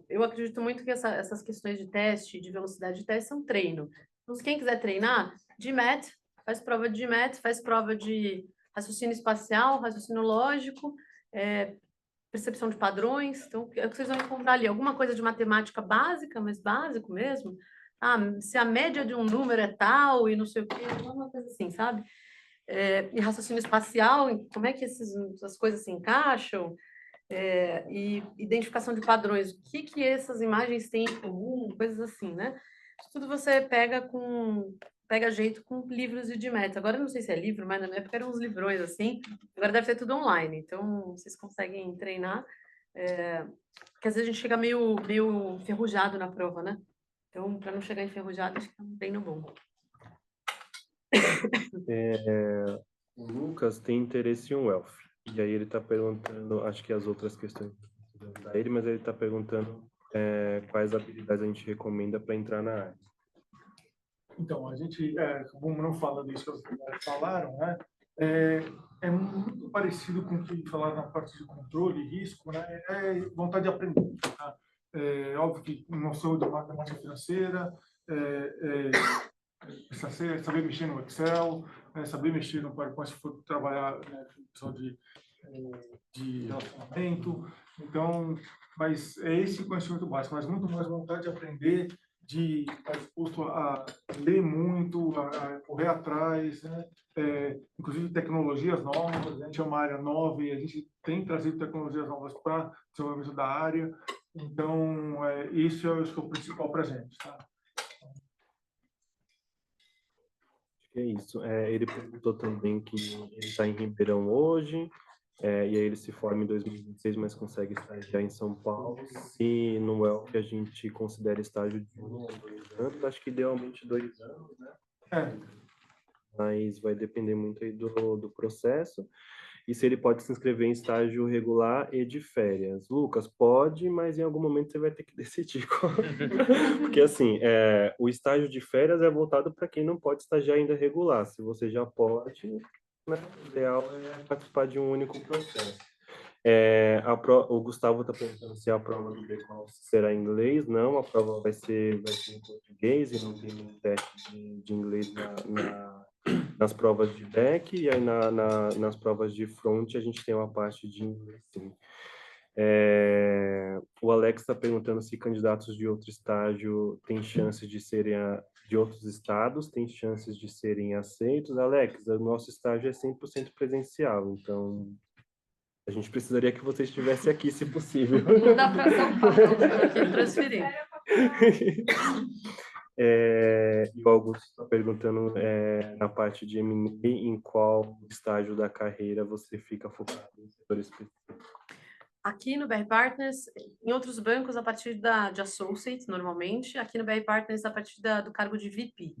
eu acredito muito que essas questões de teste, de velocidade de teste, são treino. Então, se quem quiser treinar, GMAT, faz prova de GMAT, faz prova de raciocínio espacial, raciocínio lógico, percepção de padrões. Então, o que vocês vão encontrar ali? Alguma coisa de matemática básica, mas básico mesmo. Se a média de um número é tal e não sei o quê, alguma coisa assim, sabe? e raciocínio espacial, como é que essas coisas se encaixam, e identificação de padrões, o que essas imagens têm em comum, coisas assim, né? Isso tudo você pega jeito com livros de meta. Agora eu não sei se é livro, mas na minha época eram uns livrões assim, agora deve ser tudo online, então vocês conseguem treinar, porque às vezes a gente chega meio enferrujado na prova, né? Então, para não chegar enferrujado, acho que é um treino bom. O Lucas tem interesse em Wealth. E aí ele está perguntando, acho que as outras questões para ele, mas ele está perguntando quais habilidades a gente recomenda para entrar na área. Então, a gente, como não fala disso que os colegas falaram, né, é muito parecido com o que falaram na parte de controle e risco, né, é vontade de aprender. Tá? É óbvio que não sou de matemática financeira, saber mexer no Excel, saber mexer no PowerPoint se for trabalhar, né, questão de relacionamento. Então, mas é esse conhecimento básico, mas muito mais vontade de aprender, de estar disposto a ler muito, a correr atrás, né? Inclusive tecnologias novas. A gente é uma área nova e a gente tem trazido tecnologias novas para o desenvolvimento da área. Então, isso é o principal para a gente. Tá? É isso. Ele perguntou também que ele está em Ribeirão hoje, e aí ele se forma em 2026, mas consegue estagiar em São Paulo. E no Wealth a gente considera estágio de 1 ou 2 anos, acho que idealmente 2 anos, né? Mas vai depender muito aí do processo. E se ele pode se inscrever em estágio regular e de férias. Lucas, pode, mas em algum momento você vai ter que decidir. Porque, assim, o estágio de férias é voltado para quem não pode estagiar ainda regular. Se você já pode, né, o ideal é participar de um único processo. O Gustavo está perguntando se a prova do BECOL será em inglês. Não, a prova vai ser em português e não tem um teste de inglês nas provas de back, e aí nas provas de front a gente tem uma parte de inglês, sim. O Alex está perguntando se candidatos de outro estágio têm chances de serem de outros estados, têm chances de serem aceitos. Alex, o nosso estágio é 100% presencial, então a gente precisaria que você estivesse aqui, se possível. Não dá para São Paulo, aqui transferir. E o Augusto está perguntando na parte de M&A, em qual estágio da carreira você fica focado em setor específico? Aqui no BR Partners, em outros bancos, a partir de Associate, normalmente. Aqui no BR Partners, a partir do cargo de VP.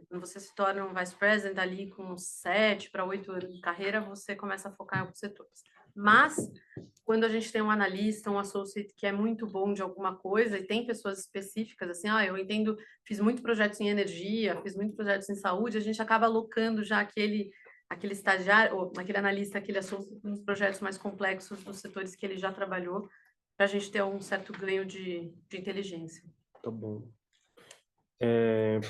Quando você se torna um Vice President ali com 7 para 8 anos de carreira, você começa a focar em alguns setores. Mas, quando a gente tem um analista, um associate que é muito bom de alguma coisa, e tem pessoas específicas, assim, eu entendo, fiz muitos projetos em energia, fiz muitos projetos em saúde, a gente acaba alocando já aquele estagiário, ou aquele analista, aquele associate, nos projetos mais complexos dos setores que ele já trabalhou, para a gente ter um certo ganho de inteligência. Tá bom.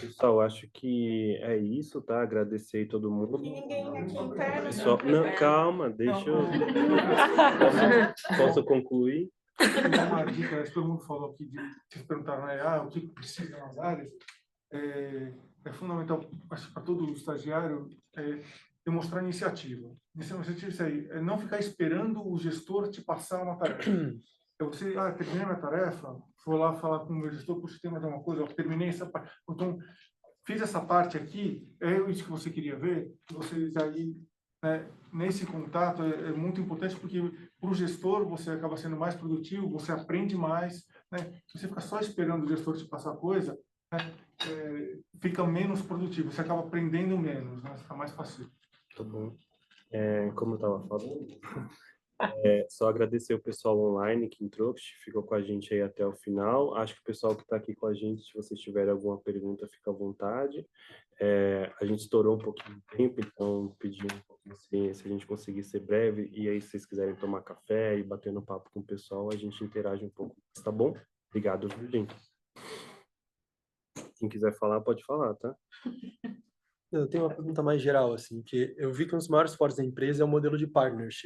Pessoal, acho que é isso, tá? Agradecer aí todo mundo. Ninguém aqui interno. Pessoal, não, calma, deixa eu... Posso concluir? Uma dica, todo mundo falou aqui, vocês perguntaram, né, o que precisa nas áreas, é fundamental, acho que para todo estagiário, demonstrar iniciativa. Iniciativa é isso aí, é não ficar esperando o gestor te passar uma tarefa. Você, terminei minha tarefa, vou lá falar com o meu gestor, puxa, tem mais alguma coisa, eu terminei essa parte, então, fiz essa parte aqui, é isso que você queria ver, vocês aí, né, nesse contato é muito importante, porque para o gestor você acaba sendo mais produtivo, você aprende mais, né? Se você ficar só esperando o gestor te passar coisa, né, fica menos produtivo, você acaba aprendendo menos, né? Fica mais fácil. Tá bom. Como eu estava falando, só agradecer o pessoal online que entrou, que ficou com a gente aí até o final. Acho que o pessoal que está aqui com a gente, se vocês tiverem alguma pergunta, fica à vontade. A gente estourou um pouquinho de tempo, então pedi um pouquinho se a gente conseguir ser breve, e aí se vocês quiserem tomar café e bater no papo com o pessoal, a gente interage um pouco. Tá bom? Obrigado, gente. Quem quiser falar, pode falar, tá? Eu tenho uma pergunta mais geral, assim, que eu vi que um dos maiores fortes da empresa é o modelo de partnership.